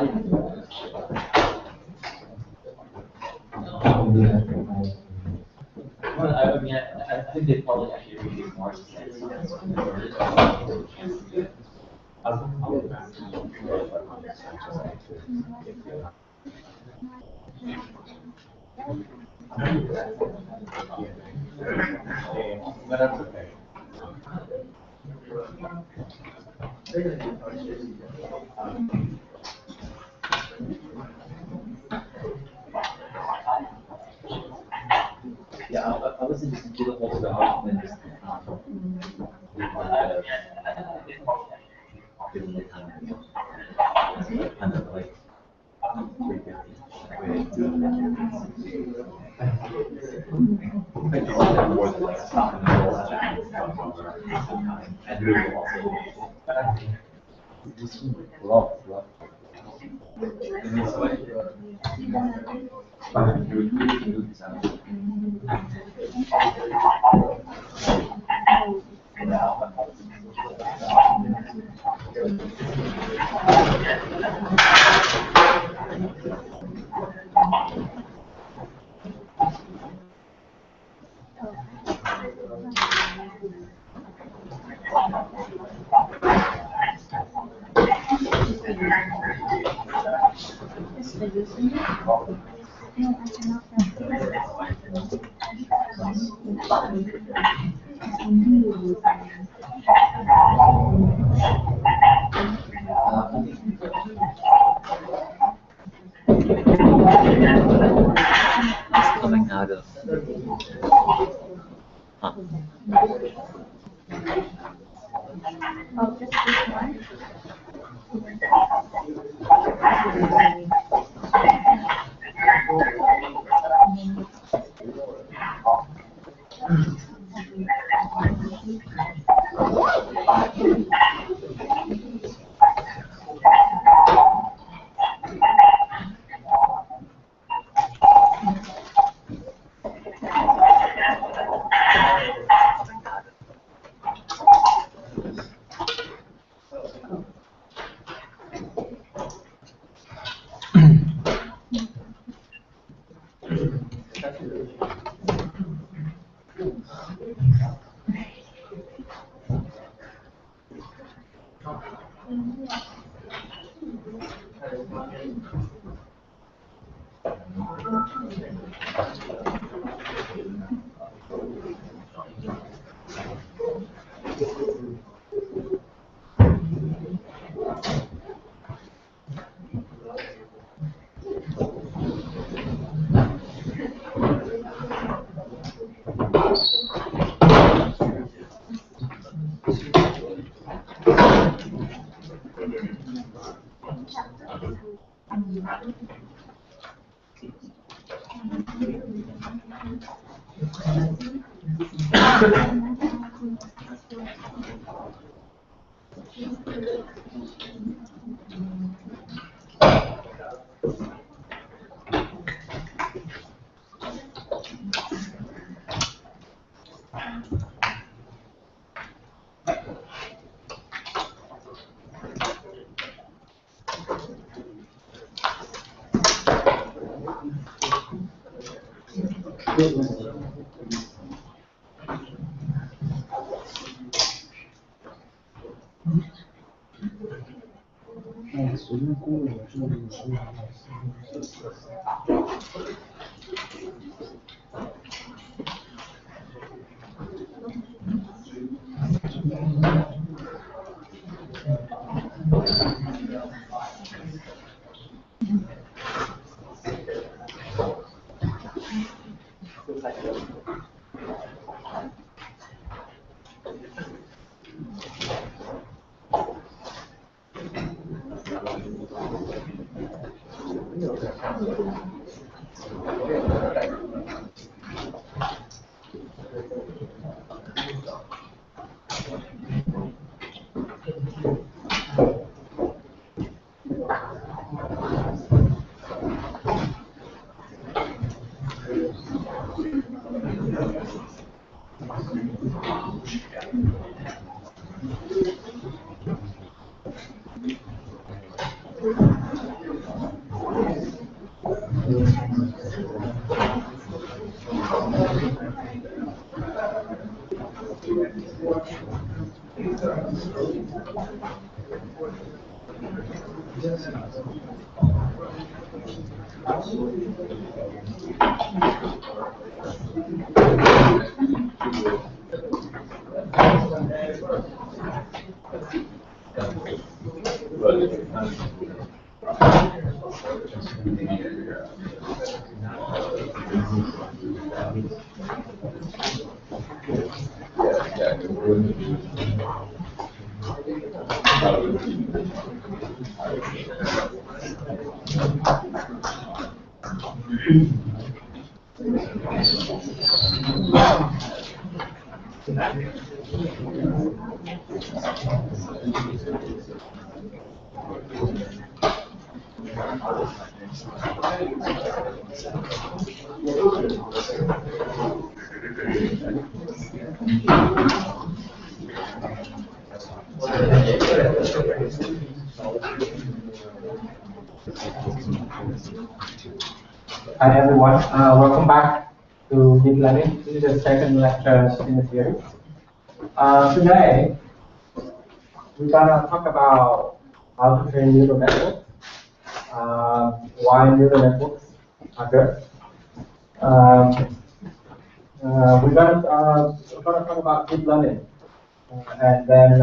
Well, I mean, I think they probably actually appreciate more sense. But that's okay. Yeah, I was just do the whole stuff and then just give the time. Kind of like 350. I think that more than like stop in the middle of that. And really also. Love. And it's like, coming out of. Huh. Oh, just this one? Hi everyone, welcome back to Deep Learning. This is the second lecture in the series. Today, we're gonna talk about how to train neural networks, why neural networks are good. We're gonna talk about deep learning, and then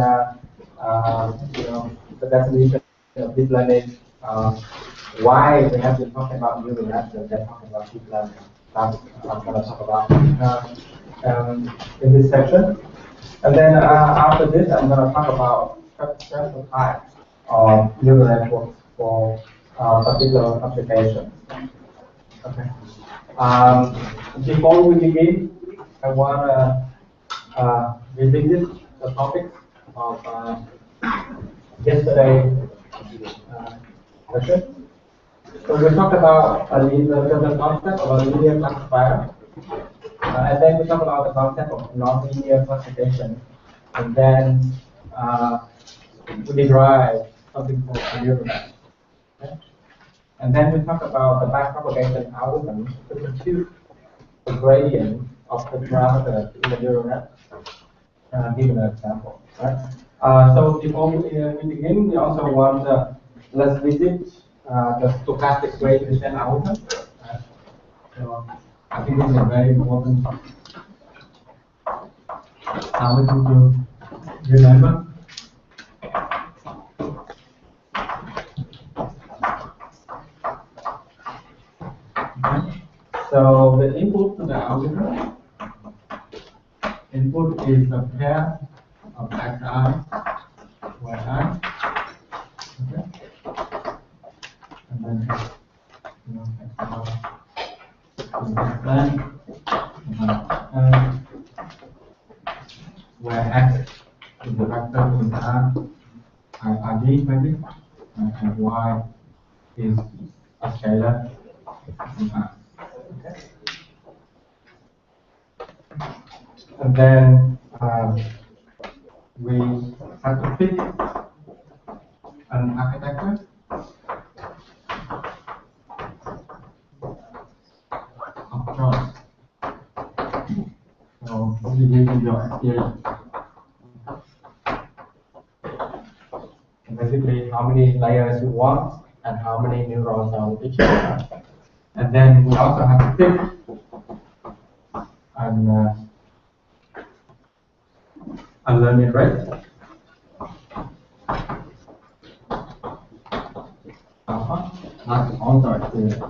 the definition of deep learning. Why we have been talking about neural networks and talking about deep learning. That's what I'm going to talk about in this section. And then after this, I'm going to talk about special types of neural networks for particular applications. Okay. Before we begin, I want to revisit the topic of yesterday's session. So we talked about the concept of a linear classifier, and then we talked about the concept of nonlinear classification, and then we derived something called a neural net. Okay? And then we talked about the backpropagation algorithm to compute the gradient of the parameters in the neural net. Given an example, right? So before we begin, we also want let's visit the stochastic gradient descent algorithm. So I think this is a very important algorithm to remember. Okay. So the input to the algorithm is a pair of xi, yi. Okay. And then where x is the vector in R, Rg maybe, and y is a scalar in R. Okay. And then we have to pick an architecture of choice. So this is using your experience. And basically, how many layers you want and how many neurons on each layer. And then we also have to pick a learning rate. That's also experience.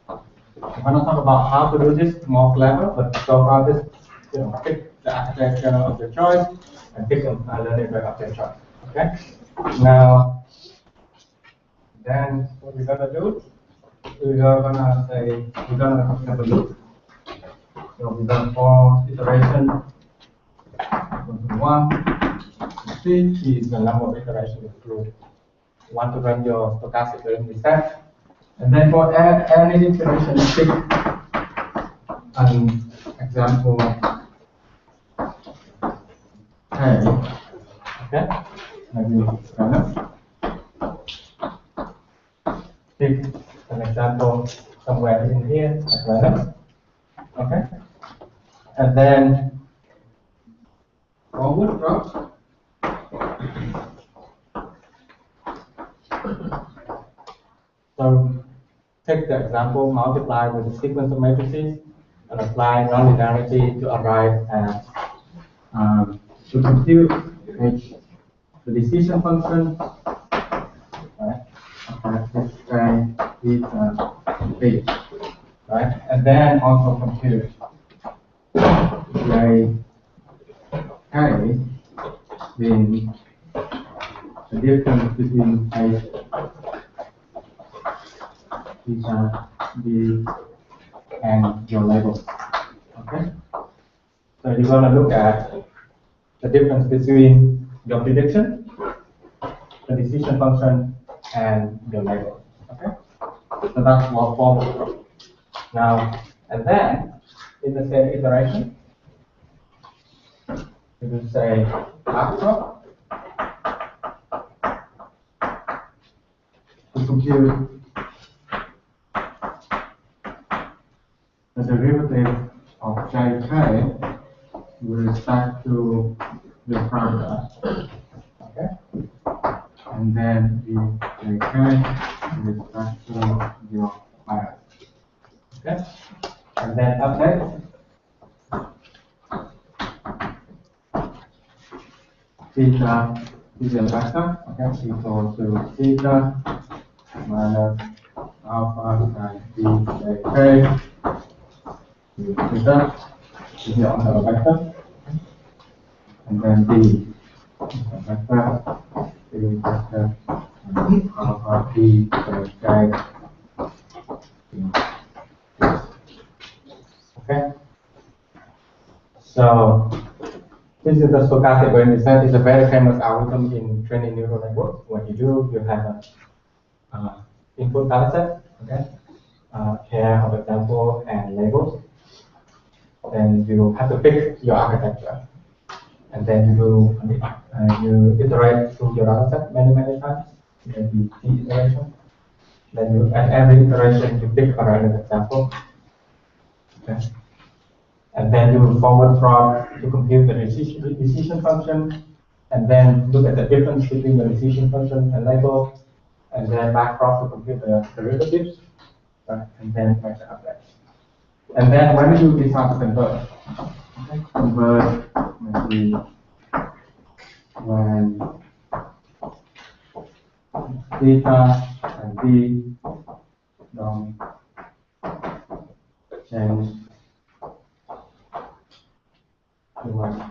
I'm going to talk about how to do this more clever, but so far this, pick the architecture of your choice and pick a learning rate of your choice. Okay. Now, then what we're going to do, we're going to have a loop. So we've done 4 iterations. 1, 3 is the number of iterations you want to run your stochastic gradient set. And then for any iteration, pick an example A. Okay? Maybe run it. Pick an example somewhere in here as random. Okay? And then forward from. So take the example, multiply with the sequence of matrices and apply nonlinearity to arrive at to compute the decision function. Right? Let's say is B, right? And then also compute J K being the difference between A theta B and your label. Okay? So you're going to look at the difference between your prediction, the decision function, and your label. Okay? So that's what forward. Now, and then in the same iteration, you will say backdrop to compute the derivative of Jk with respect to the parameter. Okay? And then the Jk with respect to your parameter. Okay? And then update theta is a vector, okay, equal to theta minus alpha times djk. Theta is the also a vector, and then d is a vector, alpha djk. Okay. So this is the stochastic gradient descent. It's a very famous algorithm in training neural networks. What you do, you have an input data set, okay, pair of example and labels. Then you have to pick your architecture, and then you iterate through your data set many times. Maybe T iteration. Then at every iteration you pick a random example. Okay. And then you will forward from to compute the decision function, and then look at the difference between the decision function and label, and then backdrop to compute the derivatives, right? And then make the update. And then when you decide to convert, okay, convert maybe when theta and d don't change too much,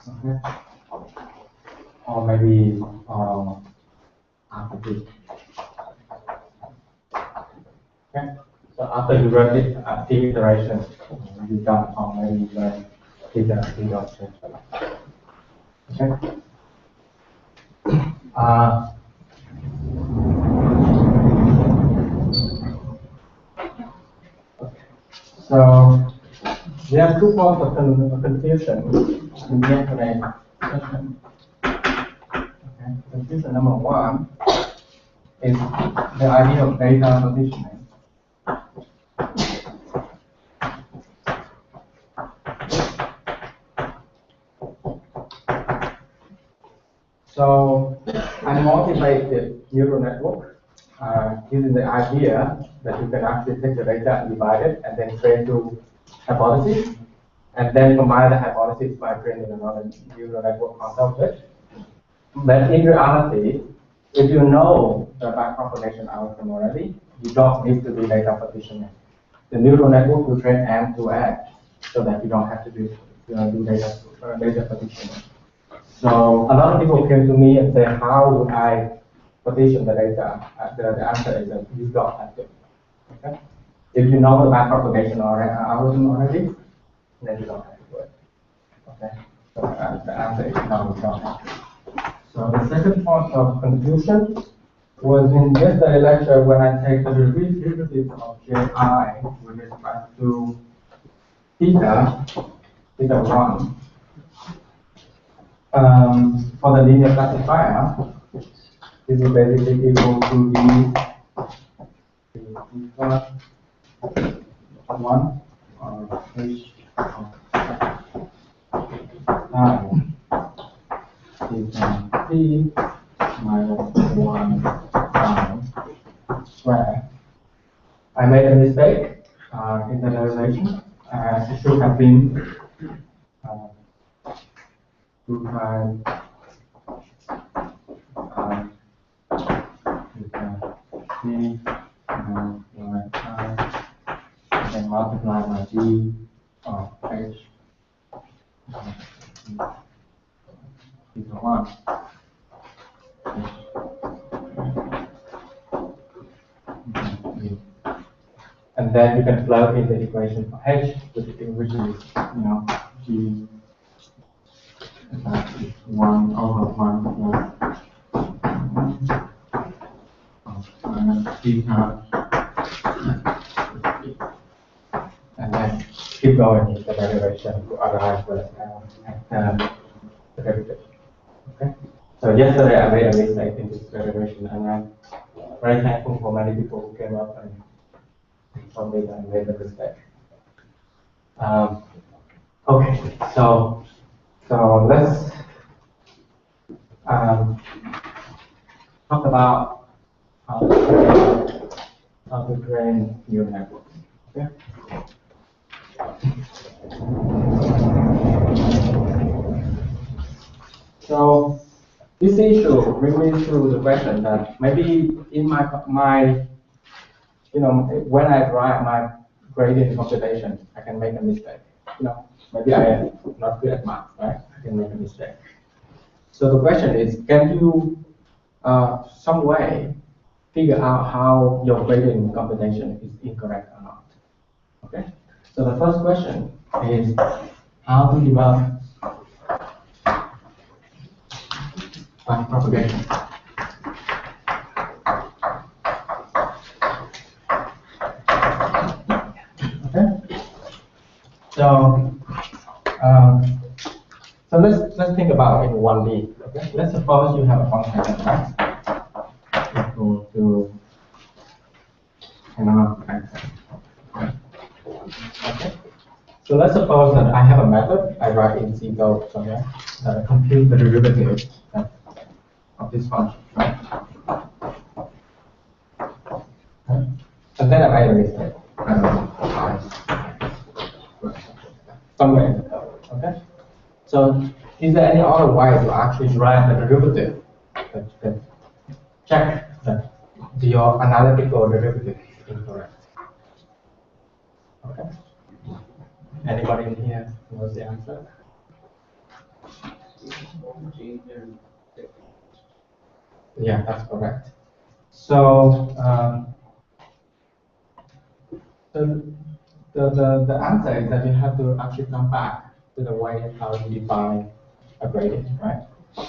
okay, or maybe after this. Okay, so after you run it at t iterations, you done, or maybe you run theta and d don't change a lot. Okay. So there are two forms of confusion in the yesterday session. Okay. Confusion number one is the idea of data conditioning. So I motivated neural network using the idea that you can actually take the data and divide it and then train to hypothesis, and then combine the hypothesis by training another neural network on top of it. But in reality, if you know the backpropagation algorithm already, you don't need to do data partitioning. The neural network will train end to end, so that you don't have to do data partitioning. So a lot of people came to me and say, how do I partition the data? The answer is that you don't have to. Okay? If you know the backpropagation algorithm already, then you don't have to do it. Okay? So the answer is no, you don't have to. So the second point of confusion was in yesterday's lecture when I take the derivative of Ji with respect to theta 1. For the linear classifier, this is basically equal to 1 or h of I is t minus 1 prime square. I made a mistake in the derivation. It should have been 2 times t minus 1 prime, and then multiply by g of h equal 1. And then you can plug in the equation for h, which is, g is 1 over 1 plus t times, and then keep going in the derivation to arrive at the derivative. Okay. So yesterday I made a mistake in this derivation, and I'm very thankful for many people who came up and told me that I made a mistake. Okay, so let's talk about how to train neural networks. Okay. So this issue brings me to the question that maybe in my when I write my gradient computation, I can make a mistake. Maybe I am not good at math, right? I can make a mistake. So the question is, can you some way figure out how your gradient computation is incorrect or not? Okay. So the first question is how to develop propagation. Okay. So let's think about it in 1D. Okay. Let's suppose you have a function x equal to x. Okay. So let's suppose that I have a method I write in C code somewhere that I compute the derivative of this function, right? Okay. And then I made a mistake. I don't know. Somewhere in the code. Okay. So is there any other way to actually write the derivative that check that your analytical derivative is incorrect? Okay. Anybody in here knows the answer? Yeah, that's correct. So the answer is that you have to actually come back to the way how you define a gradient, right?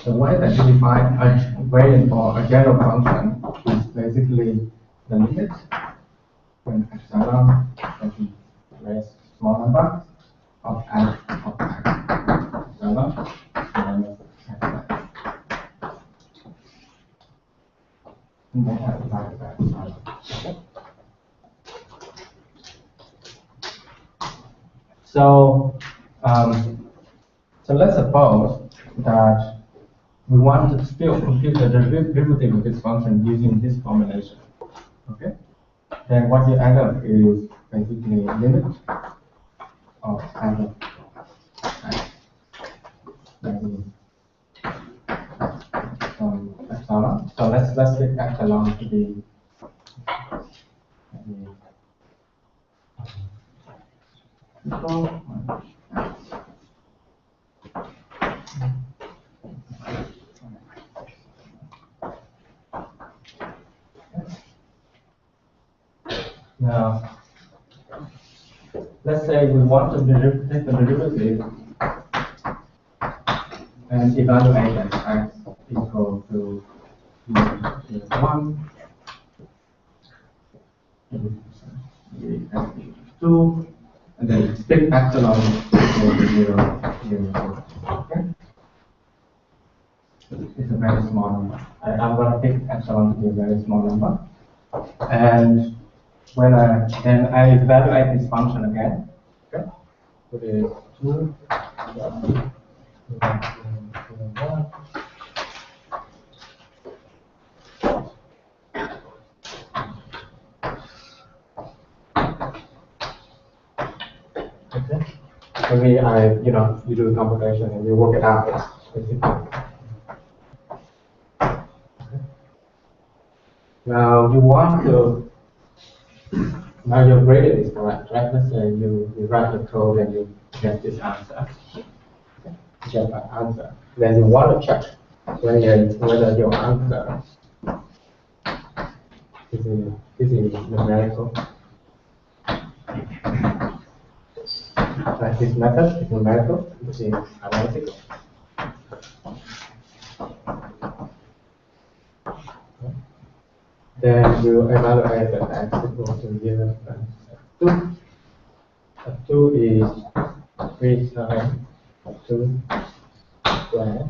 The way that you define a gradient for a general function is basically the limit when epsilon is very small number of x of x epsilon minus x. And then I divide by epsilon. Okay. So let's suppose that we want to still compute the derivative of this function using this formulation. Okay? Then what you end up is basically limit of f of x. That is epsilon. So let's take epsilon to be equal. Now, let's say we want to take the derivative and evaluate that x equal to 1, 2, and then split epsilon equal to 0, 0. Okay? It's a very small number. I'm going to pick epsilon to be a very small number. And then I evaluate this function again. Okay. So it is 2. Okay. Maybe you do the computation and you work it out. Basically. Okay. Now you want to, now your gradient is correct, right? Let's say you write the code and you get this answer. Okay. You get that answer. Then you want to check whether your answer is numerical. This method is numerical, this is analytical. Then you evaluate the x equal to 0 and 2. 2 is 3 times 2 squared.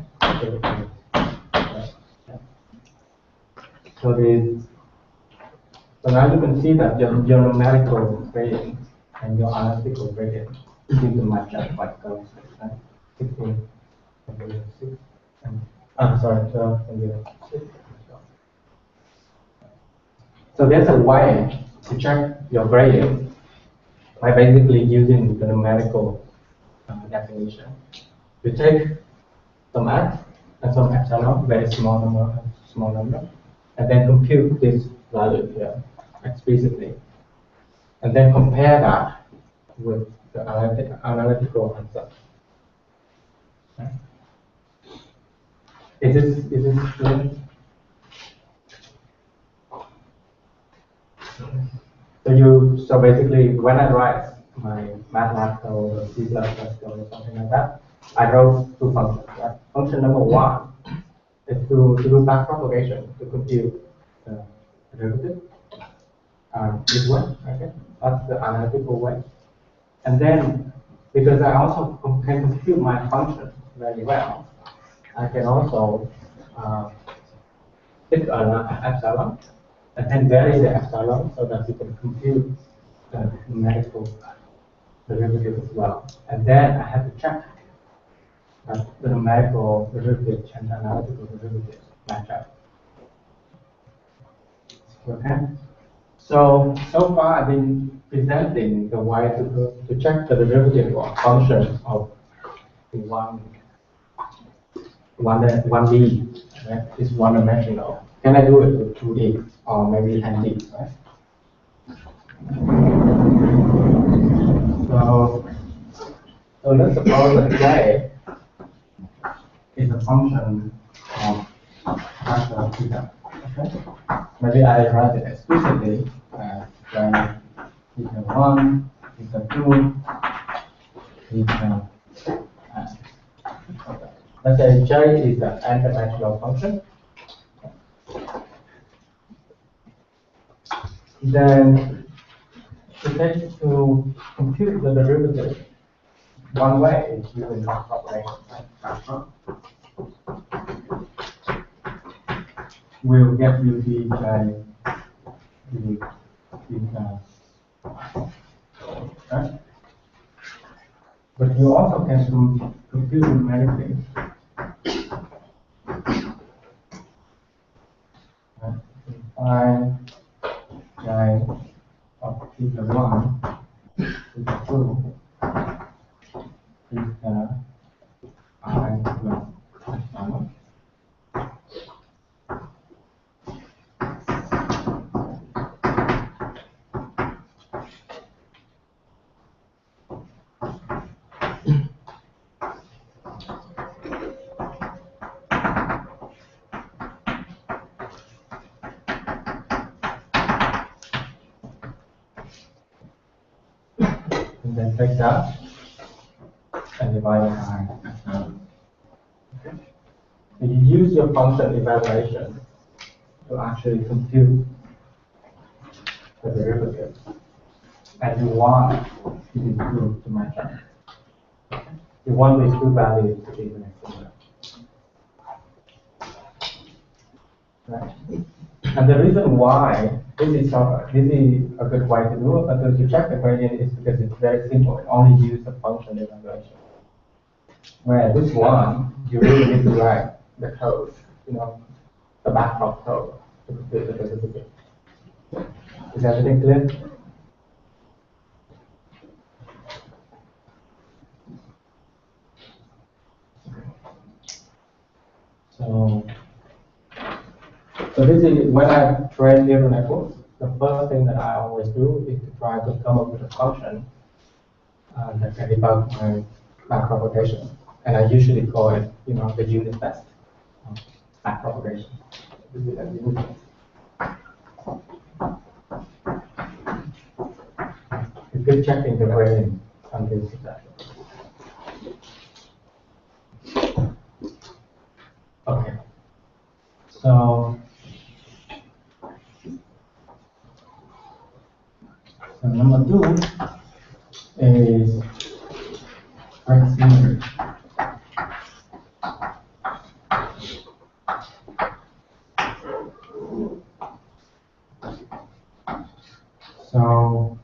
So now you can see that your numerical gradient and your analytical gradient seem to match up quite closely, right? 16 and 6 and sorry, 12 and 6. So there's a way to check your gradient by basically using the numerical definition. You take some x and some epsilon, very small number, and then compute this value here explicitly, and then compare that with the analytical answer. Okay. Is this clear? So basically, when I write my MATLAB code or C++ code or something like that, I wrote two functions. Right? Function number 1 is to do back propagation to compute the derivative. This way, okay? That's the analytical way. And then, because I also can compute my function very well, I can also pick an epsilon and then vary the epsilon so that you can compute the numerical derivative as well. And then I have to check that the numerical derivative and the analytical derivative match up. Okay? So far I've been presenting the way to check the derivative or function of the 1D, right? It's one-dimensional. Can I do it with 2D or maybe 10D, right? So let's suppose that J is a function of factor theta. Okay? Maybe I write it explicitly as theta 1, theta 2, theta. Let's say J is an n-dimensional function. Then to compute the derivative, one way is using back propagation. We'll get you the right? But you also can compute numerically. Find J of theta 1, theta 2, theta I plus epsilon. And then take that and divide it by epsilon. Okay. So you use your function evaluation to actually compute the derivative, and you want to improve to match up. Okay. You want these two values to be similar. Right. And the reason why this is a good way to do it, but to check the gradient is because it's very simple. It only uses the function evaluation. Where this one, you really need to write the code, the background code to complete the certificate. Is everything clear? So this is when I train neural networks. The first thing that I always do is to try to come up with a function that can debug my backpropagation, and I usually call it, the unit test of backpropagation. This is a unit test. You keep checking the gradient until successful. Okay. So number 2 is trace symmetry. So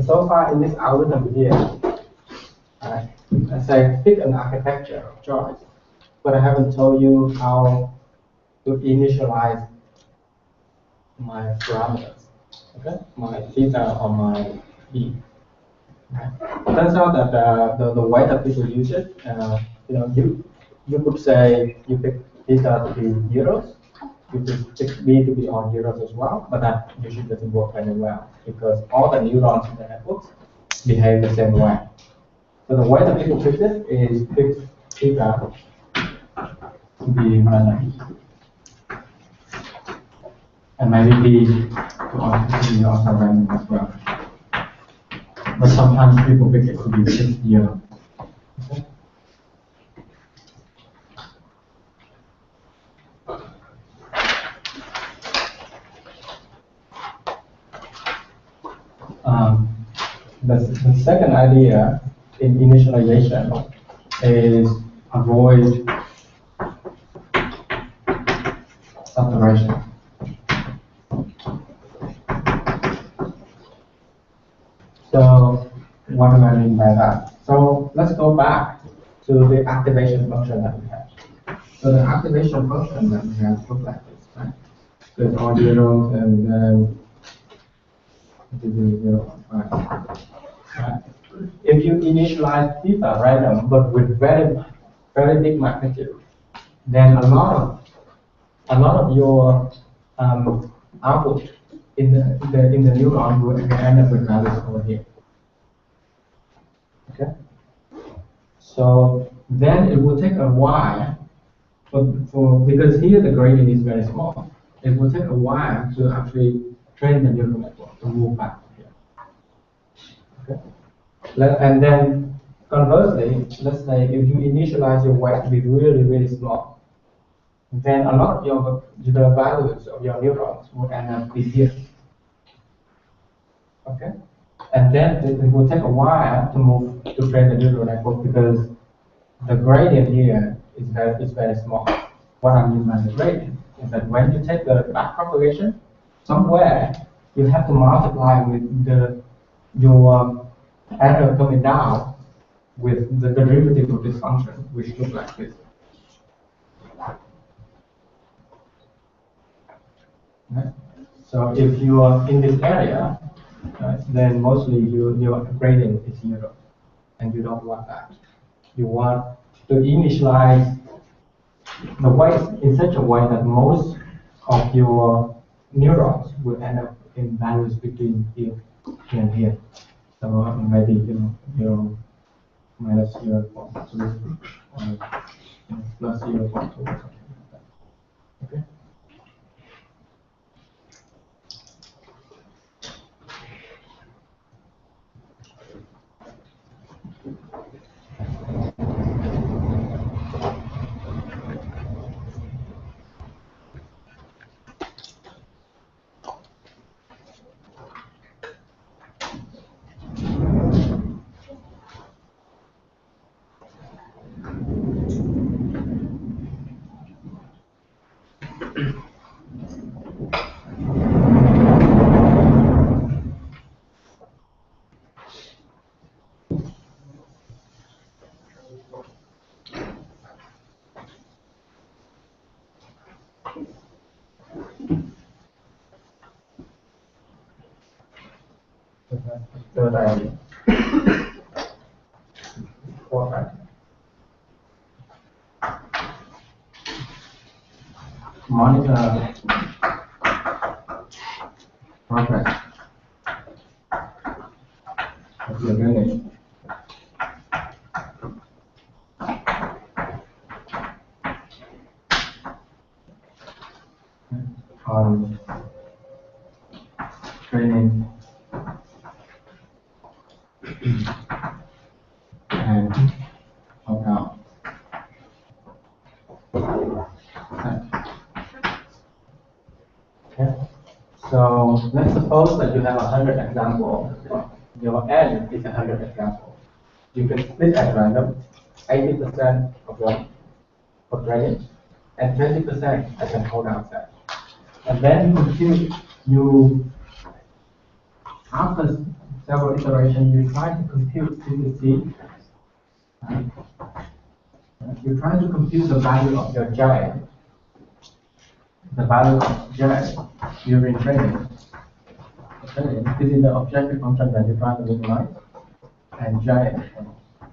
so far in this algorithm here, let's say pick an architecture of choice, but I haven't told you how to initialize my parameters, okay? My theta or my b. Okay. Turns out that the way that people use it, you could say you pick theta to be zeros, you could pick b to be on zeros as well, but that usually doesn't work very well because all the neurons in the networks behave the same way. So the way that people pick this is pick theta to be random, and maybe b to be also random as well. But sometimes people pick it to be 0. Okay. The second idea in initialization is avoid saturation. So what do I mean by that? So let's go back to the activation function that we have. So the activation function that we have looks like this, right? So it's all zeros and then 0, right? If you initialize theta random but with very big magnitude, then a lot of your output in the neuron will end up with values over here. Okay. So then it will take a while because here the gradient is very small. It will take a while to actually train the neural network to move back to here. Okay. And then conversely, let's say if you initialize your weight to be really small, then a lot of the values of your neurons will end up with here. Okay. And then it will take a while to move to train the neural network because the gradient here is very small. What I mean by the gradient is that when you take the backpropagation, somewhere you have to multiply with your error coming down with the derivative of this function, which looks like this. Okay. So if you are in this area, then mostly your gradient is 0, and you don't want that. You want to initialize the weight in such a way that most of your neurons will end up in values between here and here. So maybe 0 minus 0.2 or plus 0.2 or something like that. Okay. Third idea. Fourth idea. Monitor progress of your learning. On training and workout. Okay. So let's suppose that you have 100 examples. Your N is 100 examples. You can split at random 80% of your for training and 20% as an hold outside. And then after several iterations, you try to compute CPC. You try to compute the value of your J, the value of J during training. Okay. This is the objective function that you try to minimize, and J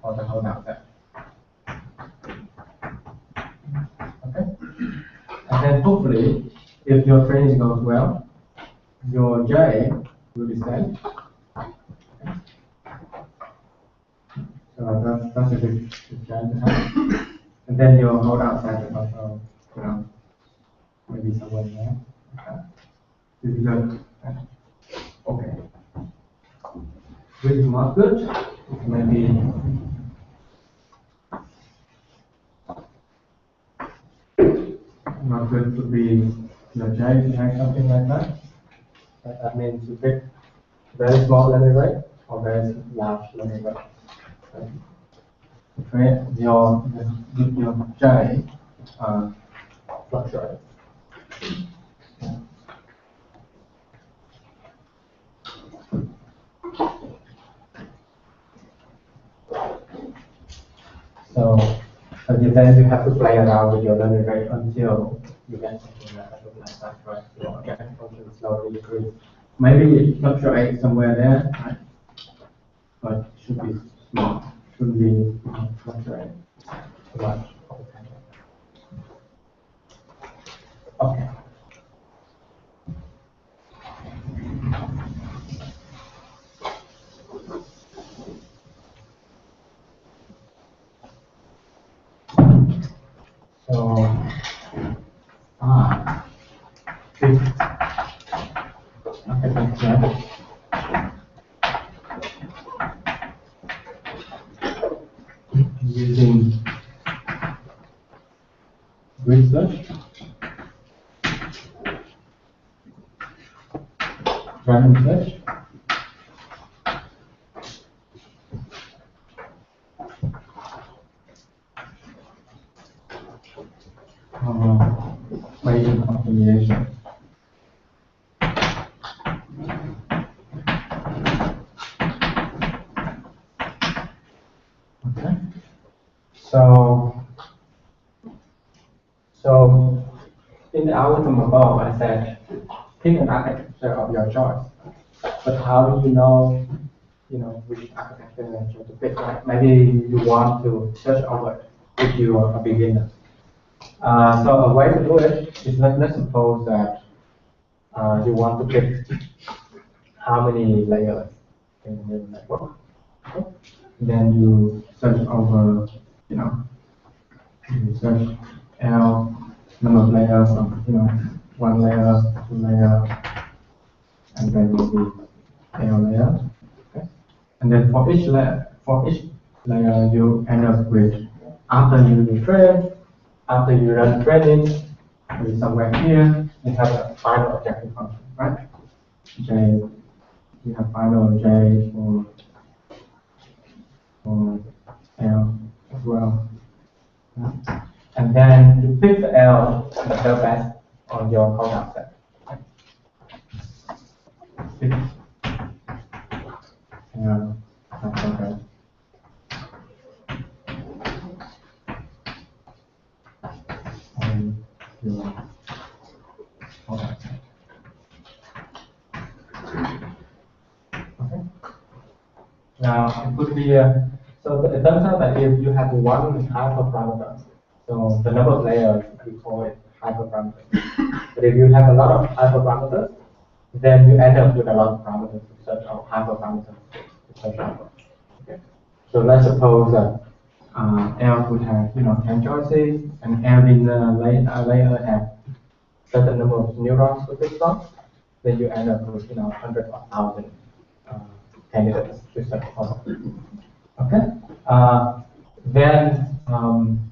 for the hold outside. Okay. And then hopefully, if your training goes well, your J will be same. Okay. So that's a good J to have. And then your hold outside is also, maybe somewhere there. Okay. This is good. Okay. This is not good. Maybe not good to be your J something like that. That means you pick very small learning rate or very large learning rate. Okay. Your J fluctuates. So then you have to play around with your learning rate until you get something that looks like that, right? Your objective function slowly decrease. Maybe it fluctuates somewhere there, right? But it should be small. Shouldn't be fluctuating too much all the time. Okay. So, fifth architecture using research, random search, Bayesian optimization. Okay. So in the algorithm above, I said pick an architecture of your choice. But how do you know which architecture to pick? Right? Maybe you want to search over it if you are a beginner. So a way to do it is let's suppose that you want to pick how many layers in the network. Okay? Then you search over, you search L number of layers, one layer, two layer, and then maybe L layer. Okay? And then for each layer, you end up with after you train. After you run training, maybe somewhere here, you have a final objective function, right? J, you have final J for L as well. And then you pick the L, the best or on your holdout set. Okay. Your holdout set. Okay. Now it could be so it turns out that if you have one hyperparameter, so the number of layers we call it hyperparameter. But if you have a lot of hyperparameters, then you end up with a lot of parameters to search out hyperparameters to search out. Okay. So let's suppose that L would have 10 choices, and every layer have certain number of neurons to pick from. Then you end up with hundreds or thousands candidates to search for. Okay. Then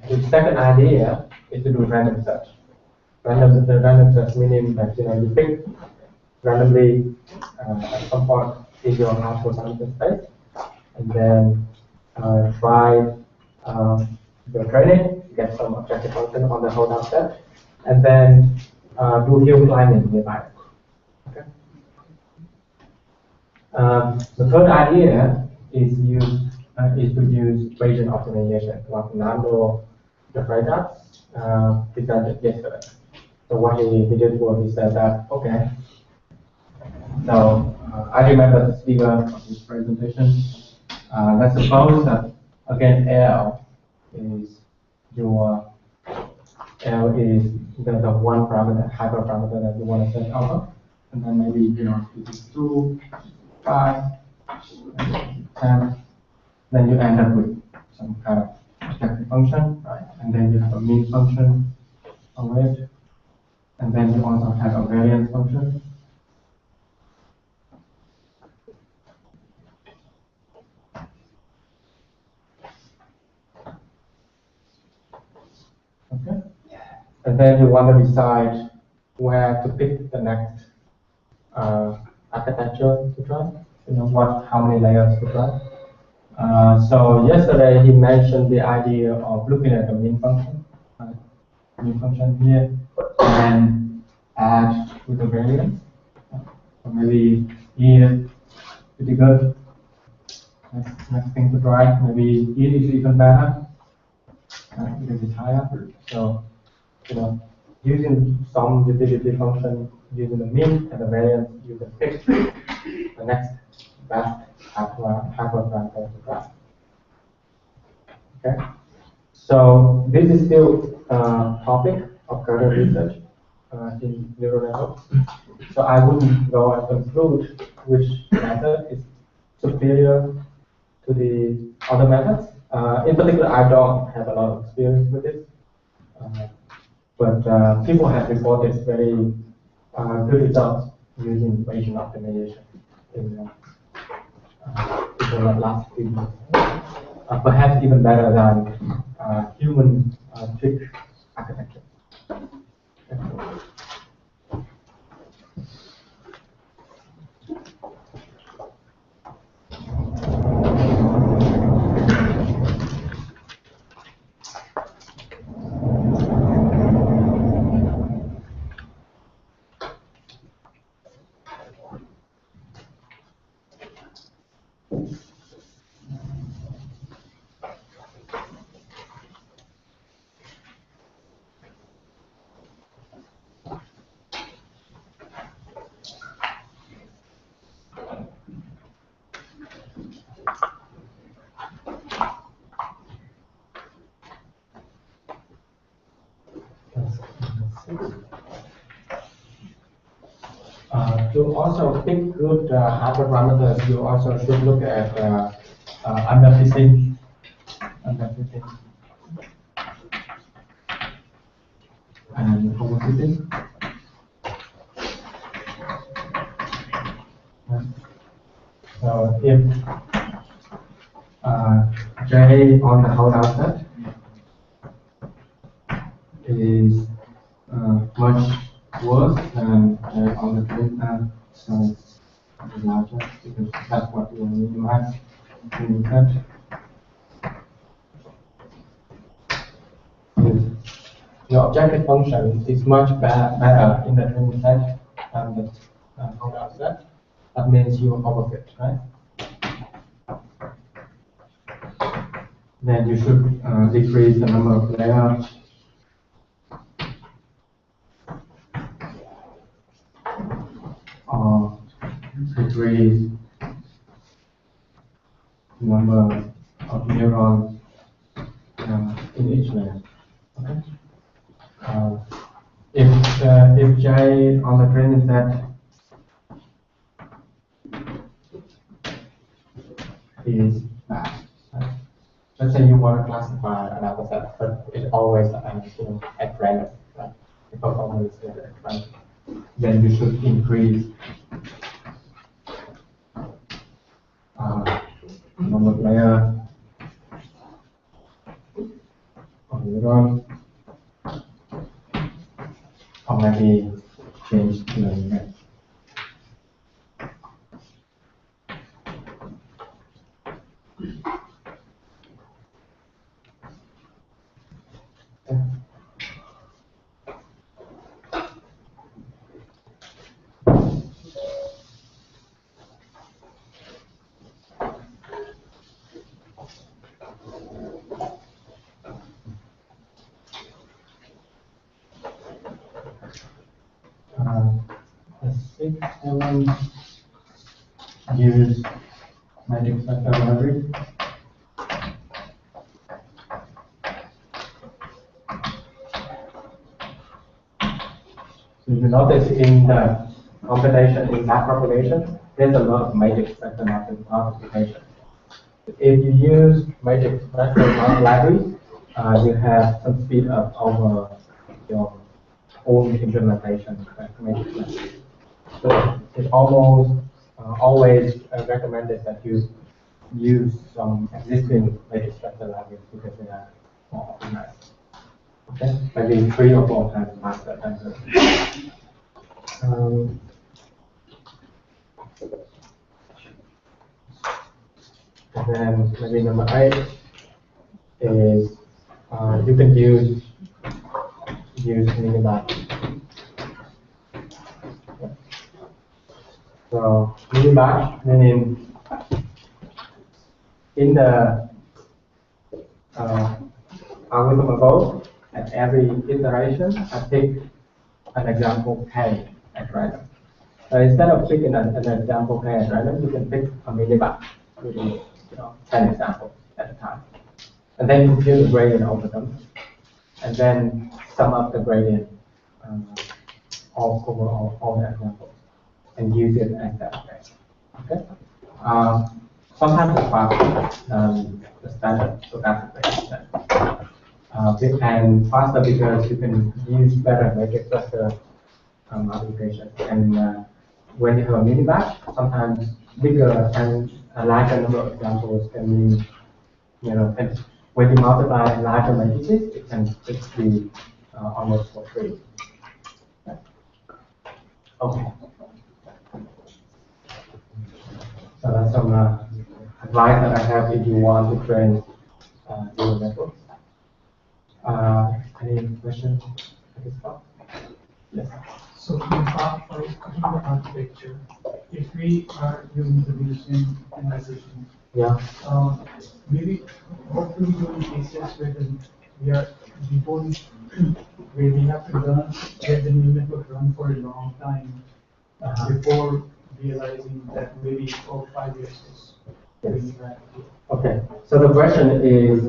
the second idea is to do random search. Random search meaning that you pick randomly at some point in your hyperparameter space, and then try your training, get some objective function on the holdout set, and then do hill climbing nearby. Okay. The third idea is to use Bayesian optimization, what Nando presented yesterday. So what he did was he said that, okay, so I remember the speaker of this presentation. Let's suppose that again L is the one parameter, hyperparameter that you want to set over, and then maybe it is 2, 5, 10. Then you end up with some kind of objective function, right? And then you have a mean function of it, and then you also have a variance function. Okay. And then you want to decide where to pick the next architecture to try. How many layers to try. So yesterday he mentioned the idea of looking at the mean function, mean function here, and add with the variance. So maybe here, pretty good. Next thing to try, maybe here is even better, because it's higher. So using some utility function, using the mean and the variance, you can pick the next best hyperparameter to try. Okay, so this is still topic of current research in neural networks. So I wouldn't go and conclude which method is superior to the other methods. In particular, I don't have a lot of experience with this, but people have reported very good results using Bayesian optimization in the last few years. Perhaps even better than human trick architecture. To also pick good hyperparameters, you also should look at underfitting, and overfitting. So if J on the holdout set is much worse than on the train path, so it's larger because that's what you minimize in the set. your objective function is much better in the training set than the countout set. That means you overfit, right? Then you should decrease the number of layers. Or decrease the number of neurons in each layer. Okay. If J on the training set is bad, right? Let's say you want to classify another set, but it's always at random, right? The performance is at random. Then you should increase number of layers of neurons, or maybe change the limit. The sixth element use magic sector library. So you notice in the computation in that population, there's a lot of matrix sector multiplication. If you use matrix sector library, you have some speed up over your own implementation. So it's almost always recommended that you use some existing matrix sector libraries because they are more optimized. Okay, maybe 3 or 4 times faster than the and then maybe number 8 is you can use minibatch. So minibatch meaning in the algorithm above, at every iteration, I pick an example K at random. So instead of picking an example K at random, you can pick a minibatch, which is 10 examples at a time. And then compute the gradient over them. And then sum up the gradient over all the examples and use it as that way. Okay? Sometimes it's faster than the standard stochastic way. And faster because you can use better matrix structure application. And when you have a mini batch, sometimes bigger and a larger number of examples can mean, and when you multiply larger matrices, it can just be almost for free. Okay. So that's some advice that I have if you want to train neural networks. Any questions at this point? Yes. So in part 5 of the architecture, if we are doing the Bayesian generalization, maybe what do we do in cases where where we have to learn, get the neural network run for a long time before realizing that maybe 4 or 5 years is really bad. Okay, so the question is,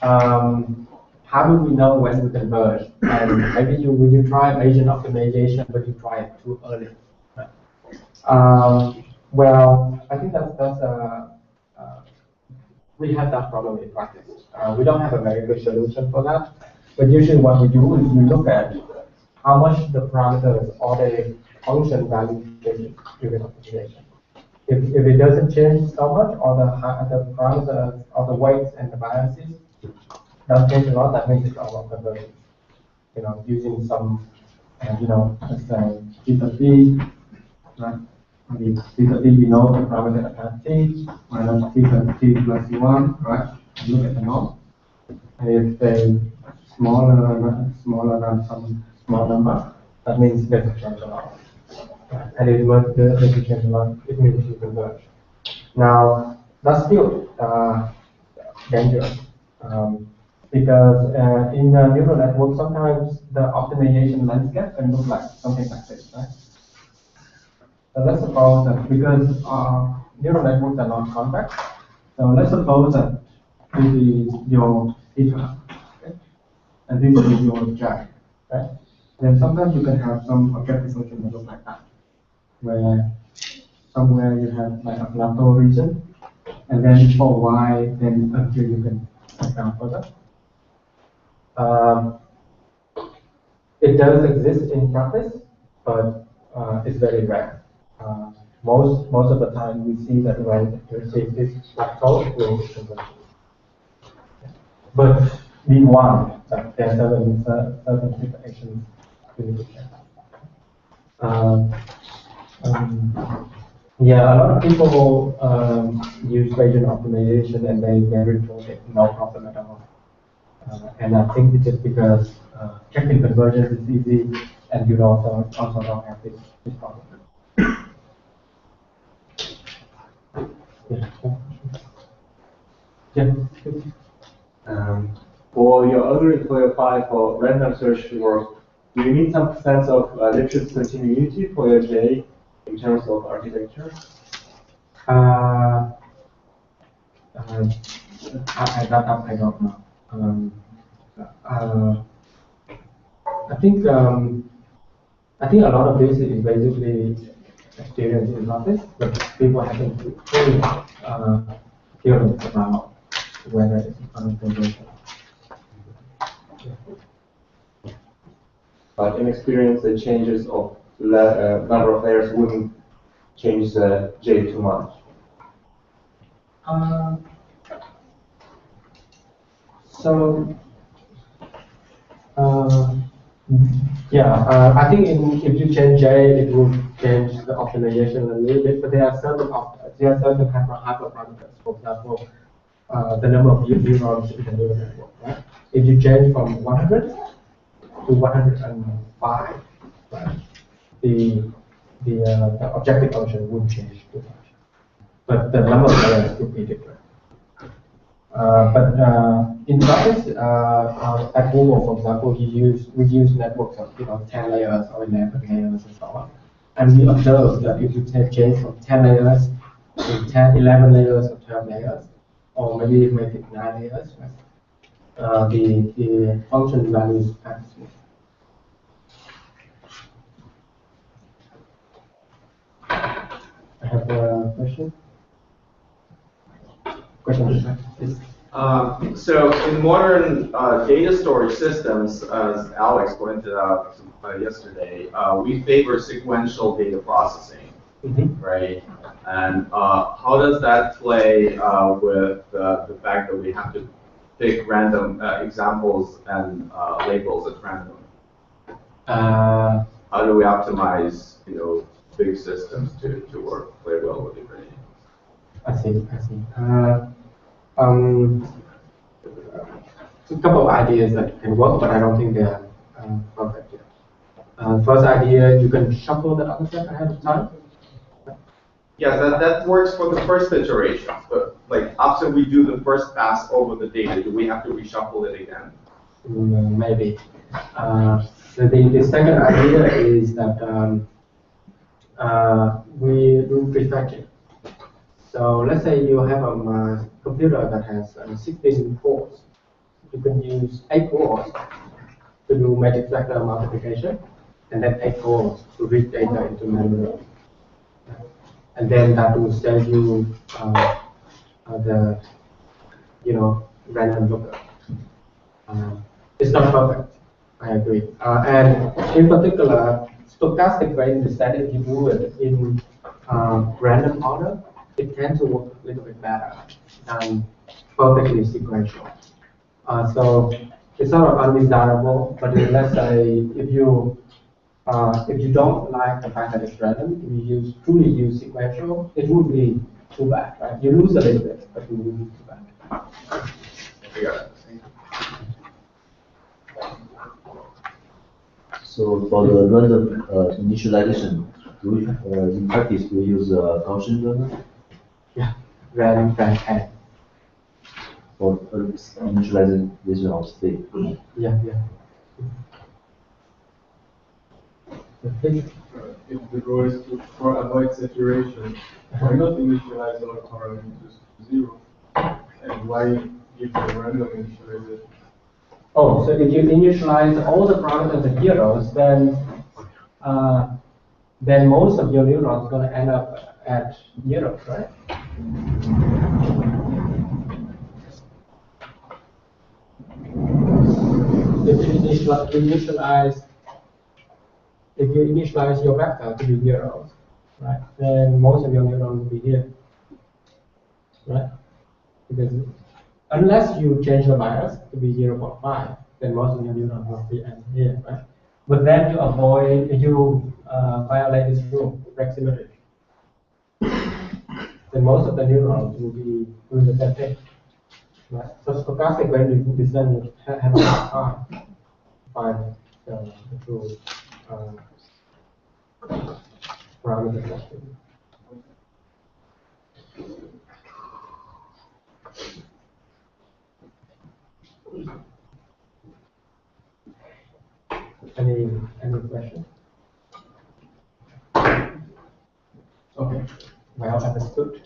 how do we know when we converge? And maybe when you try Bayesian optimization, but you try it too early. Well, I think that's we have that problem in practice. We don't have a very good solution for that. But usually what we do is we look at how much the parameters or the function value changes during optimization. If it doesn't change so much, or the parameters or the weights and the biases don't change a lot, that means it's all conversion. Using some, let's say theta t, right? I mean, theta t, we know the parameter at t minus theta t plus 1, right? Look at the norm. And if they smaller than some small number, that means there's a change a lot. And there's a change a lot, it means you converge. Now, that's still dangerous because in the neural network, sometimes the optimization landscape can look like something like this, right? So let's suppose that because neural networks are not convex, so let's suppose that this is your theta, okay? And this is your j, right? Then sometimes you can have some objective function that look like that, where somewhere you have like a plateau region, and then for y, then until you can come down further. It does exist in practice, but it's very rare. Most of the time, we see that when you receive this plateau, it will converge. But we want that there are certain situations we need to check. Yeah, a lot of people use Bayesian optimization and they report it no problem at all. And I think it's just because checking convergence is easy, and you also don't have this problem. Yeah. For your algorithm to apply for random search to work, do you need some sense of Lipschitz continuity for your J in terms of architecture? I don't know. I think a lot of this is basically experience in office, but people haven't fully theories about whether it's conversation. But in experience, the changes of number of layers wouldn't change the J too much. I think if you change J, it will change the optimization a little bit, but there are certain hyperparameters. For example, the number of neurons in the neural network. Right? If you change from 100 to 105, right, the objective function wouldn't change too much, but the number of layers would be different. In practice, at Google, for example, we use networks of 10 layers or 11 layers and so on. And we observe that if you change from 10 layers to 10, 11 layers or 12 layers, or maybe make it 9 layers, right? The function value is kind of small. I have a question. Please. So in modern data storage systems, as Alex pointed out yesterday, we favor sequential data processing, right? And how does that play with the fact that we have to pick random examples and labels at random? How do we optimize, big systems to work very well with different agents? I see. A couple of ideas that can work, but I don't think they're perfect yet. First idea, you can shuffle the other set ahead of time. Yeah, that works for the first iteration, but like after we do the first pass over the data, do we have to reshuffle it again? Maybe. So the second idea is that we do prefetching. So let's say you have a computer that has 16 cores. You can use 8 cores to do matrix vector multiplication, and then 8 cores to read data into memory. And then that will save you the random lookup. It's not perfect, I agree. And in particular, stochastic range is that if you do it in random order, it tends to work a little bit better than perfectly sequential. So it's sort of undesirable, but let's say if you don't like the fact that it's random, if you truly use sequential, it wouldn't be too bad, right? You lose a little bit, but you wouldn't be too bad. I got it. So for the random initialization, do we, in practice, do we use Gaussian runner Yeah, random and for initialization of state? yeah. If the goal is to avoid saturation, why not initialize all parameters to 0? And why give the random initialization? Oh, so if you initialize all the parameters as zeros, then most of your neurons are going to end up at zeros, right? If you initialize your vector to be zeros, right, then most of your neurons will be here, right? Because unless you change the bias to be 0.5, then most of your neurons will be at here, right? But then you violate this rule, Rex symmetry. Then most of the neurons will be doing the same thing, right? So stochastic gradient descent have a lot of time to find the true parameters. Any questions? Okay, well understood.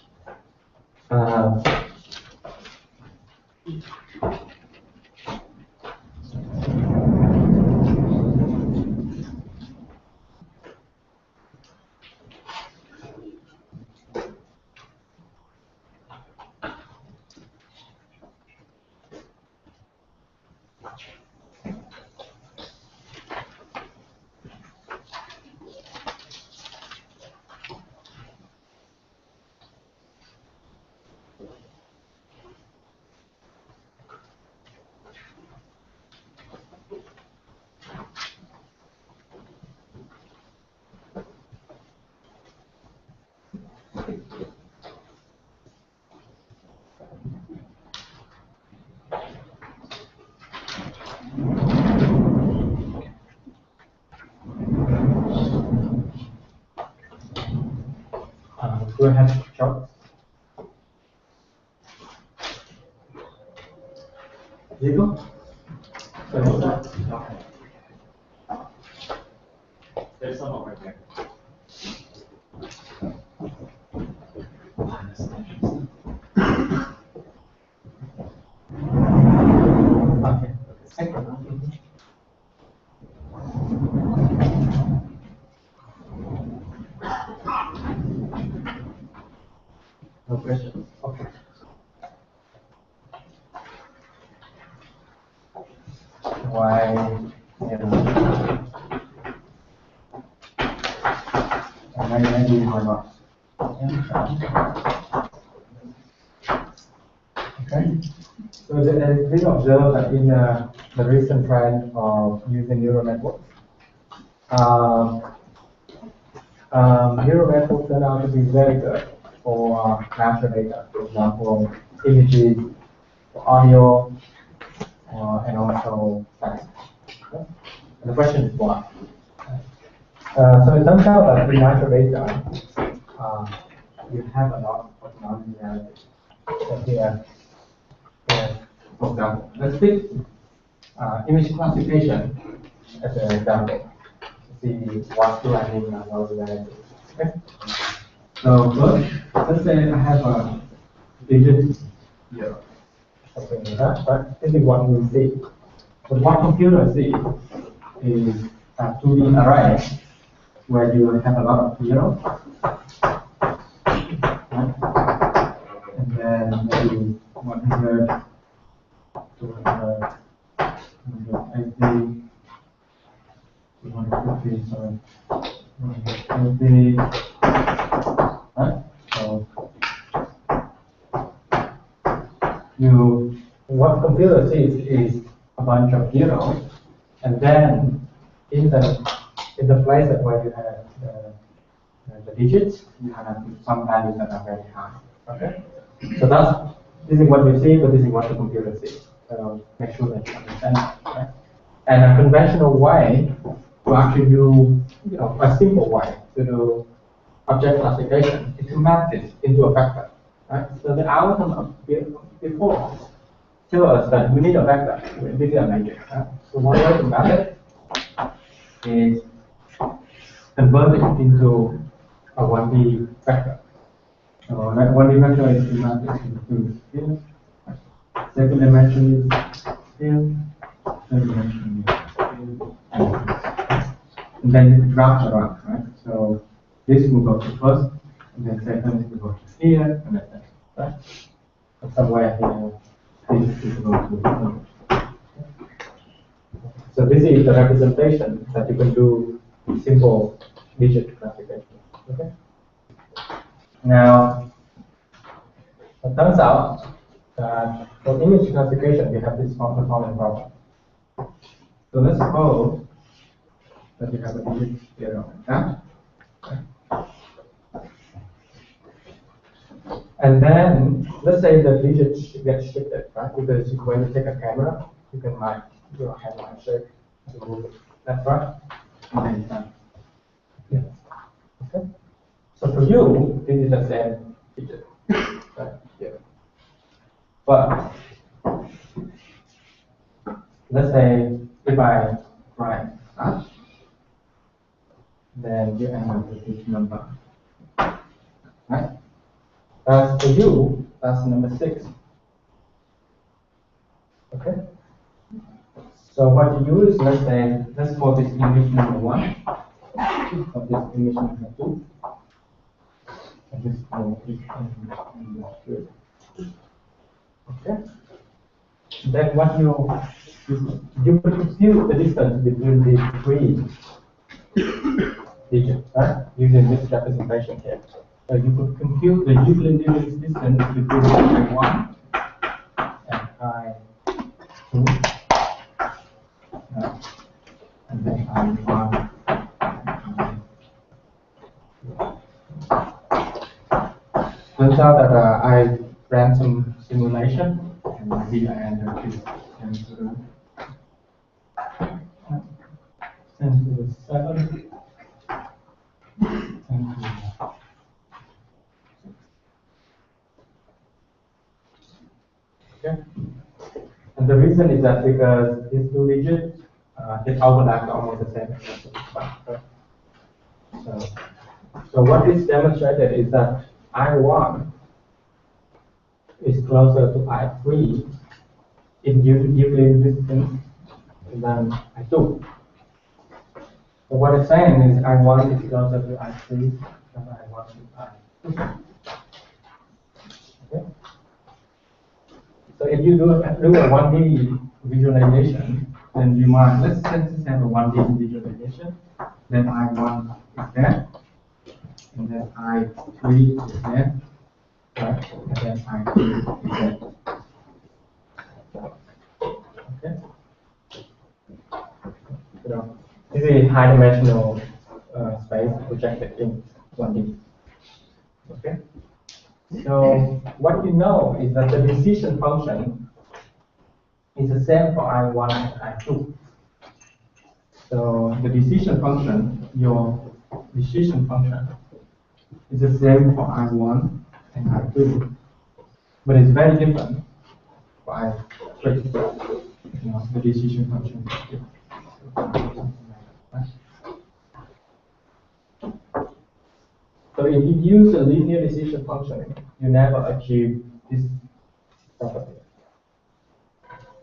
Do I have charts? Diego? There's some over there. Okay. Second. No question. Okay. Why? Maybe why not? Okay. So there is observed that in the recent trend of using neural networks, neural networks turn out to be very good for natural data, for example, images, for audio, and also text. Okay? And the question is why? So it turns out that in natural data, you have a lot of non-linearity. So here, for example, let's take image classification as an example. See what do I mean by non-linearity. Okay? So first, let's say I have a digit here. Something like that, but this is what we see. But what computer sees is a 2D array where you have a lot of zeros. Right? And then maybe 100, 200, 180, 250, sorry, 180, right? So what computer sees is a bunch of zeros, and then in the place where you have the digits, you have some values that are very high. Okay, so this is what you see, but this is what the computer sees. So make sure that you understand that. Right? And a conventional way to actually do, a simple way to do object classification is to map this into a vector, right? So the outcome of before tell us that we need a vector, we need a matrix, right? So one way to map it is convert it into a 1D vector. So that 1D vector is to map it into here. Second dimension is here. Third dimension is here. And then it wraps around, right? So this will go to first, and then second will go to here, and then that, right? And somewhere here, this will go to here. So this is the representation that you can do simple digit classification. Okay. Now, it turns out that for image classification, we have this component problem. So let's suppose that we have a digit 0 and that. And then let's say the digits get shifted, right? Because when you take a camera, you can like do a headline shape to move it left, right, and then down. Yeah. Okay. So for you, this is the same digit, right here. But let's say if I write that, then you end up with this number, right? As for you, that's number 6. Okay. So what you do is, let's say, let's call this image number 1, or this image number 2, and this image number 3. Okay. Then what you will compute the distance between these 3 digits, right? Using this representation here. So you could compute the Euclidean distance between I1 and I2. And then I1. Turns out that I ran some simulation, and maybe I ended up with 10 to the 7. 10 to the okay. And the reason is that because these 2 digits they overlap almost the same. So what is demonstrated is that I1 is closer to I3 in Euclidean distance than I2. So what it's saying is I1 is closer to I3 than I1 to I2. Okay. So if you do a 1D visualization, then you might, let's have a 1D visualization, then I1 is there, and then I3 is there, right, and then I2 is there. Okay? So this is high dimensional space projected in 1D. Okay? So what you know is that the decision function is the same for I1 and I2. So the decision function, your decision function, is the same for I1 and I2, but it's very different for I3. The decision function is different. So if you use a linear decision function, you never achieve this property.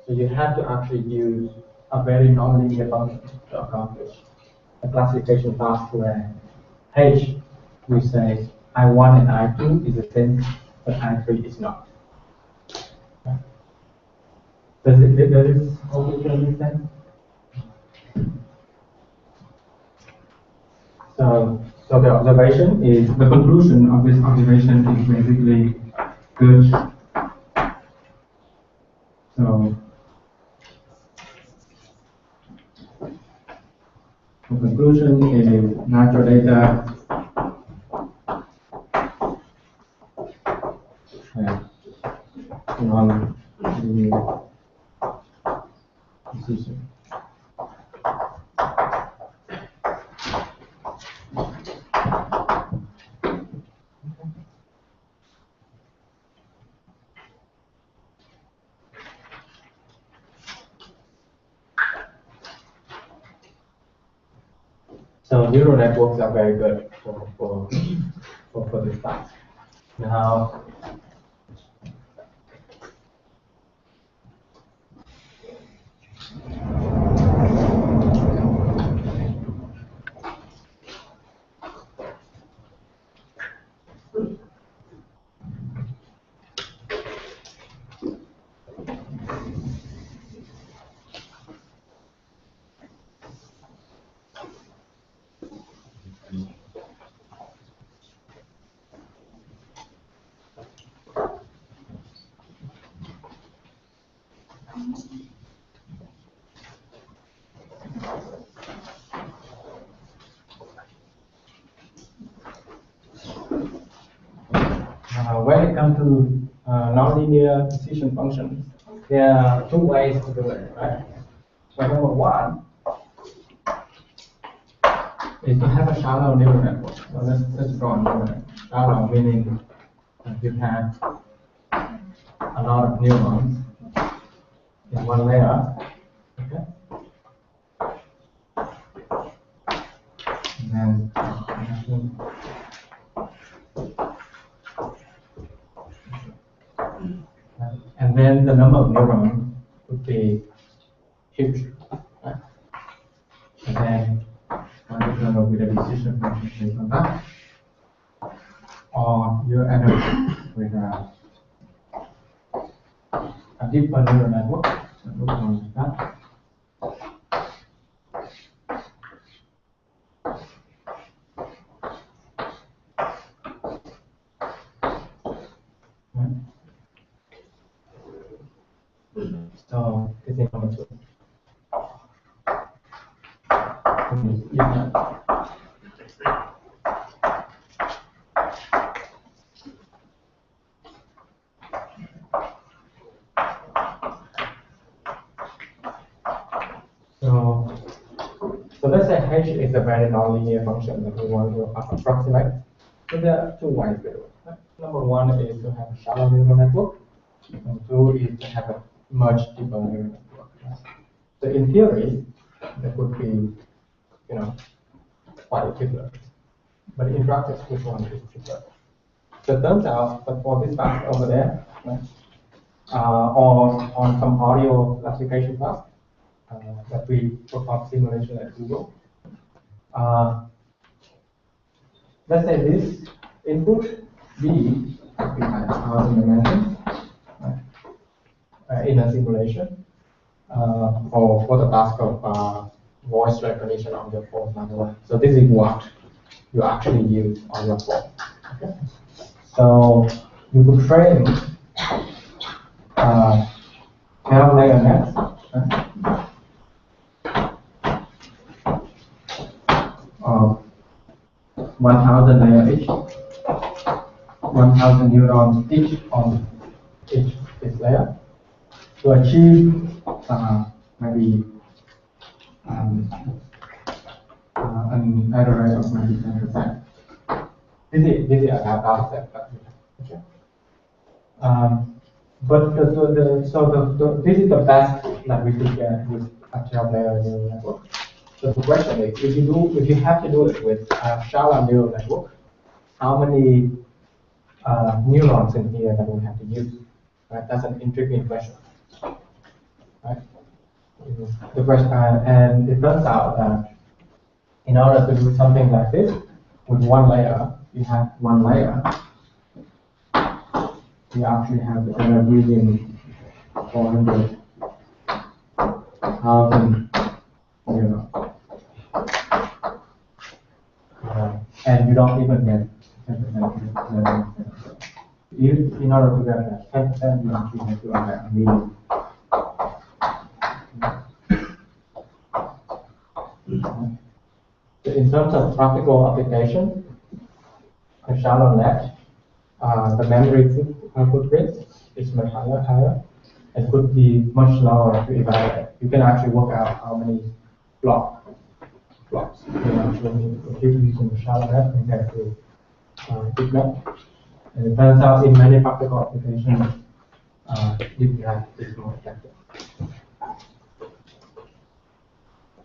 So you have to actually use a very nonlinear function to accomplish a classification task where H, we say I1 and I2 is the same, but I3 is not. Does it hopefully understand? So the observation is, the conclusion of this observation is basically good. So the conclusion is natural data non-linear decision. So neural networks are very good for this task. Now, when it comes to nonlinear decision functions, there are two ways to do it, right? So number one is to have a shallow neural network. So let's draw a neural network. Shallow meaning you have a lot of neurons in one layer. Okay. And then the number of neurons would be huge. Right? And then multiply with a decision function based on that. Or you end up with a deeper neural network. So look on that. So this is number 2. So let's say h is a very nonlinear function that we want to approximate. So there are two ways to do it. Right? Number one is to have a shallow neural network. And two is to have a much deeper neural network. Right? So in theory, that would be, quite equivalent. But in practice, which one is cheaper? So it turns out that for this task over there, right, or on some audio classification task that we perform simulation at Google, let's say this input B we had 1,000 dimensions in a simulation for the task of voice recognition on your phone number. So this is what you actually use on your phone. Okay? So you could train 12 layer nets. Of 1,000 layer each, 1,000 neurons each on each this layer to achieve maybe an error rate of maybe 10%. This is a data set. Okay. But this is the best that we could get with a 12-layer neural network. So the question is, if you have to do it with a shallow neural network, how many neurons in here that we have to use? Right? That's an intriguing question. Right? The question, and it turns out that in order to do something like this with one layer, you have one layer. You actually have the error using 400,000 neurons. And you don't even get 10%. In order to get that 10%, you actually have to have a median. So in terms of practical application, a shallow net, the memory footprint is much higher, and could be much lower to evaluate. You can actually work out how many blocks you can actually need to compute using a shallow net compared to deep net. And it turns out in many practical applications, deep net is more effective.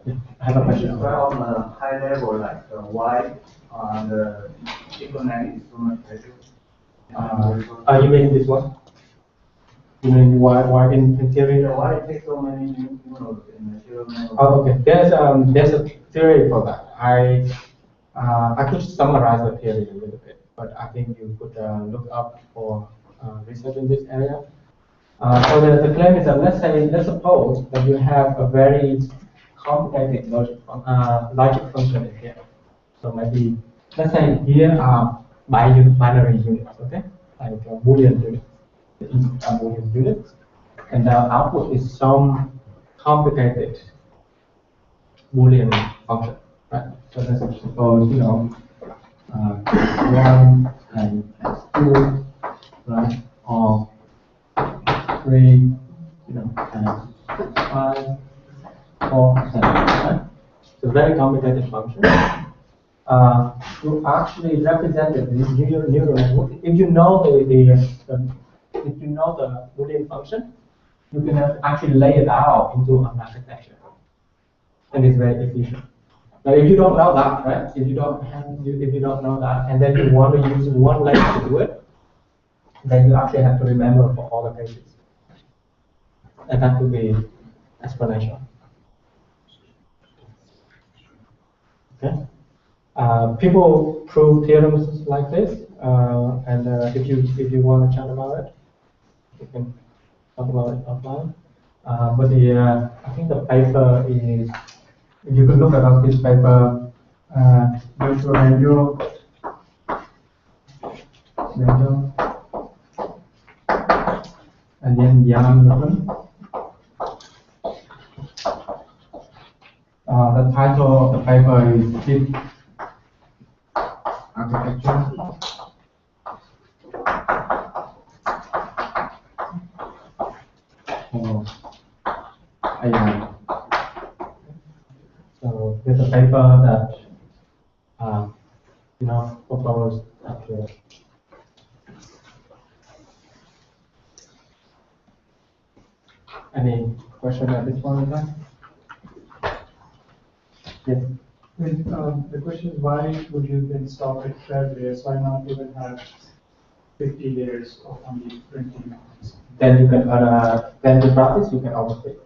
I have a question. Well, on a high level, like why the economic is so much better? You mean this one? You mean why in theory? Why it takes so many neurones in the human? Oh, okay. There's a theory for that. I could summarize the theory a little bit, but I think you could look up for research in this area. So the claim is that let's suppose that you have a very complicated logic function in here. So maybe let's say here are binary units, okay, like Boolean units, Boolean units, and the output is some complicated Boolean function, right? So let's suppose x1 and x2, right, or 3, and 5, 4, 7, right? It's a very complicated function. To actually represent the neural network, if you know if you know the Boolean function, you can actually lay it out into an architecture, and it's very efficient. Now, if you don't know that, right? If you don't know that, and then you want to use one layer to do it, then you actually have to remember for all the cases. And that would be exponential. Okay. People prove theorems like this, and if you want to chat about it, you can talk about it offline. But I think the paper is, if you could look at this paper, Rangel, and then Jan. The title of the paper is Deep Architecture. AI. So there's a paper that proposed that. Any question at this point in time? Yes. The question is, why would you then stop at 12 layers? Why not even have 50 layers of only 20 nodes? Then you can, then to practice, you can overfit.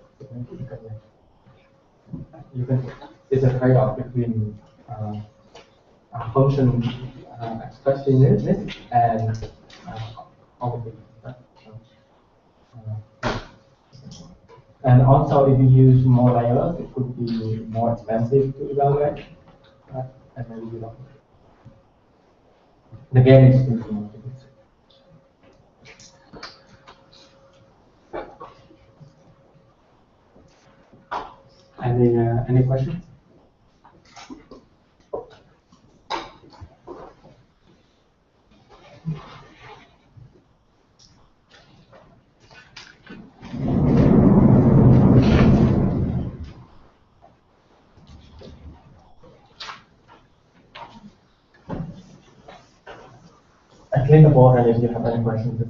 You can. It's a trade-off between a function expressed in this and overfit. And also, if you use more layers, it could be more expensive to evaluate, and maybe you don't. The game is too small. Any questions? I clean the board, and if you have any questions.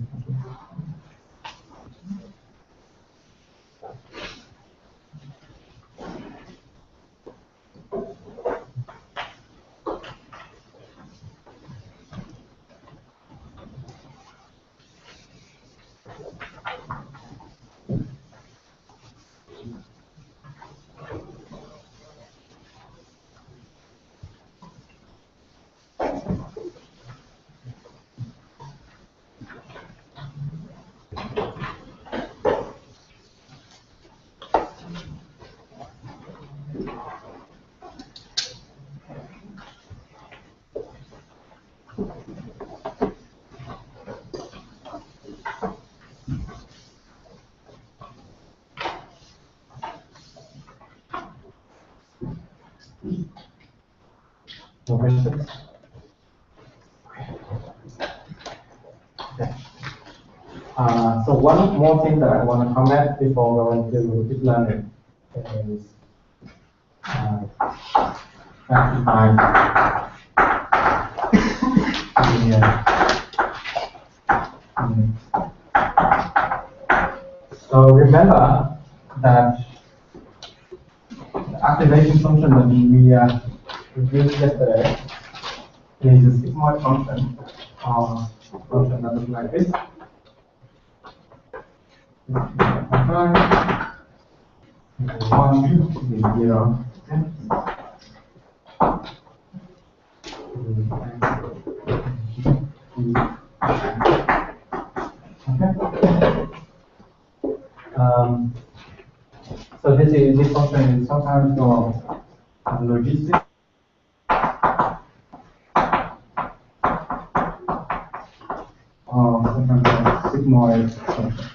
No questions? Okay. So one more thing that I want to comment before going to deep learning is so remember that the activation function that we used yesterday is a sigmoid function, function that looks like this. So this function is sometimes called logistic. Sometimes called sigmoid function.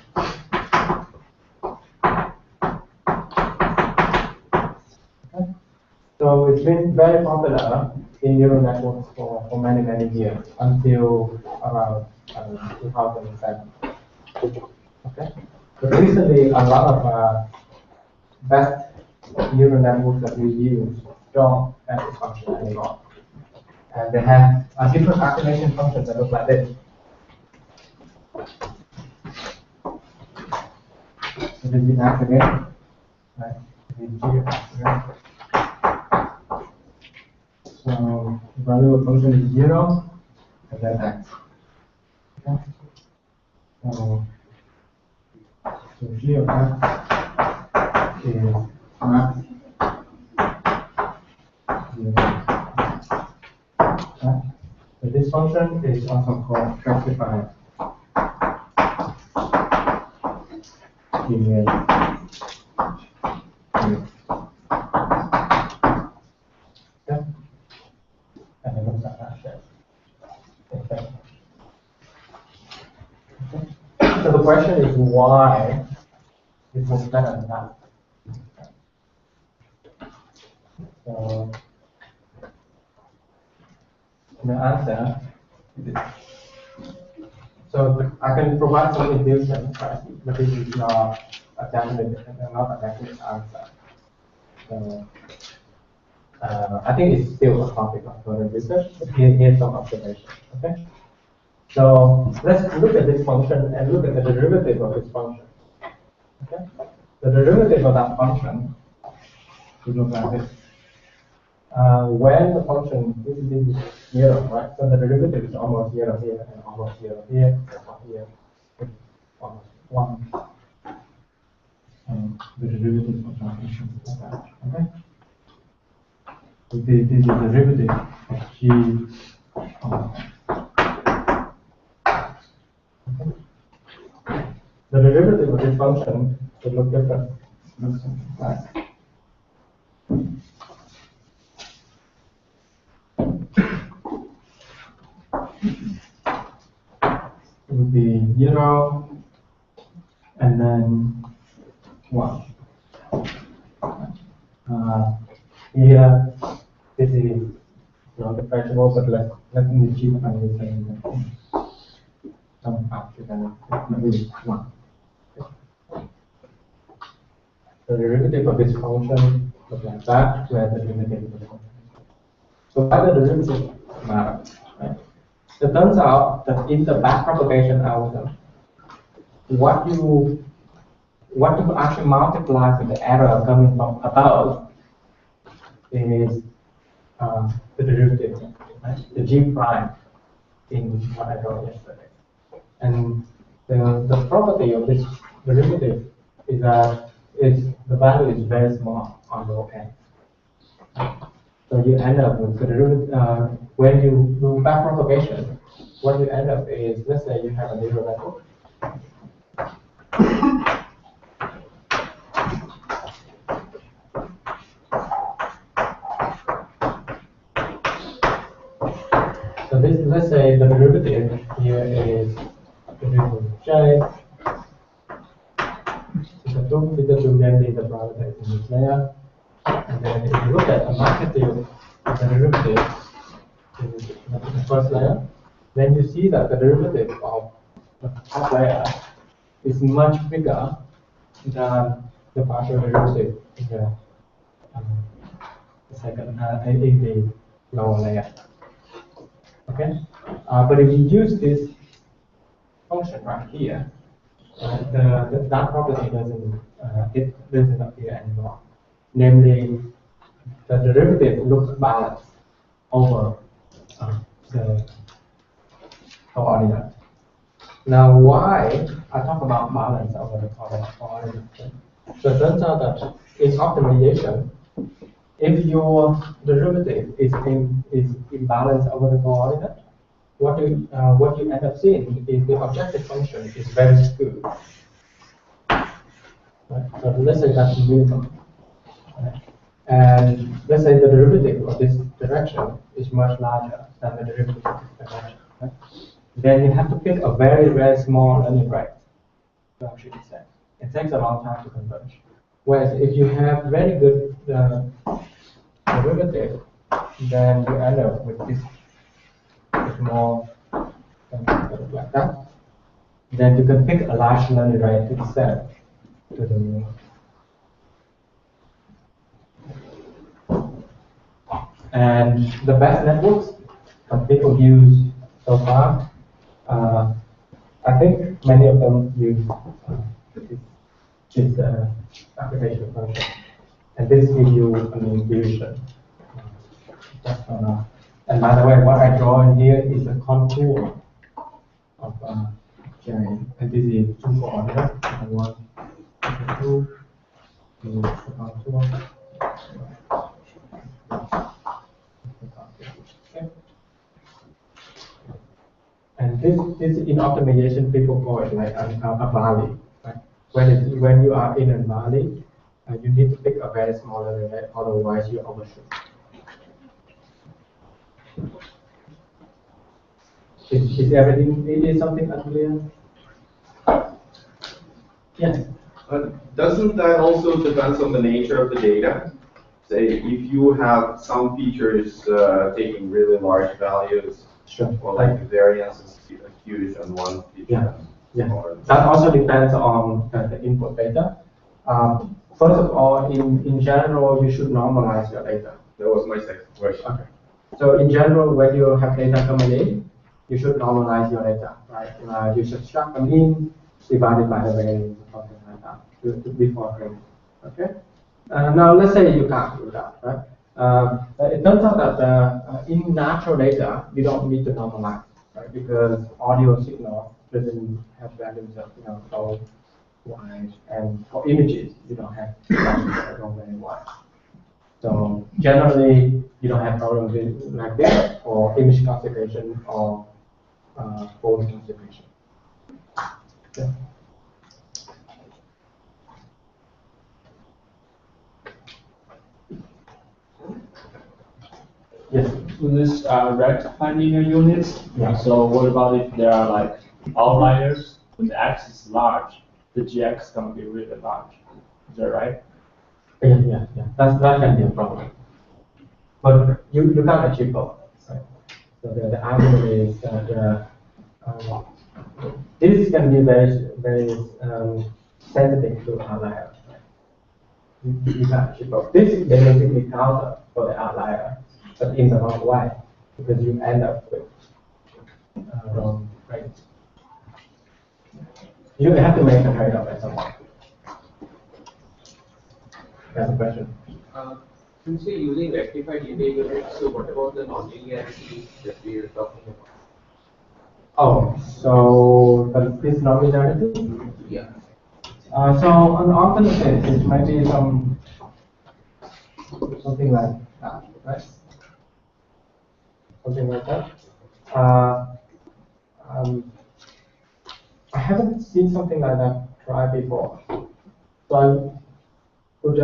Okay. So it's been very popular in neural networks for many, many years until around 2007. Okay. But recently, a lot of best neural networks that we use don't have this function anymore. And they have a different activation function that looks like this. So this is activate, right? This is activate. So the value of function is 0 and then x. Okay. So g of x is max 0. Okay. So this function is also called justified linear. Okay. And it looks like that shape. Okay. Okay. So the question is why it was better than that. So the answer is this. So I can provide some intuition, right? But this is not a definite answer. So I think it's still a topic of further research. Here's some observations. Okay. So let's look at this function and look at the derivative of this function. Okay. The derivative of that function would look like this. When the function this is 0, right? So the derivative is almost 0 here and almost 0 here, and here, almost 1. And the derivative of that function is like that. Okay. So this is the derivative of g. Okay. The derivative of this function would look different. Looks something like that. It would be 0 and then 1. Here, this is not the flexible, but let me keep on using some after that, maybe 1. The derivative of this function looks like that, where the derivative of the function. So why the derivative matter? Right? It turns out that in the backpropagation algorithm, what you actually multiply with the error coming from above is the derivative, right? The g prime in what I wrote yesterday. And the property of this derivative is that the value is very small on the n. So you end up with the derivative, when you do backpropagation, what you end up is, let's say you have a neural network. So this, let's say the derivative here is the derivative of j. Because you namely the parameter in this layer. And then if you look at the magnitude of the derivative in the first layer, then you see that the derivative of the top layer is much bigger than the partial derivative in the second in the lower layer. Okay, but if you use this function right here, that property doesn't appear anymore. Namely, the derivative looks balanced over the coordinate. Now, why I talk about balance over the coordinate? So it turns out that in optimization, if your derivative is imbalanced over the coordinate, what you end up seeing is the objective function is very skewed. Right? So let's say that's minimum. Right? And let's say the derivative of this direction is much larger than the derivative of this direction. Right? Then you have to pick a very, very small learning rate to actually set. It takes a long time to converge. Whereas if you have very good derivative, then you end up with this more like that. Then you can pick a large learning rate to set to the new. And the best networks that people use so far, I think many of them use this application function. And this gives you an intuition. And by the way, what I draw in here is a contour of J. And this is two coordinates. One, two, the contour. Okay. And this in optimization, people call it like a valley. Right? When you are in a valley, you need to pick a very small area, otherwise you overshoot. Is everything? Is something unclear? Yes. Doesn't that also depend on the nature of the data? Say, if you have some features taking really large values, Sure. or like the variance is huge on one feature. Yeah. That also depends on the input data. First of all, in general, you should normalize your data. That was my second question. Okay. So in general, when you have data coming in, you should normalize your data, right? You should subtract the mean divided by the variance or something like that before training. Okay. Now let's say you can't do that, right? It turns out that in natural data, you don't need to normalize, right? Because audio signal doesn't have values of so wide, and for images, you don't have values that go very wide. So generally, you don't have problems like this for image classification or phone classification. Yeah. Yes. So this rectified linear units. Yeah. So what about if there are like outliers? When the x is large, the gx is going to be really large. Is that right? Yeah. That can be a problem. But you can't achieve both. Right? So the argument is that this can be very sensitive to outlier. You can't achieve both. This is basically counter for the outlier, but in the wrong way, because you end up with wrong rates. You have to make a trade-off at some point. That's a question. Since we're using rectified linear units, so what about the nonlinearity that we are talking about? Oh, so this nonlinearity? Yeah. So on the alternate case, it might be something like that, right? Something like that. I haven't seen something like that tried before. So I would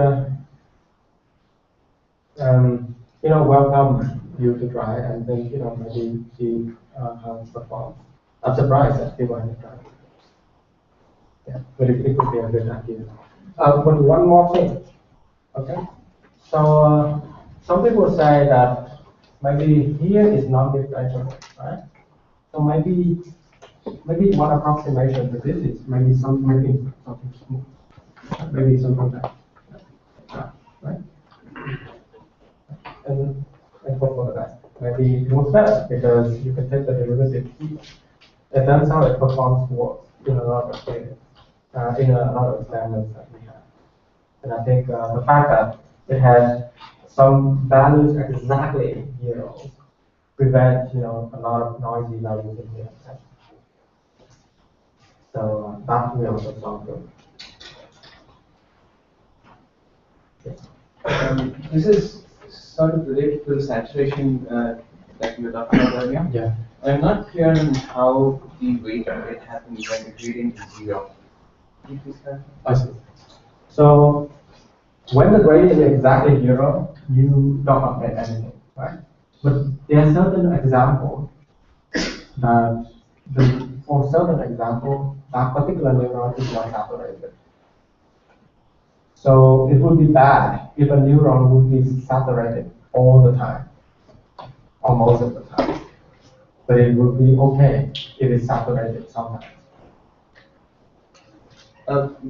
welcome you to try, and then maybe see how it performs. I'm surprised that people haven't tried. Yeah, but it could be a good idea. But one more thing, okay? So some people say that maybe here is non-differentiable, right? So maybe one approximation to this is maybe something smooth, maybe something like that, right? And for the rest, maybe it works better because you can take the derivative. It turns out it performs worse in a lot of cases, in a lot of experiments that we have. And I think the fact that it has some values exactly zeros prevent a lot of noisy values in here. So that we also solve it. This is sort of related to the saturation that you were talking about earlier. Yeah. I'm not clear on how the weight of it happens when the gradient is zero. Can you please clarify? I see. So when the gradient is exactly zero, you don't update anything, right? But there are certain examples that for certain example, that particular neuron is not saturated. So it would be bad if a neuron would be saturated all the time, or most of the time. But it would be okay if it's saturated sometimes.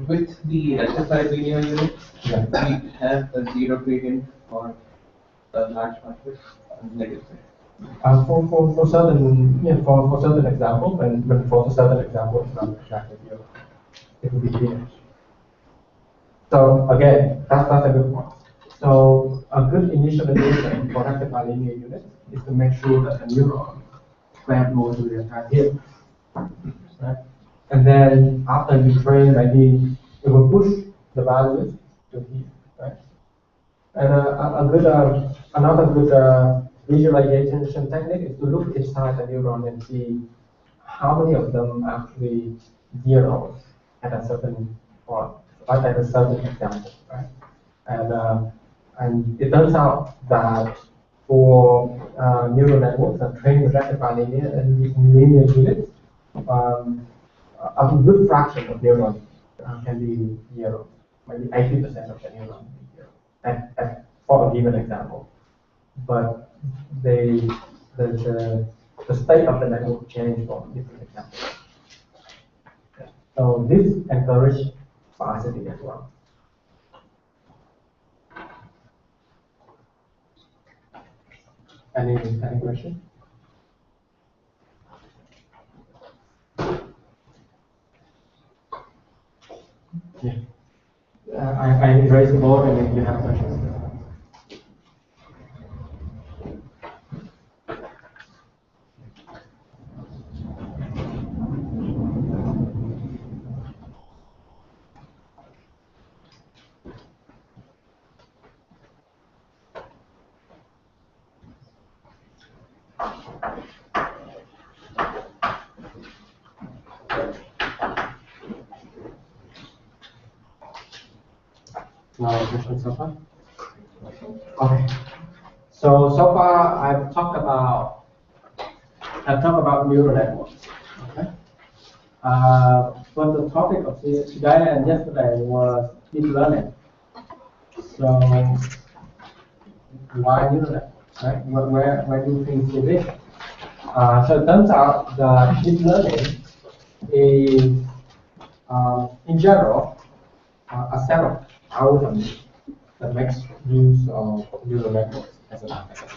With the rectified linear unit, Yeah. we have a zero gradient for a large part of it, negative. For certain for certain examples, but for certain examples, it's not exactly zero. It will be here. So again, that's a good point. So a good initialization for rectified linear units is to make sure that the neuron spend most of their time here, right? And then after you train, maybe it will push the values to here, right? And another good visualization technique is to look inside the neuron and see how many of them actually zeros at a certain point, like at a certain example, right? And it turns out that for neural networks that train with rectified linear and linear units, a good fraction of neurons can be zero, maybe 80% of the neurons can be zero, for a given example. But the state of the network change for different examples. So this encourages sparsity as well. Any question? Yeah. I raise the board and if you have questions. No questions so far? Okay. So far I've talked about neural networks. Okay. But the topic of today and yesterday was deep learning. So why neural networks? Right? Where do things fit in? So it turns out that deep learning is, in general, a set of algorithms that makes use of neural networks as an application.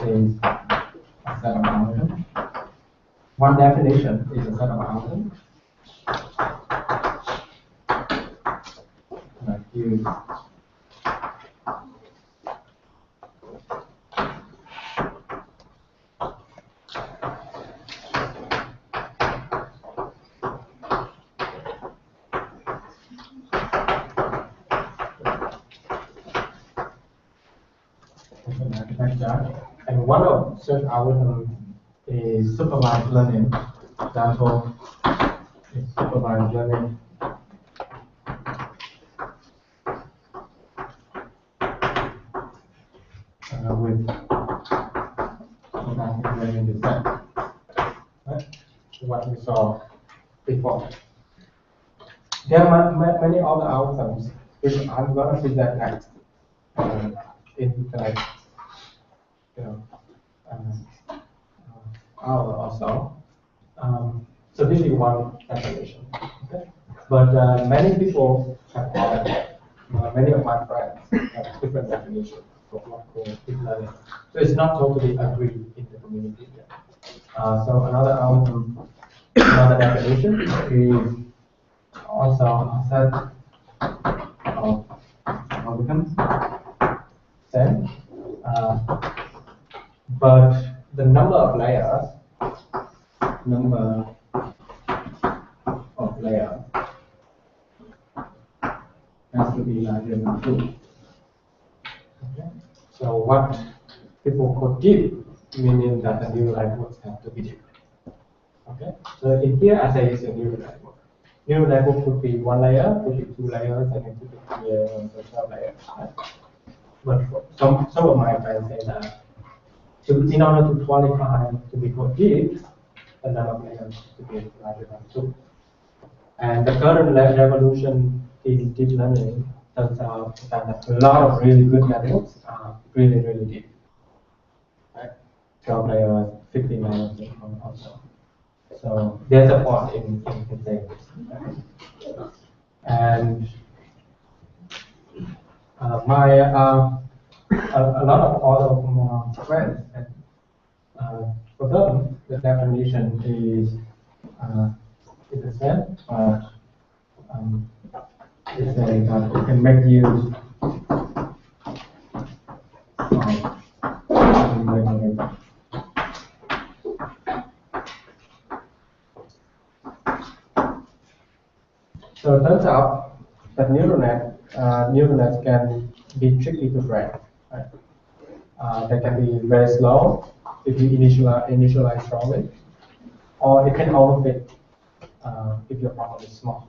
Is a set of algorithms. One definition is a set of algorithms that use and one of such algorithms is supervised learning. Example is supervised learning. With automatic learning descent, right? What we saw before. There are many other algorithms, which I'm going to present next in the next hour or so. So this is one definition. Okay? But many people have many of my friends have different definitions of what deep learning. So it's not totally agreed in the community yet. So another definition is also a set of algorithms same. But the number of layers has to be larger than 2. Okay. So what people could give, meaning that the neural networks have to be different. Okay. So in here, I say it's a neural network. Neural network could be 1 layer, could be 2 layers, and it could be 3 layers, or 12 layers. Right? But some of my friends say that in order to qualify to be called deep, the number of layers to be larger than 2. And the current revolution in deep learning turns out that a lot of really good networks are really, really deep. Right? 12 layers, 15 layers, and also. So there's a point in saying this. And a lot of other friends, for them, the definition is the same, but it's saying that it can make use of So it turns out that neural nets can be tricky to train. Right? They can be very slow if you initialize strongly, or it can overfit if your problem is small.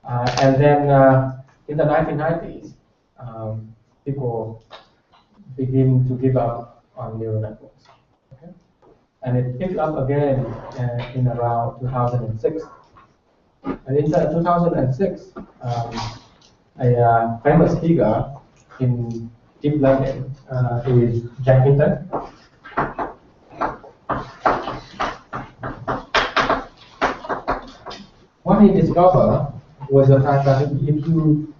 And then in the 1990s, people begin to give up on neural networks. Okay? And it picked up again in around 2006. And in 2006, a famous figure in deep learning is Jack Hinton. What he discovered was the fact that if you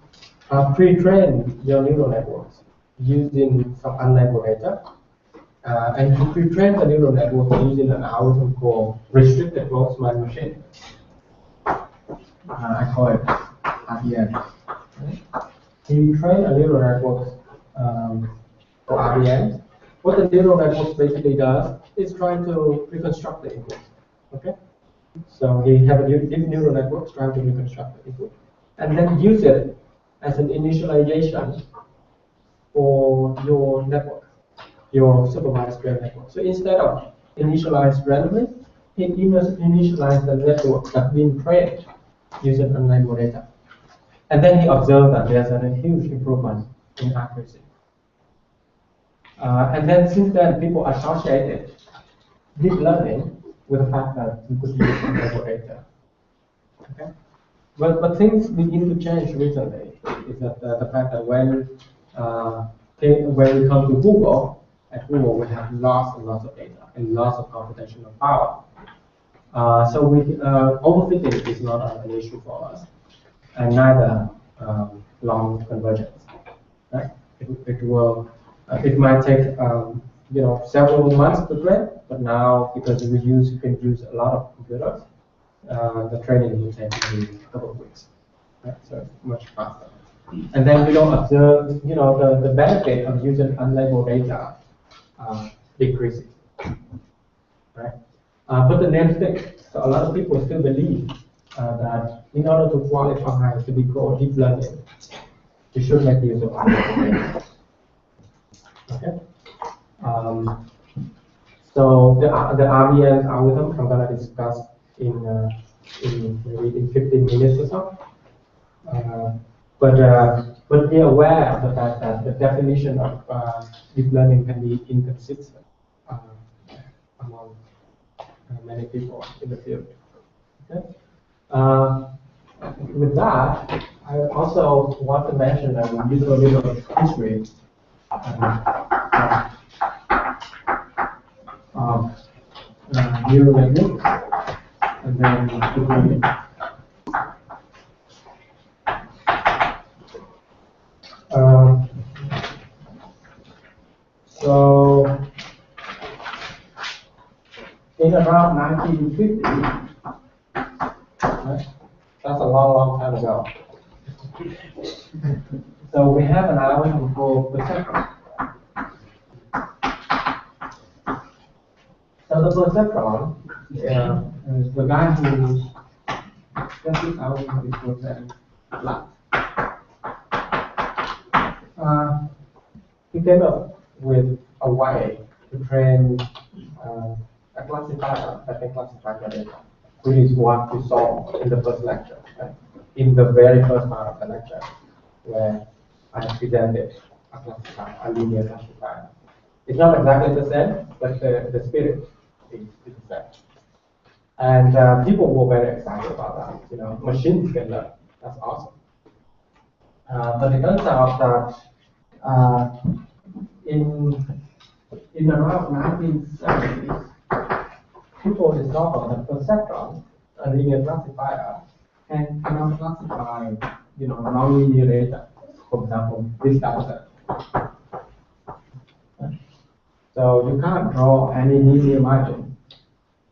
pre-train your neural networks using some unlabeled data, and you pre-train the neural network using an algorithm called restricted growth machine. I call it RBN. You train a neural network for RBN. What the neural network basically does is trying to reconstruct the input. Okay? So he have a deep neural network trying to reconstruct the input, and then use it as an initialization for your network, your supervised brain network. So instead of initialize randomly, he initialized the network that's been trained using unlabeled data. And then he observed that there's a huge improvement in accuracy. And then since then, people associated deep learning with the fact that you could use unlabeled data. Okay? But things begin to change recently. Is that the fact that when we come to Google, at Google we have lots and lots of data and lots of computational power. So overfitting is not an issue for us, and neither long convergence. Right? It might take several months to train, but now because we can use a lot of computers, the training will take maybe a couple of weeks. Right? So it's much faster. And then we don't observe, the benefit of using unlabeled data decreases. Right? But the name sticks. So a lot of people still believe that in order to qualify to be called deep learning, you should make use of unlabeled data. Okay. So the RBN algorithm I'm going to discuss in maybe in 15 minutes or so. But be aware of the fact that the definition of deep learning can be inconsistent among many people in the field. Okay. With that, I also want to mention a little history neural networks, and then deep learning. So in around 1950, right? That's a long time ago. So we have an algorithm called perceptron. perceptron, the guy who just it out in this process, light. He came up with a way to train a classifier that can classify the data, which is what we saw in the first lecture, right? In the very first part of the lecture, where I presented a classifier, a linear classifier. It's not exactly the same, but the spirit is the same. And people were very excited about that. You know, machines can learn. That's awesome. But it turns out that in around 1970s, people discovered that perceptron, a linear classifier, can now classify, you know, nonlinear data. For example, this data. So you can't draw any linear margin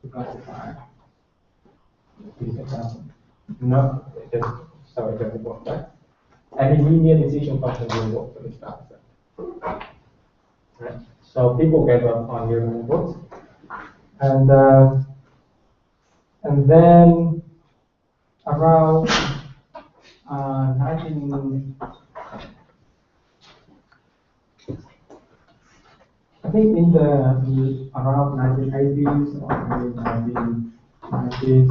to classify this example. No, so it doesn't work, right? Any linear decision function will work for this data. Right? So people gave up on neural networks, and then around 1980s or maybe 1990s,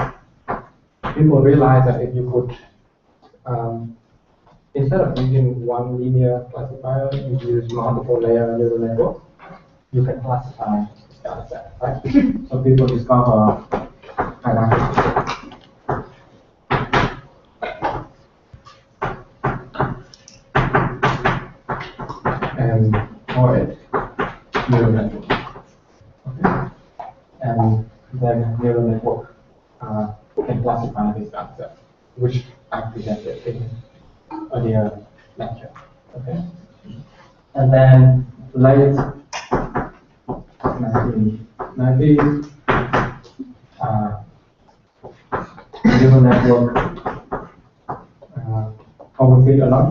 people realized that if you could, instead of using one linear classifier, you use multiple layer neural networks, you can classify this data set, right? So people discover hierarchy. And call it neural network. Okay. And then neural network can classify this data set, which I presented in earlier lecture. Okay. And then late 1990s, neural network overfit a lot.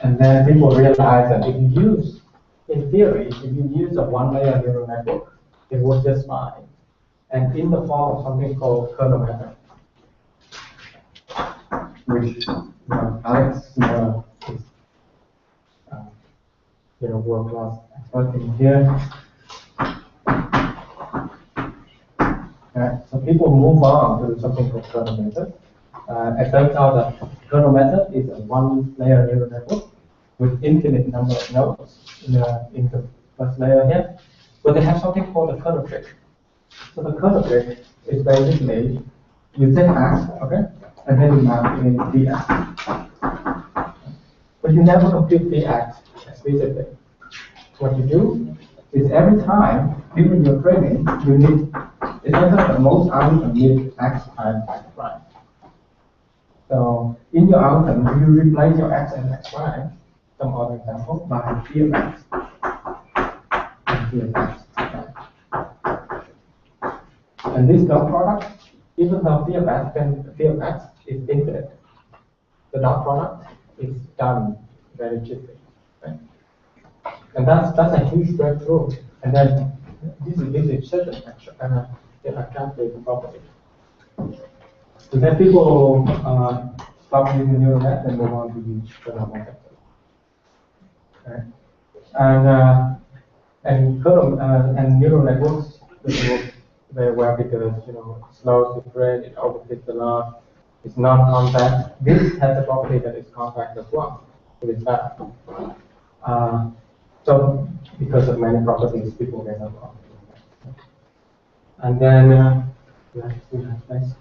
And then people realized that if you use, in theory, if you use a one-layer neural network, it works just fine. And in the form of something called kernel method, which Alex is world-class expert in here. So people move on to something called kernel method. It turns out that kernel method is a one-layer neural network with infinite number of nodes in the first layer here. But they have something called a kernel trick. So the kernel trick is basically you take X, okay, and then you map in Dx. But you never compute Dx explicitly. What you do is every time during your training, you need, it turns out that most algorithms need X times X prime. So in your algorithm, you replace your X and X prime, some other example, by phi of X. And phi of X. And this dot product, even though phi of X is infinite, the dot product is done very cheaply. Right? And that's a huge breakthrough. And then this is such an attractive property. So then people stop using neural net and move on to use kernel method. Right? And neural networks work very well because it slows the thread, it overfits a lot, it's non-contact. This has a property that is contact as well. It is fast. So because of many properties, people get up. And then nice.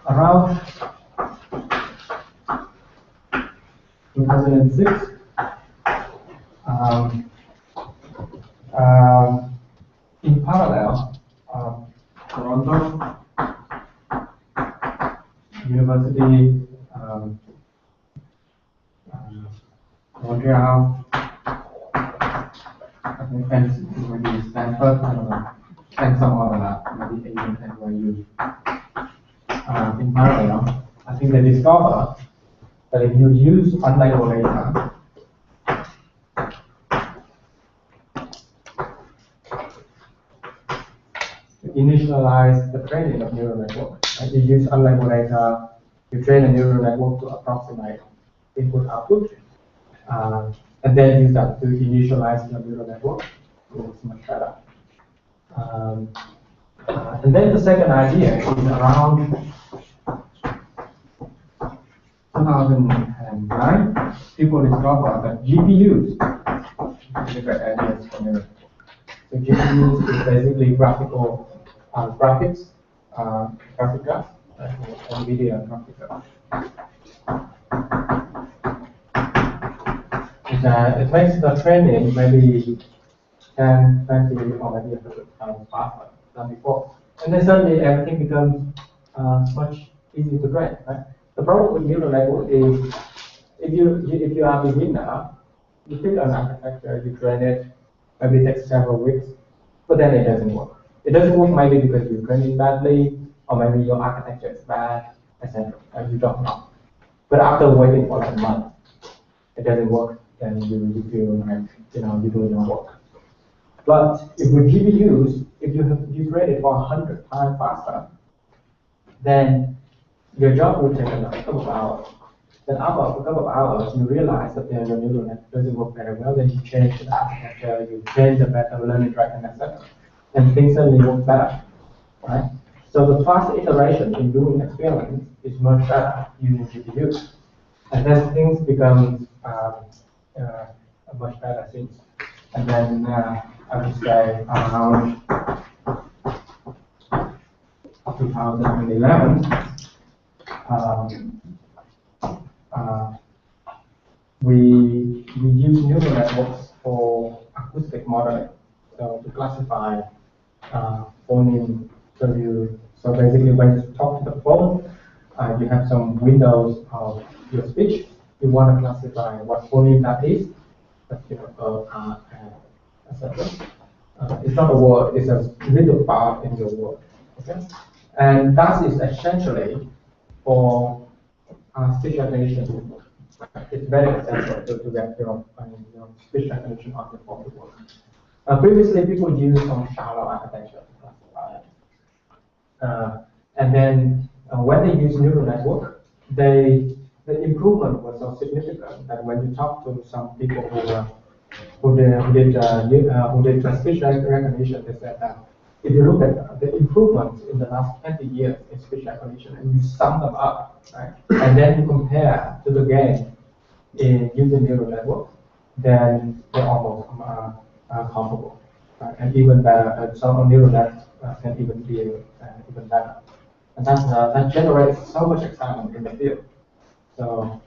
Around 2006, Montreal, I think, and maybe Stanford, I don't know, and some other, maybe even NYU. In parallel, I think they discovered that if you use unlabeled data, to initialize the training of neural network, and you use unlabeled data, you train a neural network to approximate input-output, and then use that to initialize your neural network. It works much better. And then the second idea is around 2009, people discovered that GPUs is a great idea for neural network. So GPUs is basically graphical graphics, graphic cards, NVIDIA graphic cards. It makes the training maybe 10, 20, or maybe 100 times faster than before. And then suddenly everything becomes much easier to train, right? The problem with neural network is if you are a beginner, you pick an architecture, you train it, maybe it takes several weeks, but then it doesn't work. It doesn't work maybe because you train it badly, or maybe your architecture is bad, etc. And you don't know. But after waiting for like a month, it doesn't work, then you feel like you're doing your work. But if with GPUs, if you train it for 100 times faster, then your job will take a couple of hours. Then after a couple of hours, you realize that your neural net doesn't work very well. Then you change the architecture, you change the better learning tracking, etc. And things suddenly work better, right? So the fast iteration in doing experiments is much better using GPUs. And then things become much better since. And then I would say around 2011, we use neural networks for acoustic modeling, so to classify phoneme. So basically, when you talk to the phone, you have some windows of your speech. You want to classify what phoneme that is. Etc. It's not a word; it's a little part in your word. Okay, and that is essentially for speech recognition. It's very essential to get speech recognition of the word. Previously, people used some shallow architecture to classify it. And then when they use neural network, the improvement was so significant that when you talk to some people who did speech recognition, they said that if you look at the improvements in the last 20 years in speech recognition and you sum them up, right, and then you compare to the gain in using neural network, then they're almost comparable, right? And even better. Some neural net can even be even better, and that generates so much excitement in the field. So.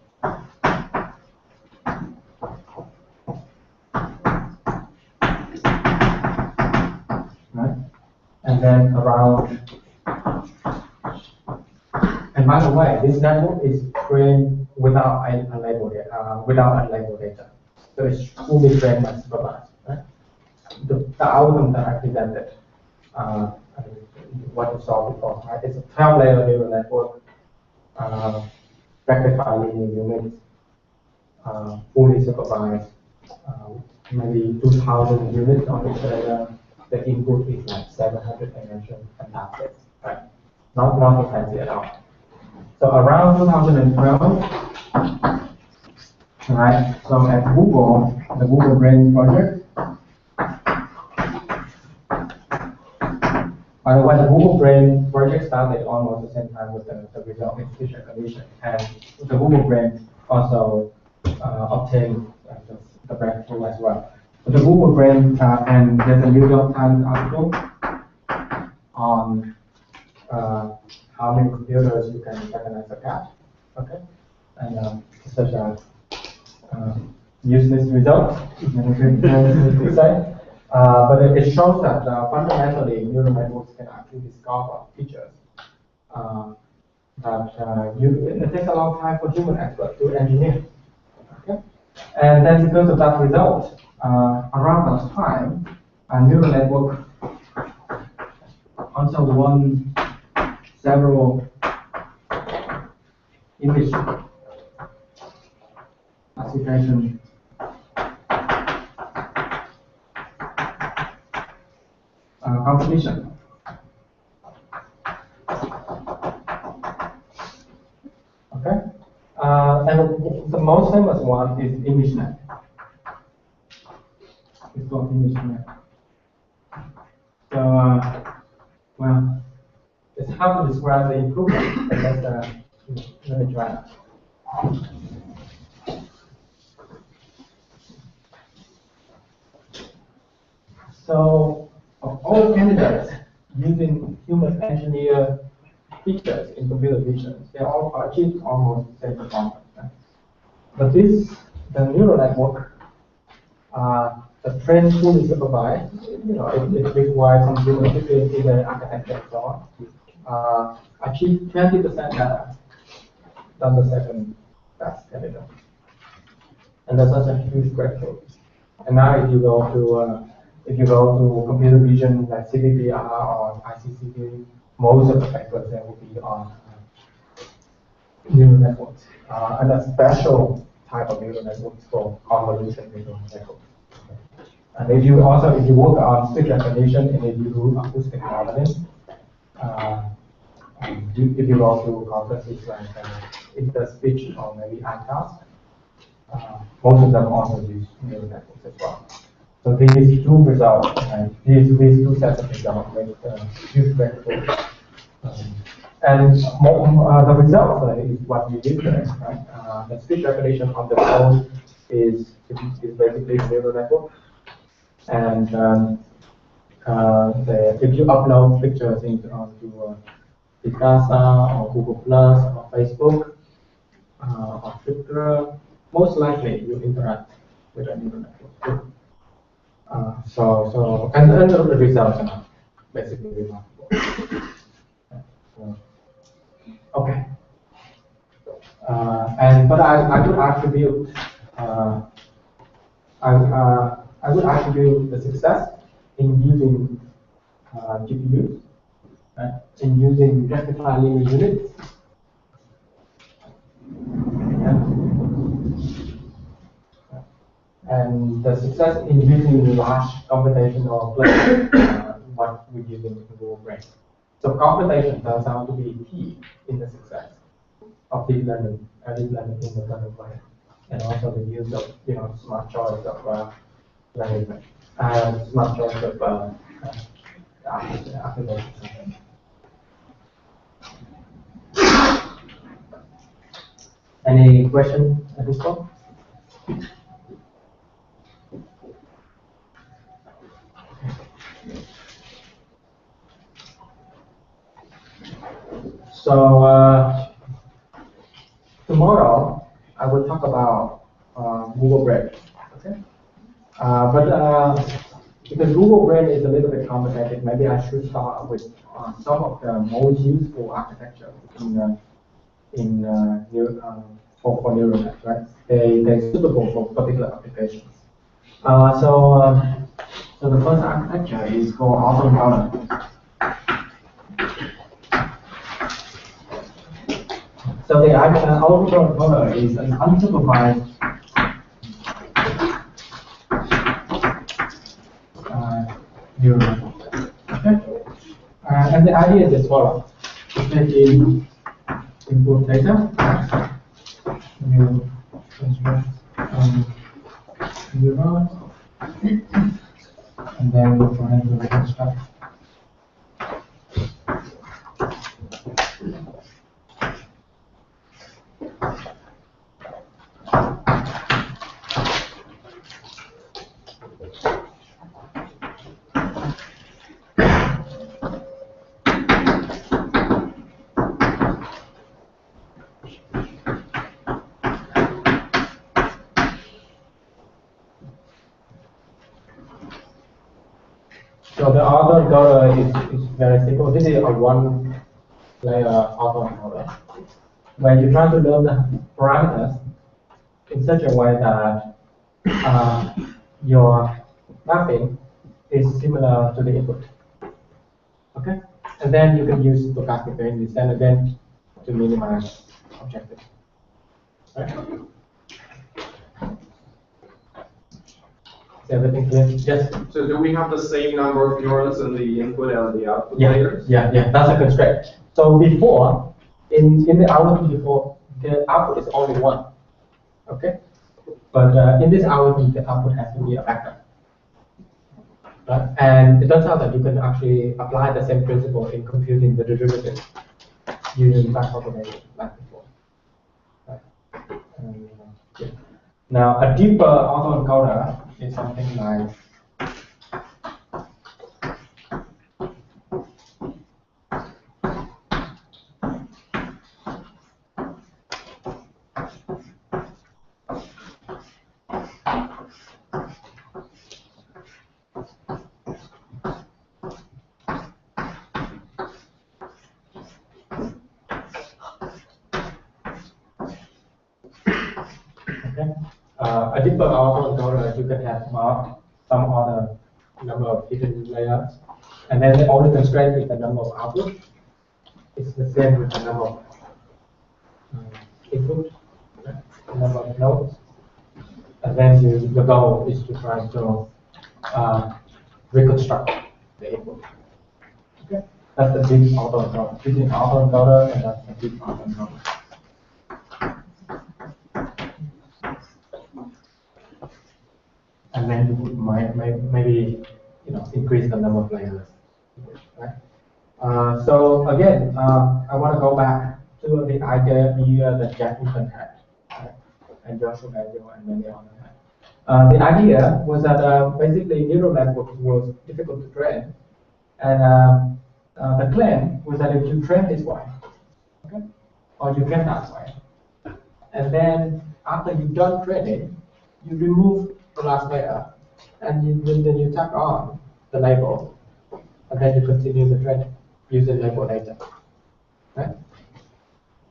And then around, and by the way, this network is trained without unlabeled data. So it's fully trained by supervised. Right? The algorithm that I presented, what you saw before, right? It's a 12-layer neural network, rectified linear units, fully supervised, maybe 2,000 units of each layer. The input is like 700 dimensions, and that's it, right? Not fancy at all. So around 2012, right? So at Google, the Google Brain project. By the way, the Google Brain project started almost the same time with the result in speech recognition, and the Google Brain also obtained the breakthrough as well. The Google Brain, and there's a New York Times article on how many computers you can recognize a cat, okay? And such as useless results, to say. But it shows that fundamentally neural networks can actually discover features that it takes a long time for human experts to engineer, okay? And then because of that result, around that time, a neural network also won several image classification competition. Okay, and the most famous one is ImageNet. It's called ImageNet. So, well, it's hard to describe the improvement, but let me try. So, of all candidates using human engineered features in computer vision, they all achieved almost the same performance. Right? But the neural network, the trained fully supervised, it requires some human experience in the architecture and so on, achieved 20% better than the second best candidate. And that's such a huge breakthrough. And now if you go to computer vision like CVPR or ICCV, most of the papers there will be on neural networks, and a special type of neural networks for convolution neural networks. And if you work on speech recognition and if you do acoustic modeling, if you go to conferences like InterSpeech or maybe ICAST, most of them also use neural networks as well. So these two results, and these two sets of results make a huge breakthrough. And the result is what you did there, right? The speech recognition on the phone is basically a neural network. And if you upload pictures onto Picasa or Google Plus or Facebook or Twitter, most likely you interact with a neural network. And the results are basically remarkable. Okay. But I would attribute the success in using GPUs, in using rectified linear units. And the success in using large computational players, what we're using in Google Brain. So computation turns out to be key in the success of deep learning in the learning way, and also the use of smart choice of learning, smart choice of applications. Any question at this point? So tomorrow I will talk about Google Brain. Okay, but because Google Brain is a little bit complicated, maybe I should start with some of the most useful architecture for neural nets. Right? They're suitable for particular applications. So the first architecture is called autoencoder. So the autoencoder is an unsupervised neural network. Okay? And the idea is as follows. You take in input data, you construct neurons, and then you try to reconstruct. So the autoencoder is very simple. This is a one-layer autoencoder, where you try to learn the parameters in such a way that your mapping is similar to the input. Okay, and then you can use stochastic range descent again to minimize objective. Right? Is everything clear? Yes. So do we have the same number of neurons in the input and the output layers? Yeah, that's a constraint. So before, in the algorithm before, the output is only one. Okay, but in this algorithm, the output has to be a vector. Right? And it turns out that you can actually apply the same principle in computing the derivative using back propagation like before. Right? Yeah. Now, a deeper autoencoder is something like a deeper autoencoder. You can have some other number of hidden layers, and then the only constraint is the number of output. It's the same with the number of input, the number of nodes, and then the goal is to try to reconstruct the input. Okay, that's the big autoencoder. This is an autoencoder, and that's a big autoencoder. And then you might maybe increase the number of layers, right? So again, I want to go back to the idea that Jack Newton had, right? And Joshua Bell and many others had. The idea was that basically neural networks was difficult to train, and the claim was that if you train this way, okay, or you train that way, and then after you've done training, you remove the last layer, and then you tack on the label, and then you continue the training using label data, right?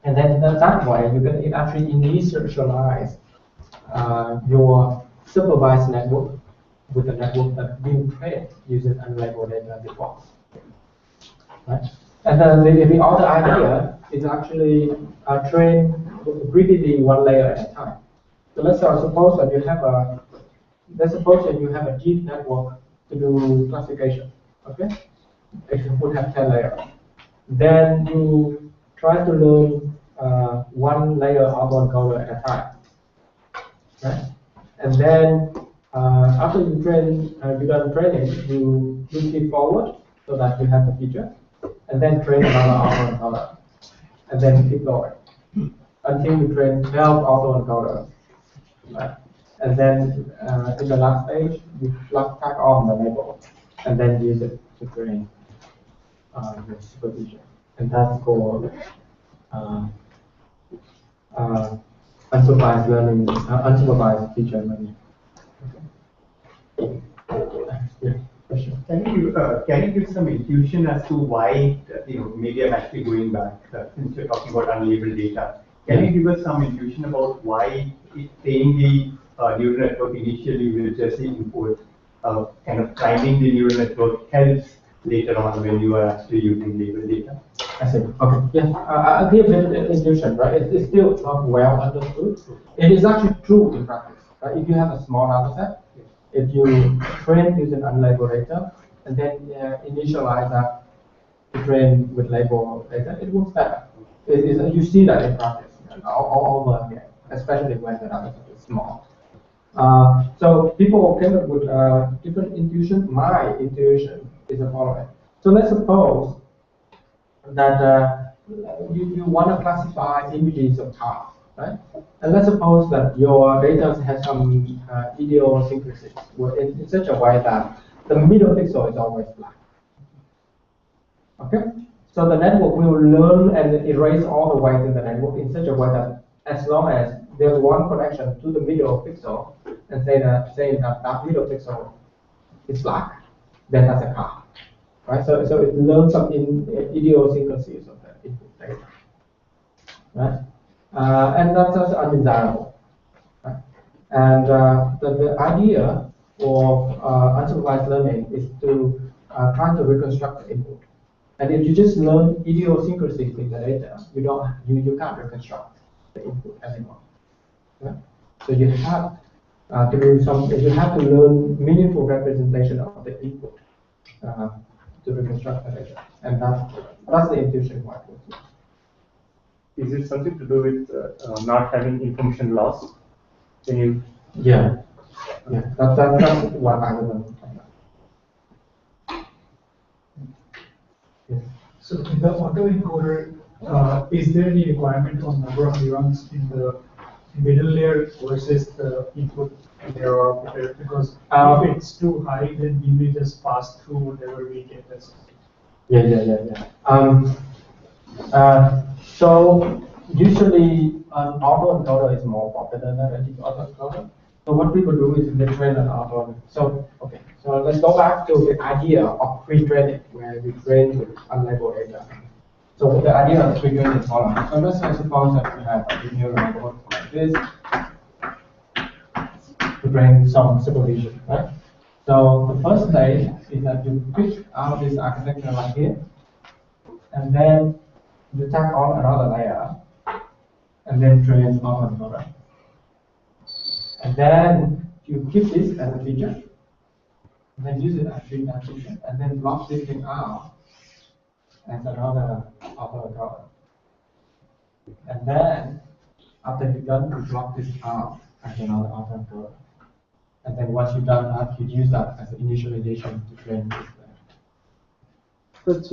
And then that way you can actually initialize your supervised network with a network that being trained using unlabeled data before, right? And then the other idea is actually train repeatedly one layer at a time. So let's suppose that you have a deep network to do classification. Okay, it would have 10 layers. Then you try to learn one layer autoencoder at a time, right? And then after you done training, you keep forward so that you have the feature, and then train another autoencoder, and then keep going until you train 12 autoencoders. Right. And then in the last stage, you tack on the label, and then use it to train your supervision. And that's called unsupervised learning, unsupervised feature learning. Okay. Yeah. Question. Can you give some intuition as to why, maybe I'm actually going back, since you're talking about unlabeled data. Can you give us some intuition about why training the neural network initially with just the input, kind of priming the neural network helps later on when you are actually using labeled data? I see. Okay. Yeah. I'll give it an intuition, right? It's still not well understood. It is actually true in practice. Right? If you have a small data set, if you train using unlabeled data and then initialize that to train with labeled data, it works better. You see that in practice all over again, especially when the data set is small. So people came up with different intuition. My intuition is the following. So let's suppose that you want to classify images of cars, right? And let's suppose that your data has some idiosyncrasies in such a way that the middle pixel is always black. Okay? So the network will learn and erase all the weights in the network in such a way that as long as there's one connection to the middle pixel and saying that middle pixel is black, then that's a car. Right? So it learns some idiosyncrasies of the input data. Right? And that's also undesirable. Right? And the idea of unsupervised learning is to try to reconstruct the input. And if you just learn idiosyncrasies in the data, you can't reconstruct the input anymore. Yeah? So you have to do you have to learn meaningful representation of the input to reconstruct the data, and that's the intuition part. Is it something to do with not having information loss? Can you? Yeah, that's what I learned. Yes. So in the autoencoder, is there any requirement on number of neurons in the middle layer versus the input layer or operator? Because if it's too high, then we may just pass through whatever we get as. Yeah. So usually an autoencoder is more popular than a deep autoencoder. So what people do is they train an auto. So let's go back to the idea of pre-training, where we train with unlabeled data. So the idea of pre-training is following. So let's suppose that we have a neural network like this to train some supervision, right? So the first stage is that you pick out this architecture like here, and then you tack on another layer, and then train autoencoder. And then you keep this as a feature, and then use it as a feature, and then block this thing out as another autoencoder. And then after you're done, you block this out as another autoencoder. And then once you've done that, you use that as an initialization to train this layer. But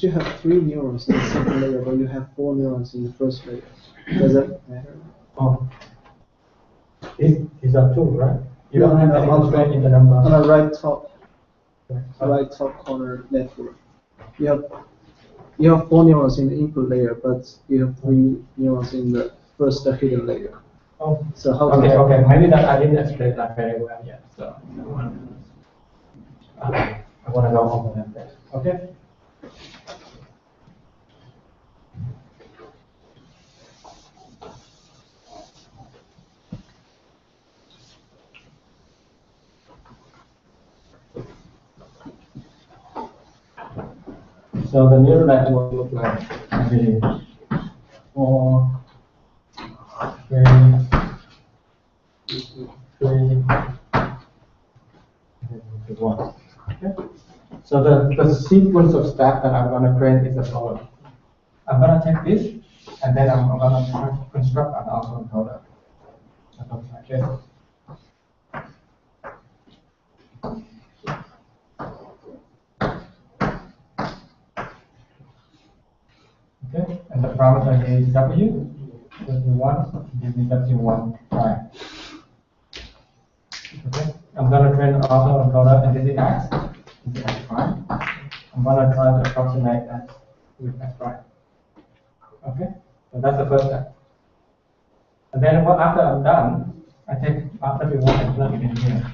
you have 3 neurons in the second layer, but you have 4 neurons in the first layer. Does that matter? Oh, these are 2, right? You don't have any constraint in the number. On the right top corner network, you have 4 neurons in the input layer, but you have 3 neurons in the first hidden layer. Oh, so how? Okay. Maybe that I didn't explain that very well yet. So I want to go over that. Okay. So the neural network looks like maybe 4, 3, 1. Okay. So the sequence of steps that I'm going to train is the following. I'm going to take this, and then I'm going to construct an autoencoder. That looks like this. Okay, and the parameter is W1, give me W1 prime. Okay, I'm going to train an autoencoder, and this is X, this is X prime. I'm going to try to approximate X with X prime. Okay, so that's the first step. And then after I'm done, I take W1 and plug it in here.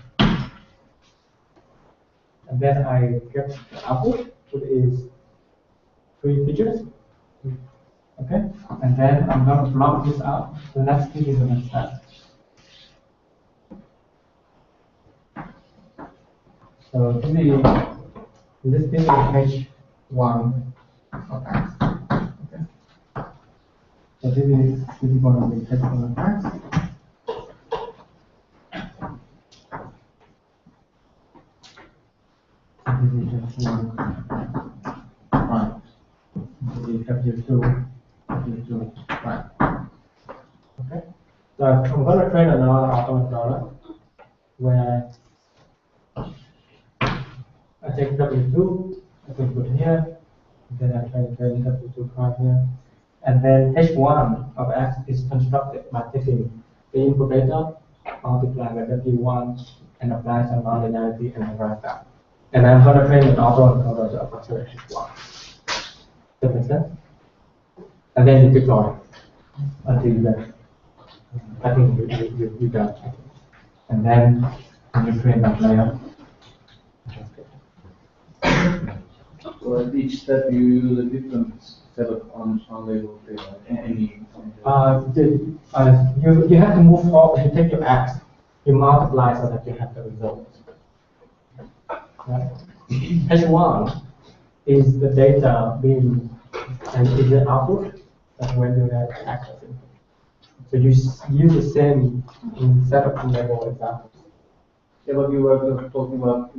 And then I get the output, which is 3 features. Okay, and then I'm going to block this out. The next thing is the next step. So this thing is H1 of X. Okay. So this is going to be H1 of X. This is H1 prime. This is W2. Right. Okay. So I'm going to train another autoencoder where I take W2, I can put here, and then I train W2 prime here, and then H1 of X is constructed by taking the input data, multiply by W1, and apply some nonlinearity and write that. And I'm going to train an autoencoder to approximate H1. Does that make sense? And then you deploy until you get. I think you got it. And then you train that layer. So at each step you use a different set of unlabeled data? Any? You have to move forward. You take your X, you multiply so that you have the result. Right? H1 is the data being and is the output. That's when you have access input. So you use the same set of unlabeled examples. Yeah, but you were talking about,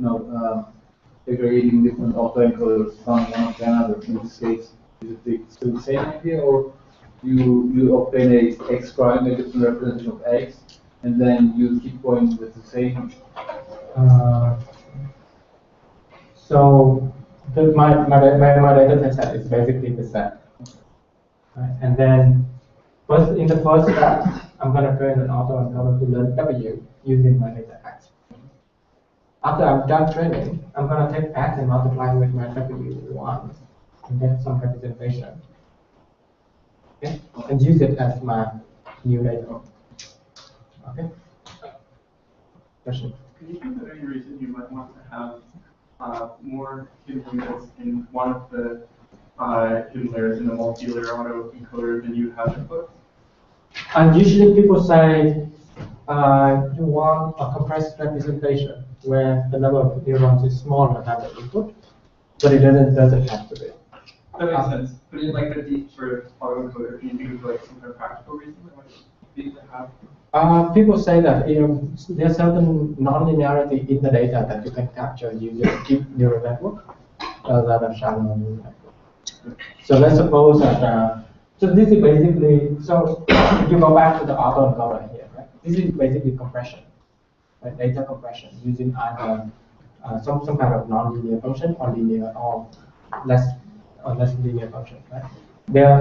aggregating different autoencoders from one to another. In this case, is it still the same idea, or you obtain a X prime, a different representation of X, and then you keep going with the same? So my data set is basically the set. Right? And then in the first step, I'm going to train an autoencoder to learn W using my data X. After I'm done training, I'm going to take X and multiply with my W1 and get some representation. Okay? And use it as my new data. Okay? Question? Can you think of any reason you might want to have more hidden units in one of the hidden layers in a multi-layer autoencoder than you have input? And usually people say you want a compressed representation where the number of neurons is smaller than the input, but it doesn't have to be. That makes sense. But in like a deep sort of autoencoder, can you think of like some kind of practical reason that might be to have? People say that there's certain non-linearity in the data that you can capture using a deep neural network rather than shallow neural network. So let's suppose that so this is basically, so if you go back to the autoencoder here, right? This is basically compression, right? Data compression using either some kind of non-linear function or linear or less linear function, right? There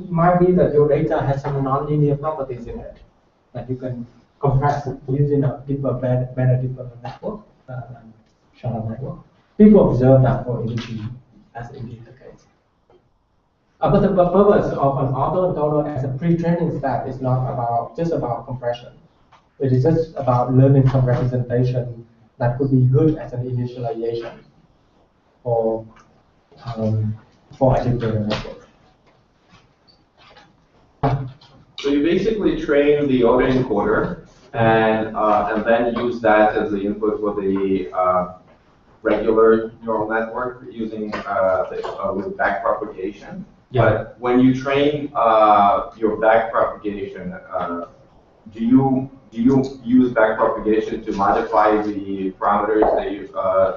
might be that your data has some non-linear properties in it that you can compress using a better deeper network than shallow network. People observe that for EDG as indeed the case. But the purpose of an autoencoder as a pre-training step is not just about compression. It is just about learning some representation that could be good as an initialization for a deep neural network. So you basically train the autoencoder and then use that as the input for the regular neural network using with backpropagation. Yeah. But when you train your backpropagation, do you use backpropagation to modify the parameters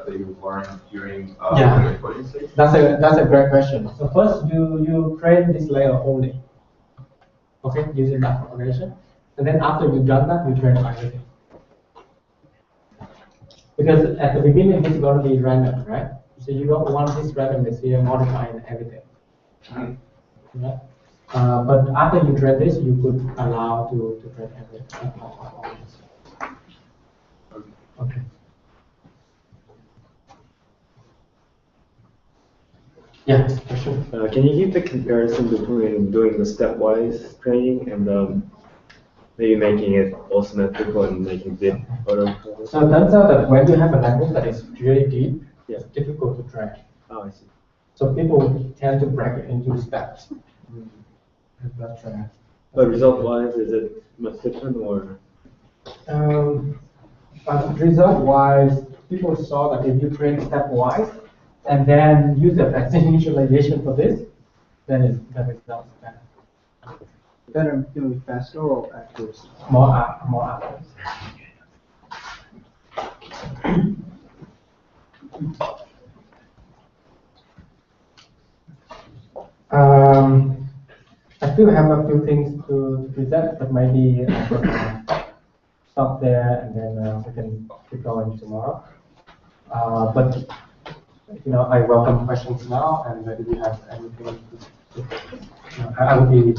that you've learned during the encoding stage? That's a great question. So first you train this layer only, okay, using backpropagation, and then after you've done that, you train everything. Because at the beginning it's going to be random, right? So you don't want this randomness here modifying everything. Right? But after you train this, you could allow to train everything. Okay. Yeah, for sure. Can you give the comparison between doing the stepwise training and maybe making it all symmetrical and making big autoencoder? So it turns out that when you have a network that is really deep, it's difficult to train. Oh, I see. So people tend to break it into steps. That's but result-wise, is it much different or? Result-wise, people saw that if you train stepwise and then use the vaccine initialization for this, then the results better. Better, faster or accuracy? More accurate. I still have a few things to present, but maybe I can stop there and then we can keep going tomorrow. But I welcome questions now, and if you have anything, I will be.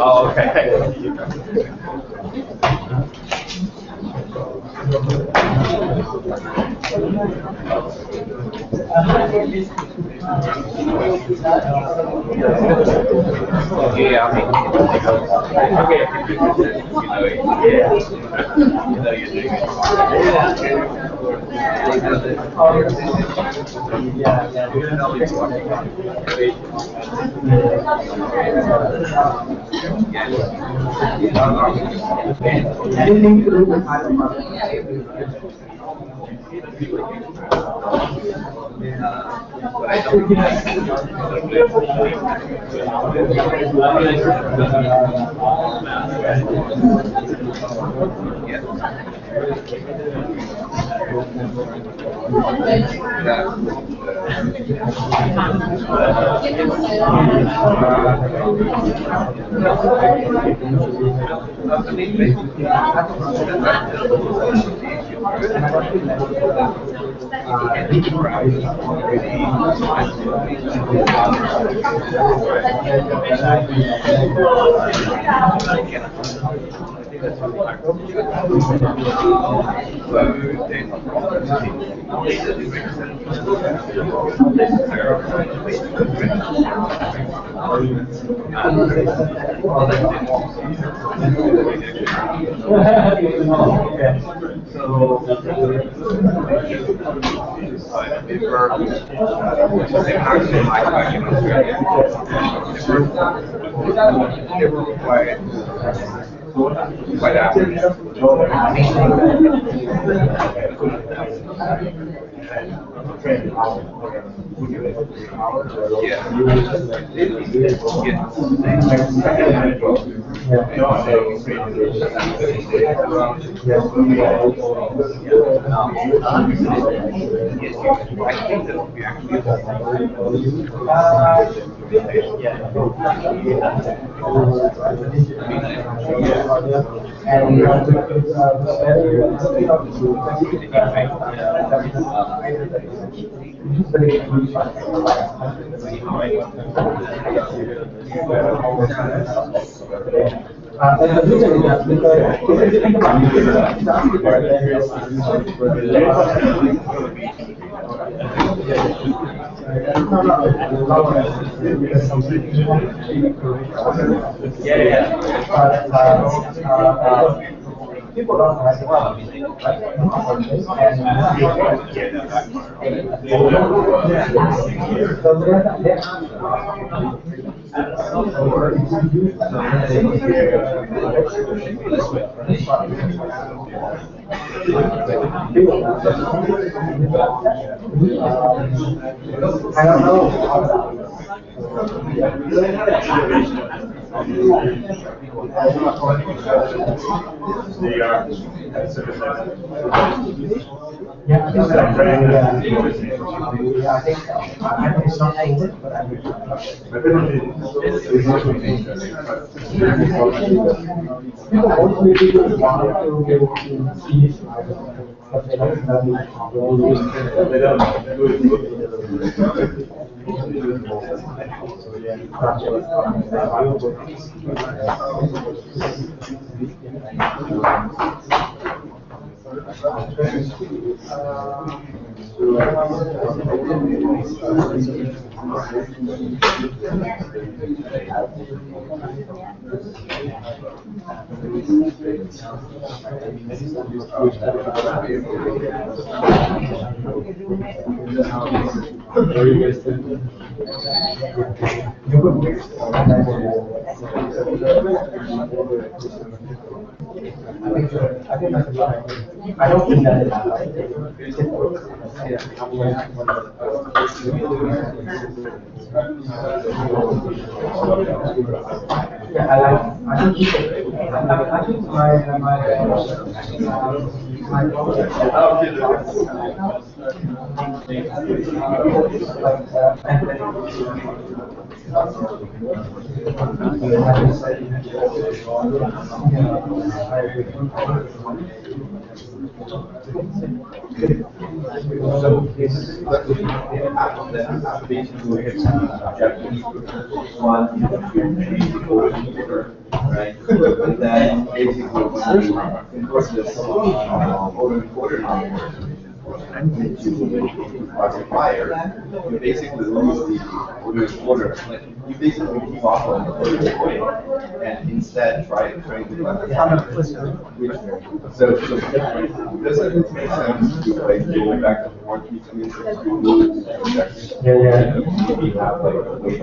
Oh, okay. Anything to do with people don't know as well. I don't know. Yeah, I think so. Yeah, I think it's not over, but I think I don't think that is I think my Right? And then basically convert this order number into classifier, you basically lose the order. Like, you basically keep off on the order way, and instead try to classify which. So does it make sense to like go back and forth between the you have like a way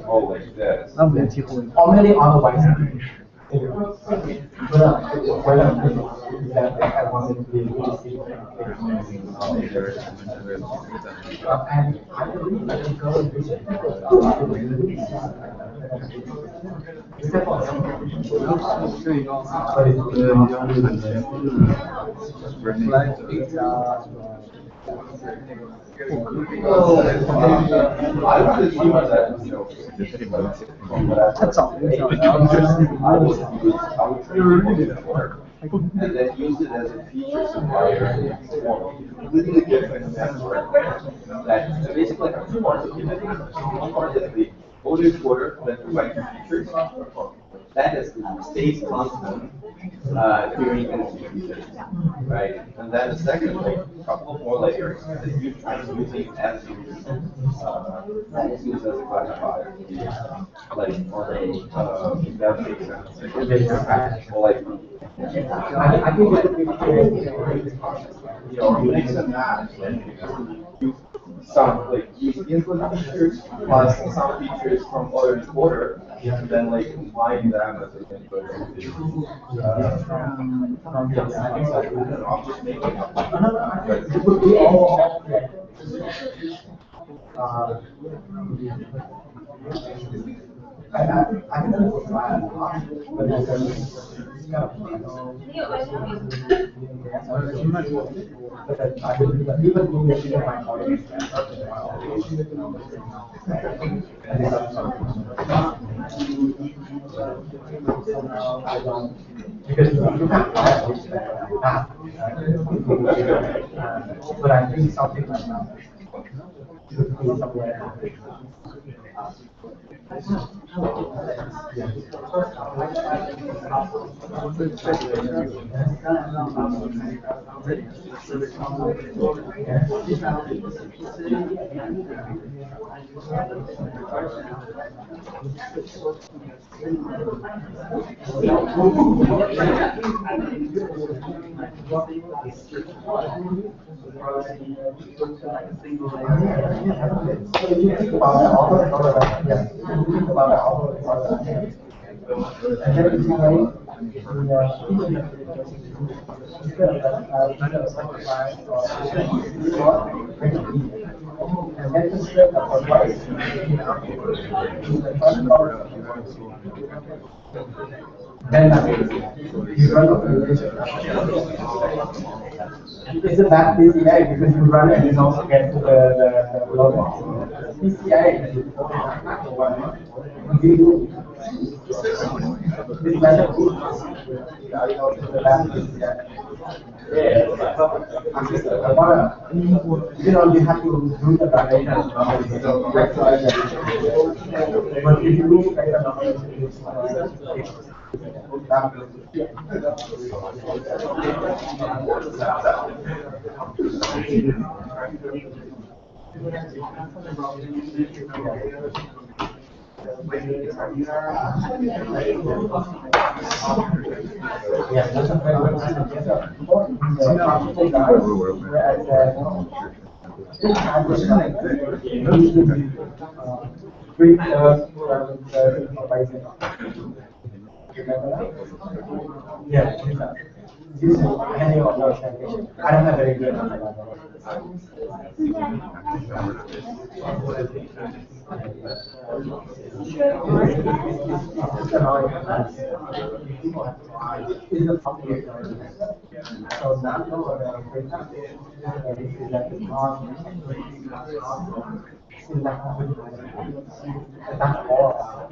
oh, like this. Only on the white side. I would assume that, That's all. And then use it as a feature supplier for completely different network that basically have two parts of it. One part is the order quarter that provides features. That is stays constant during execution, right? And then the second layer, a couple of more layers that you try to use as use as a classifier, like or that makes sense. Or like I think it would be mix and match. You some like use input features plus some features from other quarter, and then like combine them as an input. I'm just making up. it would be all I think that's but I believe that even in the future, my audience because you can't try it, but I think something like that should be somewhere. It's a bad PCI because you run it and also get to the logo. PCI you this method you have to do the direction. But if you look at Yeah, this is any of those applications. I don't have very good about that. So now, for example, this is like the arm. This is like that's all.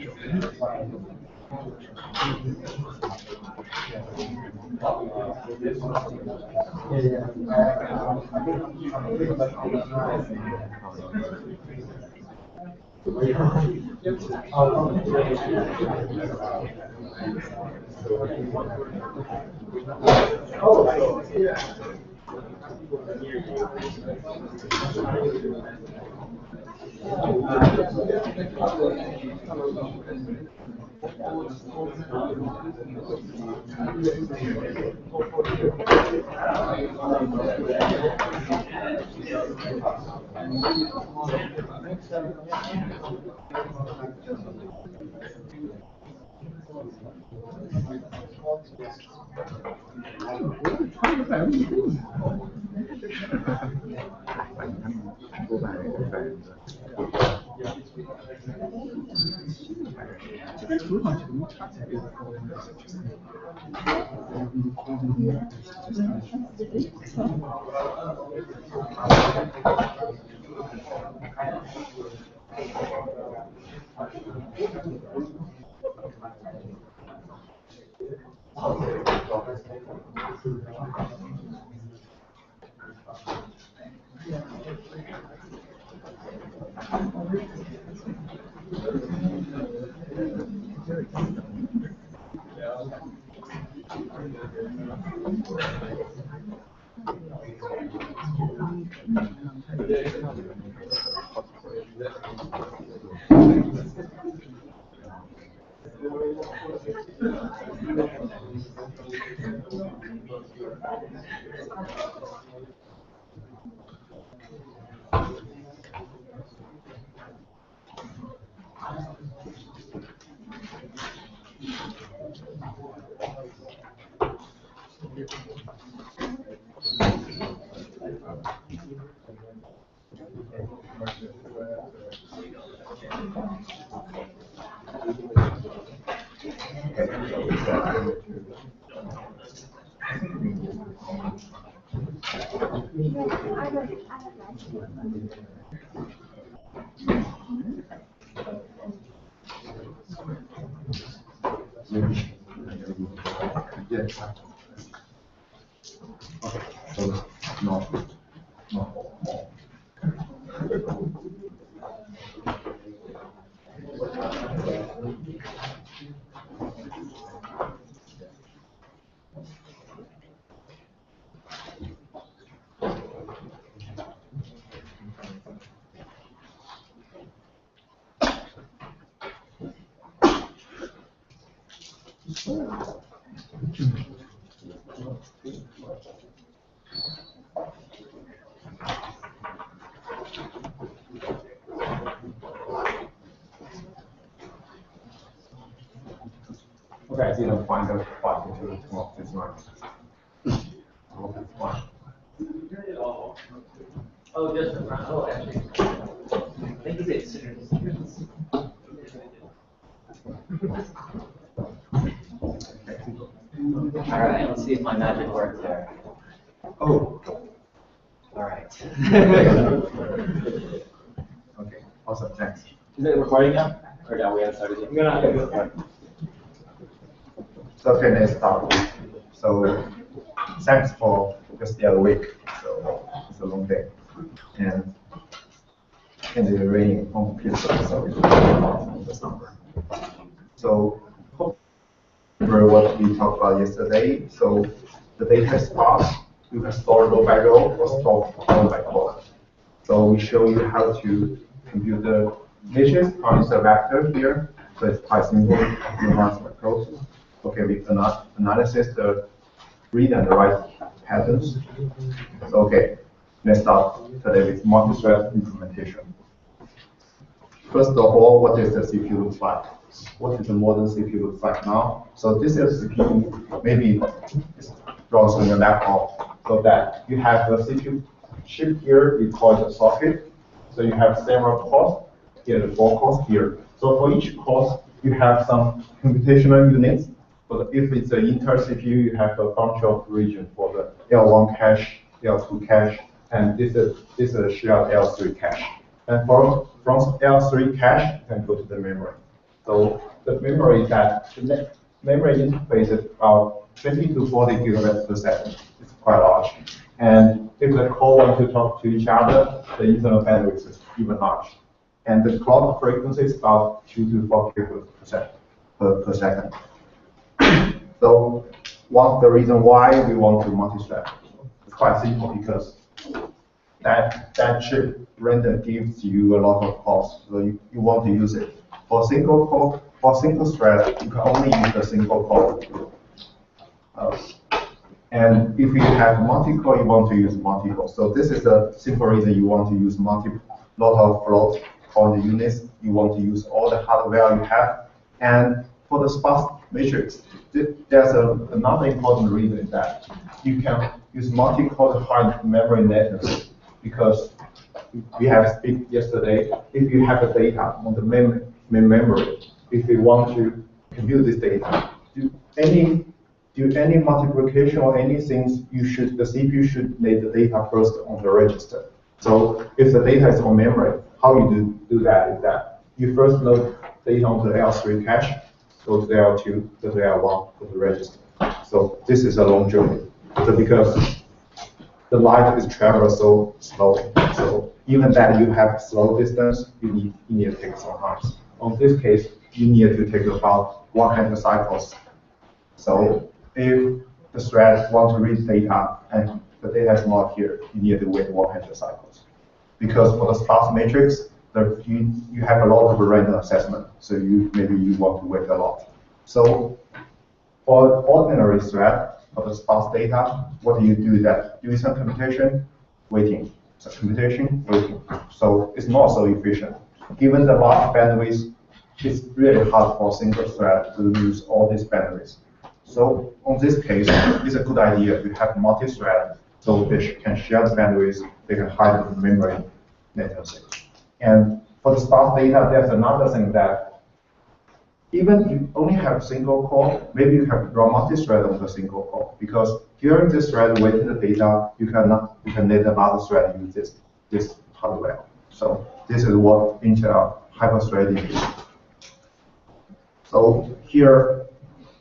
Yes. Okay. So, no. Okay, I didn't find the button to turn off this one. Oh, that's fine. Oh, just the front. Oh, actually. I think it's All right, let's see if my magic works there. Oh. All right. Okay, awesome, thanks. Is it recording now? Or no, we haven't started yet? Okay, let's start. So, thanks for just the other week. So, it's a long day. And it's raining on Pittsburgh, so it's the summer. So, remember what we talked about yesterday. So, the data is parsed. You can store row by row or store column by column. So, we show you how to compute the niches on the vector here. So, it's quite simple. You run some approach. Okay, we cannot analysis the read and write patterns. So, okay, let's start today with multi-thread implementation. First of all, what does the CPU look like? what is the modern CPU looks like now. So this is CPU, maybe it's draws on your laptop, so that you have the CPU chip here, we call it a socket. So you have several cores, here the 4 cores here. So for each core, you have some computational units. But if it's an Intel CPU, you have a bunch of regions for the L1 cache, L2 cache, and this is a shared L3 cache. And from L3 cache, you can go to the memory. So the memory the memory interface is about 20 to 40 gigabytes per second. It's quite large. And if the core want to talk to each other, the internal bandwidth is even large. And the clock frequency is about 2 to 4 gigabits per second. So one of the reasons why we want to multi-thread, it's quite simple because that chip render gives you a lot of cores, so you want to use it. For single core, for single thread, you can only use a single core. And if you have multi-core, you want to use multi-core. So this is the simple reason you want to use lot of float on the units. You want to use all the hardware you have. And for the sparse matrix, there's another important reason that you can use multi-core to hide memory latency, because we have speak yesterday. If you have the data on the main memory, if you want to compute this data, do any multiplication or anything, the CPU should lay the data first on the register. So if the data is on memory, how you do that is that you first load data on the L3 cache, go to the L2, go to the L1, go to the register. So this is a long journey. So because the light is travel so slowly, so even that you have slow distance, you need to take some time. On this case, you need to take about 100 cycles. So if the thread wants to read data and the data is not here, you need to wait 100 cycles. Because for the sparse matrix, you have a lot of random assessment, so maybe you want to wait a lot. So for ordinary thread, for the sparse data, what do? That doing some computation, waiting, some computation, waiting. So it's not so efficient. Given the large bandwidth, it's really hard for a single thread to use all these bandwidths. So on this case, it's a good idea to have multi-thread, so they can share the bandwidth, they can hide the memory latency. And for the sparse data, there's another thing that even if you only have a single core, maybe you can run multi-thread on the single core, because during this thread waiting the data, you can let another thread use this hardware. So this is what Intel hyper-threading is. So here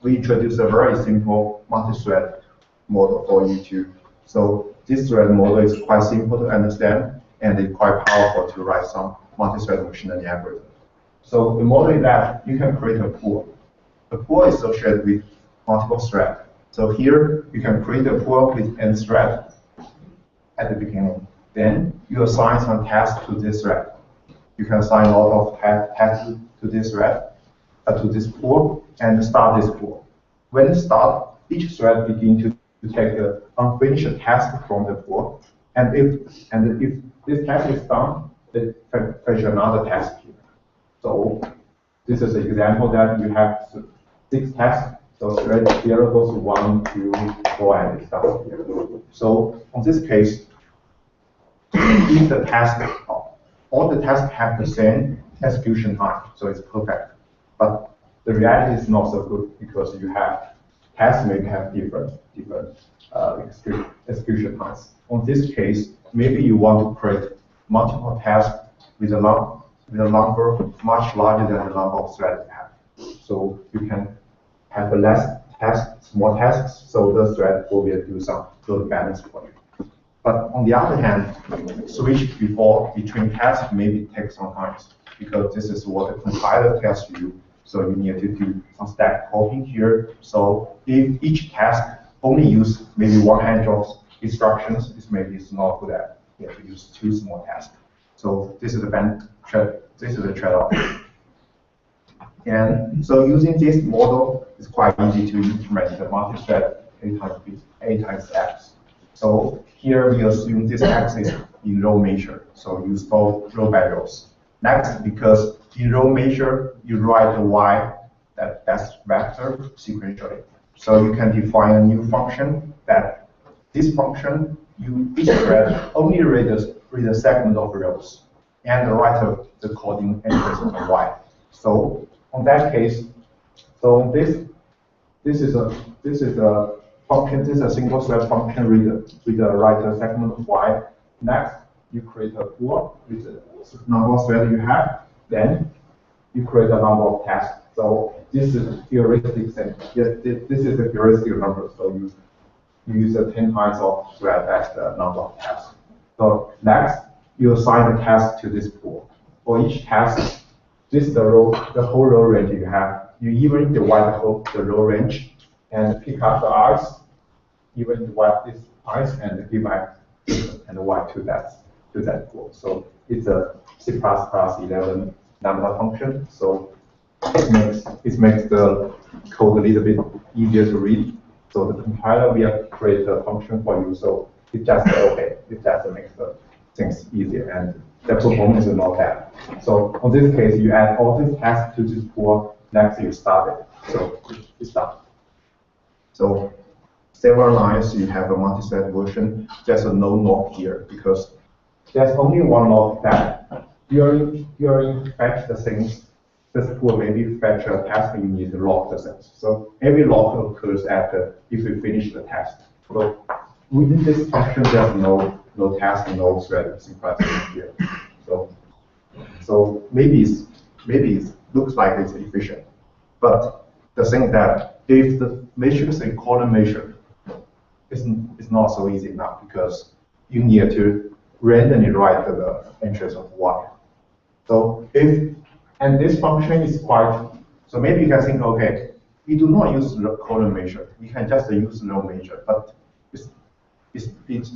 we introduce a very simple multi-thread model for you to. So this thread model is quite simple to understand, and it's quite powerful to write some multi-thread machine learning algorithm. So the model is that you can create a pool. The pool is associated with multiple threads. So here you can create a pool with n thread at the beginning. Then you assign some tasks to this thread. You can assign a lot of tasks to this thread, to this pool, and start this pool. When it starts, each thread begins to take the unfinished task from the pool, and if this task is done, they fetch another task here. So this is an example that you have 6 tasks. So thread 0 goes to 1, 2, 4, and it starts here. So in this case, if the task, all the tasks have the same execution time, so it's perfect. But the reality is not so good because you have tasks may have different execution times. On this case, maybe you want to create multiple tasks with a number much larger than the number of threads you have. So you can have less tasks, small tasks, so the thread will be able to do some load balance for you. But on the other hand, switch between tasks maybe takes some time because this is what the compiler tells you. So you need to do some stack copying here. So if each task only use maybe 100 instructions, it's not good at. You have to use 2 small tasks. So this is a trade-off. And so using this model, it's quite easy to implement the multi-thread A times X. So here we assume this X is in row measure. So you store row by rows. Next, because in row measure, you write the y, that's vector sequentially. So you can define a new function that this function, each thread only read a segment of rows and write the coding entries on the y. So on that case, so this is a function. This is a single thread function write a segment of y. Next, you create a pool with the number of threads you have. Then you create a number of tasks. So this is a heuristic thing. Yes, this is a heuristic number. So you use 10 times of thread as the number of tasks. So next, you assign the task to this pool. For each task, this is the whole row range you have. You even divide the row range and pick up the i's, even divide this i's and give back and y to that pool. So it's a C++ 11 lambda function. So it makes the code a little bit easier to read. So the compiler will create a function for you. So it just makes the things easier, and the performance is not bad. So on this case, you add all these tasks to this pool. Next, you start it. So it's done. So several lines, you have a multi-thread version. There's a no log here because there's only one log that during fetch the things. This pool maybe fetch a task, you need to log the things. So every log occurs after if you finish the task. So within this function, there's no task, no thread synchronization here. So maybe it looks like it's efficient, but the thing that if the measure is a column measure, it's not so easy now because you need to randomly write the entries of y. So and this function is so maybe you can think, okay, we do not use column measure. We can just use row measure, but it's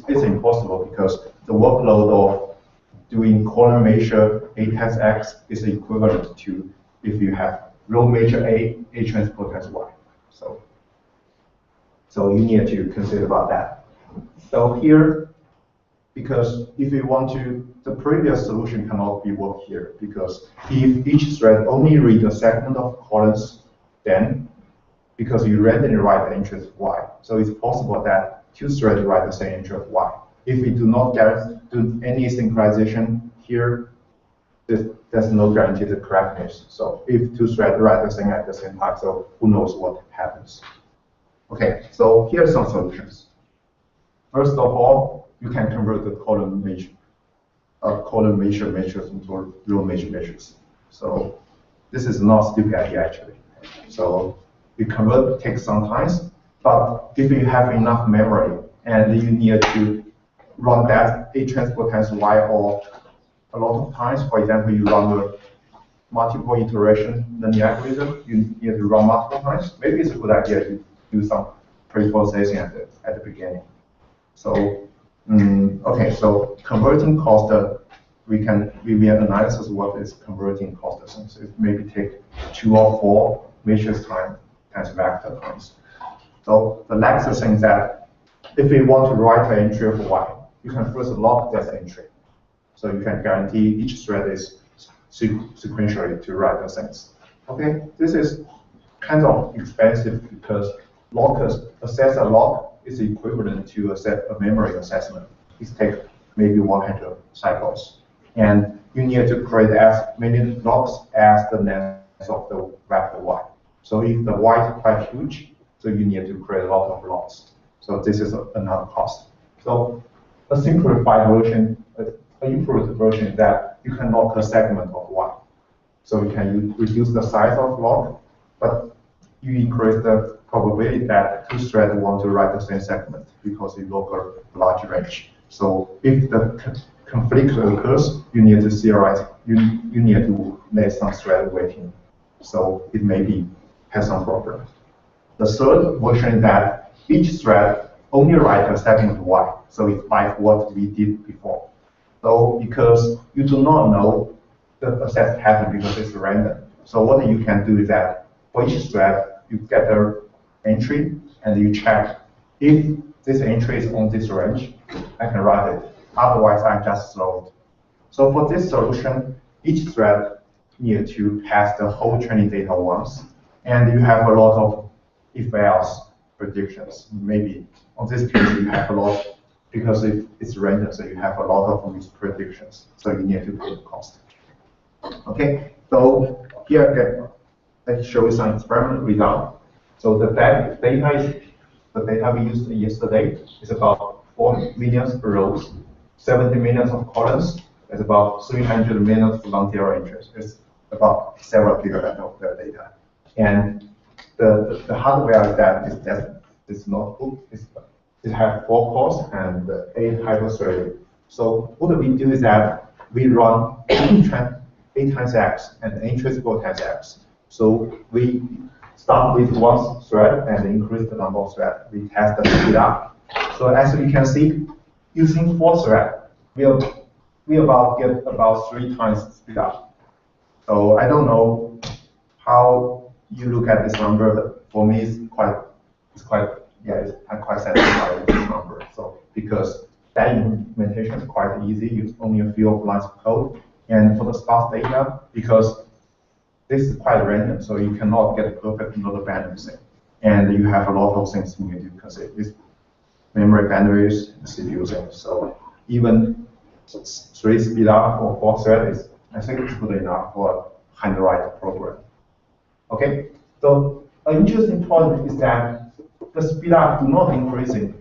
impossible because the workload of doing column measure A times X is equivalent to if you have row measure A transpose times Y. So you need to consider about that. So here, because if you want to, the previous solution cannot be worked here because if each thread only reads a segment of columns, then because you randomly write the entry of y, so it's possible that two threads write the same entry of y. If we do not do any synchronization here, there's no guarantee the correctness. So if two threads write the same at the same time, so who knows what happens? Okay, so here are some solutions. First of all, you can convert the column measure measures into row measure measures. So this is not a stupid idea actually. So you convert takes some time, but if you have enough memory and you need to run that A transpose times Y or a lot of times, for example, you run a multiple iteration learning algorithm, you need to run multiple times. Maybe it's a good idea to do some pre-processing at the beginning. So okay, so converting cost, we will analysis what is converting cost. So it maybe take 2 or 4 measures time times vector times. So the next thing is that if we want to write an entry of y, you can first log that entry. So you can guarantee each thread is sequentially to write the things. Okay, this is kind of expensive because assess a log is equivalent to a memory assessment. It takes maybe 100 cycles. And you need to create as many logs as the length of the vector y. So if the y is quite huge, so you need to create a lot of logs. So this is another cost. So a simplified version, an improved version is that you can log a segment of y. So you can reduce the size of log, but you increase the probability that two threads want to write the same segment because you log a large range. So if the conflict occurs, you need to serialize, you need to let some thread waiting. So it maybe has some problem. The third version is that each thread only writes a segment of y. So it's like what we did before. So because you do not know the access pattern because it's random. So what you can do is that for each thread, you get the entry and you check if this entry is on this range, I can write it. Otherwise, I just throw it. So for this solution, each thread need to pass the whole training data once, and you have a lot of if-else predictions. Maybe on this case you have a lot, because it's random, so you have a lot of these predictions, so you need to pay the cost. Okay, so here I show you some experiment result. So the data we used yesterday is about 4 million rows, 70 million of columns. It's about 300 million non-zero entries. It's about several gigabytes of the data. And the hardware this notebook it has 4 cores and 8 hyper-threaded. So what we do is that we run 8 times x and n-traceable times x. So we start with 1 thread and increase the number of threads. We test the speed up. So as you can see, using 4 threads, we about get about 3 times speed up. So I don't know how you look at this number, but for me it's quite I'm quite satisfied with this number. So because that implementation is quite easy, use only a few of lines of code. And for the sparse data, because this is quite random, so you cannot get perfect load balancing. And you have a lot of things you need to consider. This memory bandwidth, the CPU things. So even 3 speed up or 4 threads, I think it's good enough for handwrite program. Okay, so an interesting point is that the speed up do not increasing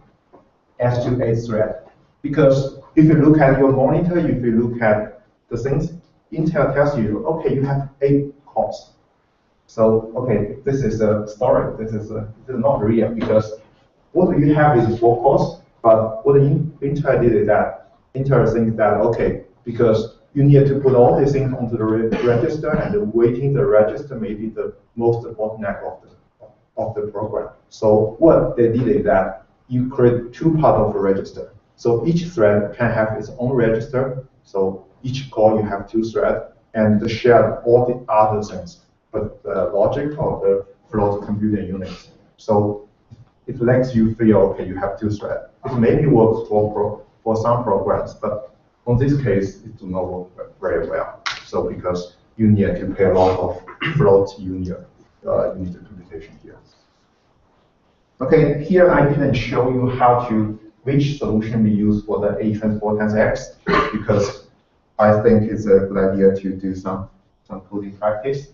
as to 8 thread, because if you look at your monitor, if you look at the things, Intel tells you, okay, you have 8 cores. So okay, this is a story. This is not real, because what you have is 4 cores, but what Intel did is that Intel thinks that okay, because you need to put all these things onto the register, and waiting the register may be the most bottleneck of the program. So what they did is that you create 2 parts of the register. So each thread can have its own register. So each core you have 2 threads, and share all the other things, but the logic of the float computing units. So it lets you feel okay, you have 2 threads. It maybe works for some programs, but on this case, it does not work very well. So because you need to pay a lot of float unit computation here. Okay, here I didn't show you which solution we use for the A transport times X, because I think it's a good idea to do some coding practice.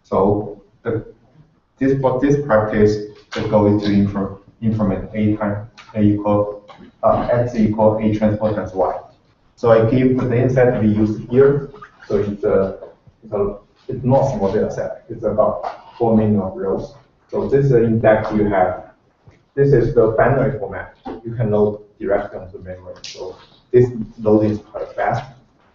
So for this practice, the goal is to implement X equal A transport times Y. So I give the data set we use here. So it's not small data set. It's about 4 million rows. So this is the index you have. This is the binary format. You can load directly onto memory. So this loading is quite fast,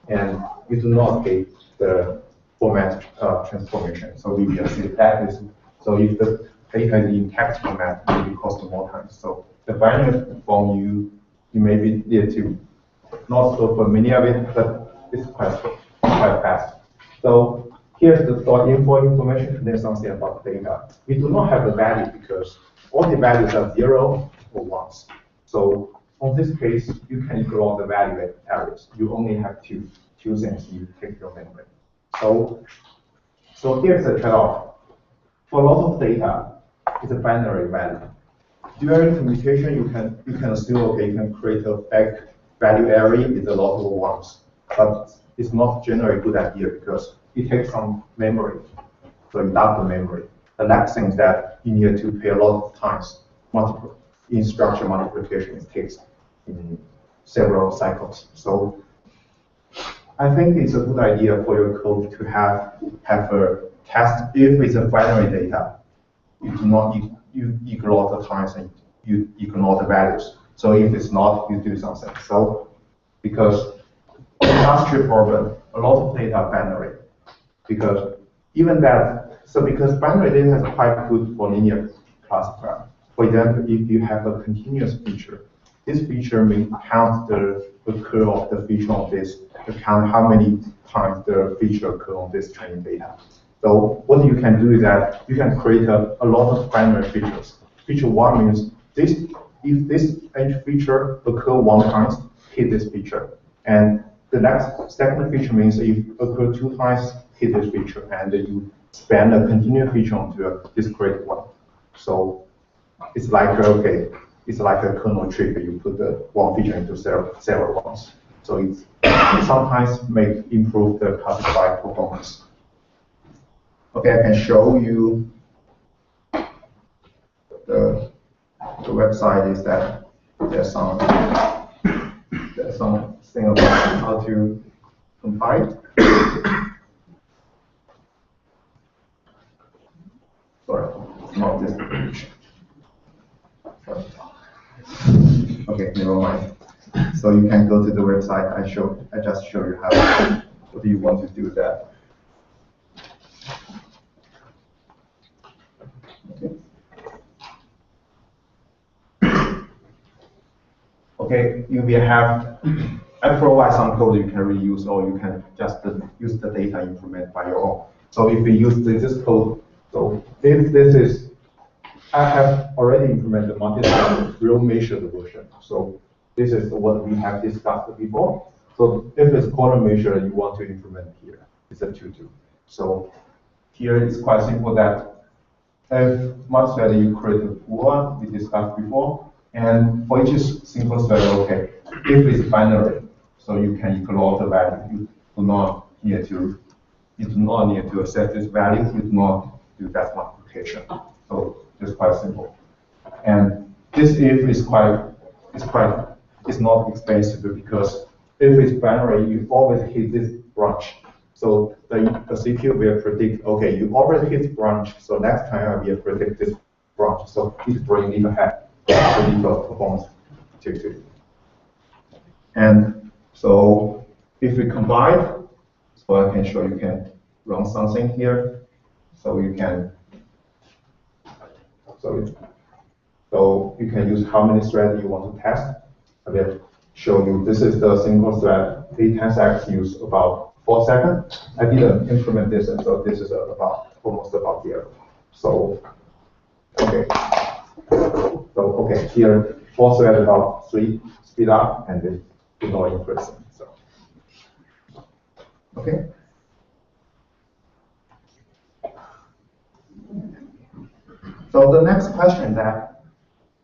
and you do not get the format transformation. So we will see that is, so if the data is in text format, it will cost more time. So the binary form you maybe need to not so familiar with, but it's quite fast. So here's the stored info information. There's something about data. We do not have the value because all the values are 0 or 1s. So on this case, you can ignore the value areas. You only have two things you take your memory. So here's the trade-off. For a lot of data, it's a binary value. During computation, you can assume okay, you can create a back value array with a lot of 1s, but it's not generally a good idea because it takes some memory, so you double memory. The next thing is that you need to pay a lot of times instruction multiplication. It takes several cycles. So I think it's a good idea for your code to have a test. If it's a binary data, you do not you ignore the times and you ignore the values. So if it's not, you do something. So because on the industrial problem, a lot of data are binary. Because even that, so because binary data is quite good for linear classifier. For example, if you have a continuous feature, this feature may count the curve of the feature on this, to count how many times the feature occur on this training data. So what you can do is that you can create a lot of binary features. Feature 1 means if this feature occur 1 time, hit this feature. And the next second feature means if occur 2 times hit this feature and you span a continuous feature onto a discrete one. So it's like okay, it's like a kernel tree. You put the one feature into several ones. So it sometimes may improve the classified performance. Okay, I can show you the website is that there's something about how to compile. Sorry, it's not this page. Sorry. Okay, never mind. So you can go to the website. I just show you how. What do you want to do that? Okay, you will have, I provide some code you can reuse, or you can just use the data implement by your own. So if we use this code, so if this is, I have already implemented multi-thread real measured version. So this is what we have discussed before. So if it's column measure you want to implement here, it's a to-do. So here it's quite simple that if multi-thread you create a pool, we discussed before, and for each single thread, okay, if it's binary, so you can ignore the value. You do not need to access this value. You do not do that multiplication. So it's quite simple. And this if is it's not expensive because if it's binary, you always hit this branch. So the CPU will predict, okay, you already hit branch, so next time I will predict this branch. So it brings it ahead. Performance to. And so if we combine, so I can show you can run something here. So you can so you can use how many threads you want to test. I will show you this is the single thread A10X use about 4 seconds. I didn't implement this, and so this is almost about here. So okay. So okay, here 4 thread about 3 speed up and this is not increasing. So okay. So the next question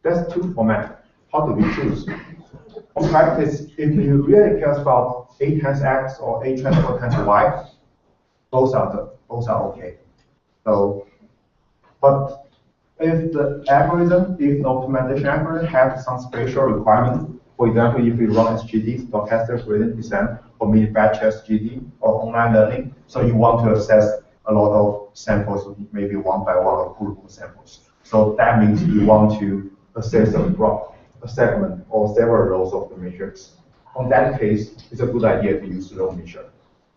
there's 2 formats. How do we choose? In practice, if you really care about A times X or A transport times Y, both are okay. So, but if the algorithm, if the optimization algorithm has some special requirement, for example, if we run SGD, stochastic gradient descent, or mini batch SGD, or online learning, so you want to access a lot of samples, maybe one by one or group of samples. So that means you want to access a segment or several rows of the matrix. On that case, it's a good idea to use row measure.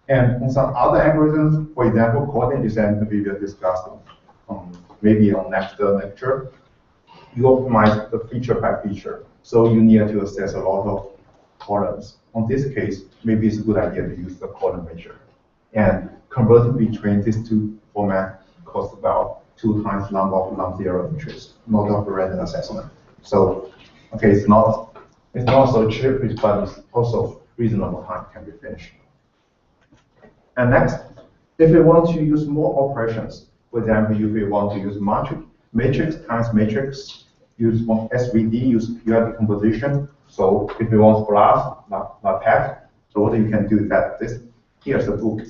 And on some other algorithms, for example, coordinate descent, we will discuss maybe on next lecture, you optimize the feature by feature. So you need to access a lot of columns. On this case, maybe it's a good idea to use the column measure. And converting between these 2 formats costs about 2 times number of non-zero entries, not of random assessment. So okay, it's not so cheap, but it's also reasonable time can be finished. And next, if we want to use more operations, for example, if we want to use matrix times matrix, use SVD, use UID decomposition. So if we want plus, not tag, so what you can do is that here's a book.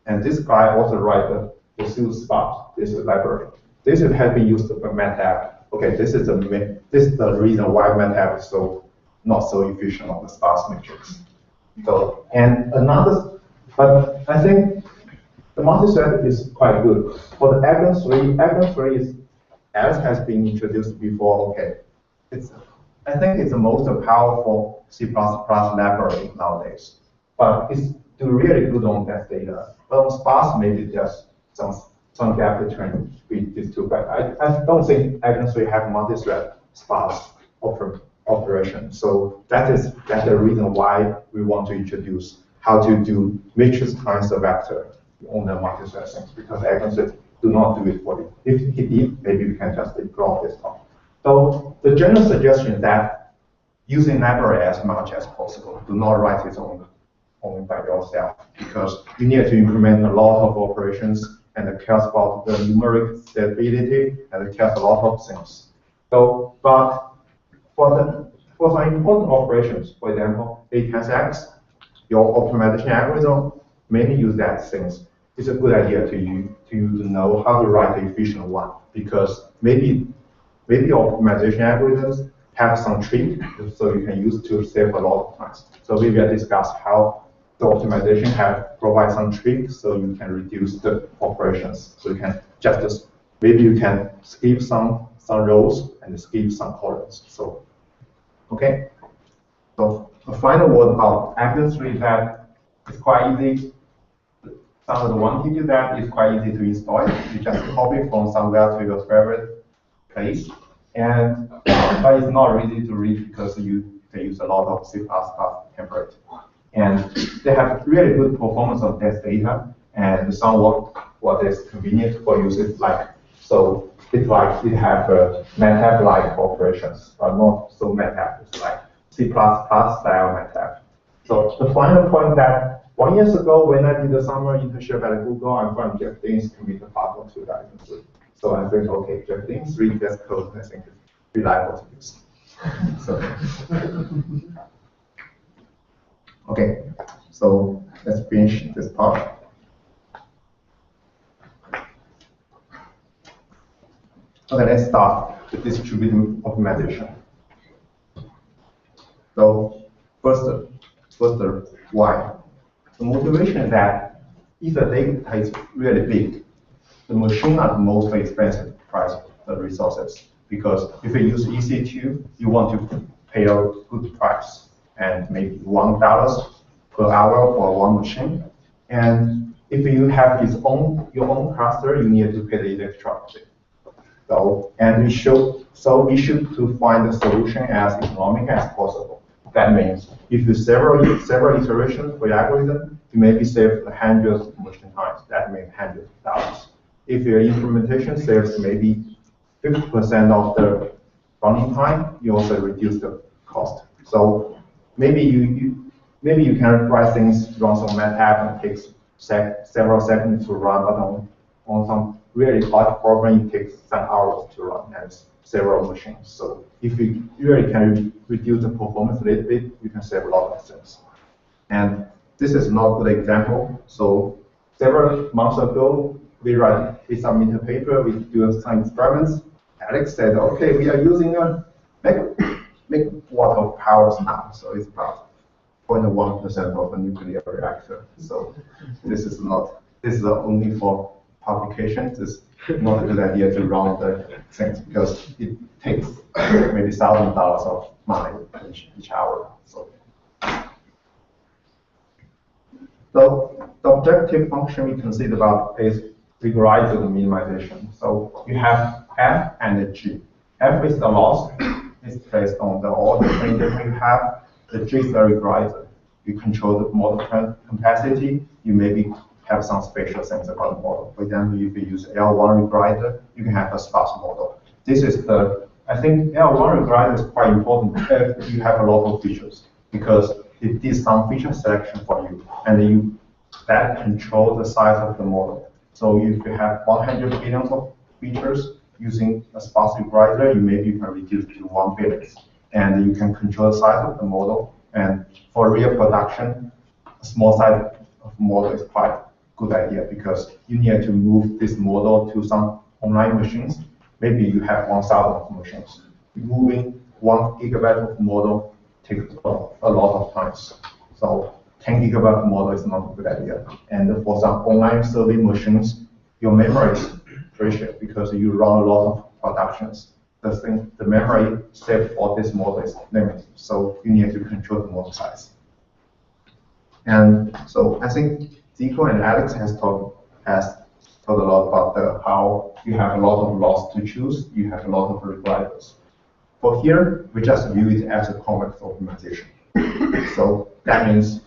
And this guy also write the seal spot, this is library. This has been used for MATLAB. Okay, this is the reason why MATLAB is not so efficient on the sparse matrix. So but I think the multi-thread is quite good. For the Agon 3 is, as has been introduced before, okay. I think it's the most powerful C++ library nowadays. But it's really good on that data. But on sparse, maybe there's some gap between these 2. But I don't think Agon 3 have multi-thread sparse operation. So that's the reason why we want to introduce how to do matrix times a vector on the multi-thread things, because Agon 3 do not do it for you. If he did, maybe we can just ignore this one. So the general suggestion is that using library as much as possible. Do not write its own only by yourself, because you need to implement a lot of operations and it cares about the numeric stability and it cares a lot of things. So, but for some important operations, for example, A times X, your optimization algorithm mainly use that things. It's a good idea to know how to write the efficient one, because maybe your optimization algorithms have some trick, so you can use to save a lot of time. So we will discuss how the optimization provide some tricks so you can reduce the operations. So you can just maybe you can skip some rows and skip some columns. So okay. So the final word about accuracy is that it's quite easy. Some of the one to do that is quite easy to install it. You just copy from somewhere to your favorite place. And but it's not easy to read because they use a lot of C++ template. And they have really good performance of test data and somewhat what is convenient for users like. So it's like it have MATLAB-like operations, but not so MATLAB. It's like C++ style MATLAB. So the final point that 1 year ago when I did the summer internship at Google, I found Jeff Dean's committed part of 2003. So I think, okay, Jeff Dean's read this code, I think it's reliable to use. So, okay, so let's finish this part. Okay, let's start with distributed optimization. So first, why? The motivation is that if the data is really big, the machine are the most expensive price of the resources. Because if you use EC2, you want to pay a good price and maybe $1 per hour for one machine. And if you have your own cluster, you need to pay the electricity. So we should to find the solution as economic as possible. That means if you several iterations for your algorithm, you maybe save hundreds of machine times. That means hundreds of dollars. If your implementation saves maybe 50% of the running time, you also reduce the cost. So maybe you can write things run some MATLAB and takes several seconds to run, but on some really hard program, it takes some hours to run and several machines. So if you really can reduce the performance a little bit, you can save a lot of things. And this is not a good example. So several months ago, we submitted a paper, we do some experiments. Alex said, okay, we are using a megawatt of power now. So it's about 0.1% of a nuclear reactor. So this is only for publication. It's not a good idea to run the things because it takes maybe $1,000 of money each hour. So the objective function we consider about is regularized minimization. So you have F and G. F is the loss. It's based on all the ranges you have. The G is the regularized. You control the model capacity. You maybe have some special things about the model. For example, if you use L1 regulator, you can have a sparse model. I think L1 regulator is quite important if you have a lot of features because it did some feature selection for you, and that controls the size of the model. So if you have 100 billion of features using a sparse regulator, you can reduce to 1 billion, and you can control the size of the model. And for real production, a small size of model is quite a good idea because you need to move this model to some online machines. Maybe you have 1,000 machines. Moving 1 gigabyte of model takes a lot of time. So 10 gigabyte model is not a good idea. And for some online survey machines, your memory is precious because you run a lot of productions. The memory saved for this model is limited, so you need to control the model size. And so I think Zico and Alex has talked a lot about how you have a lot of loss to choose, you have a lot of regulators. For here, we just view it as a convex optimization. So that means,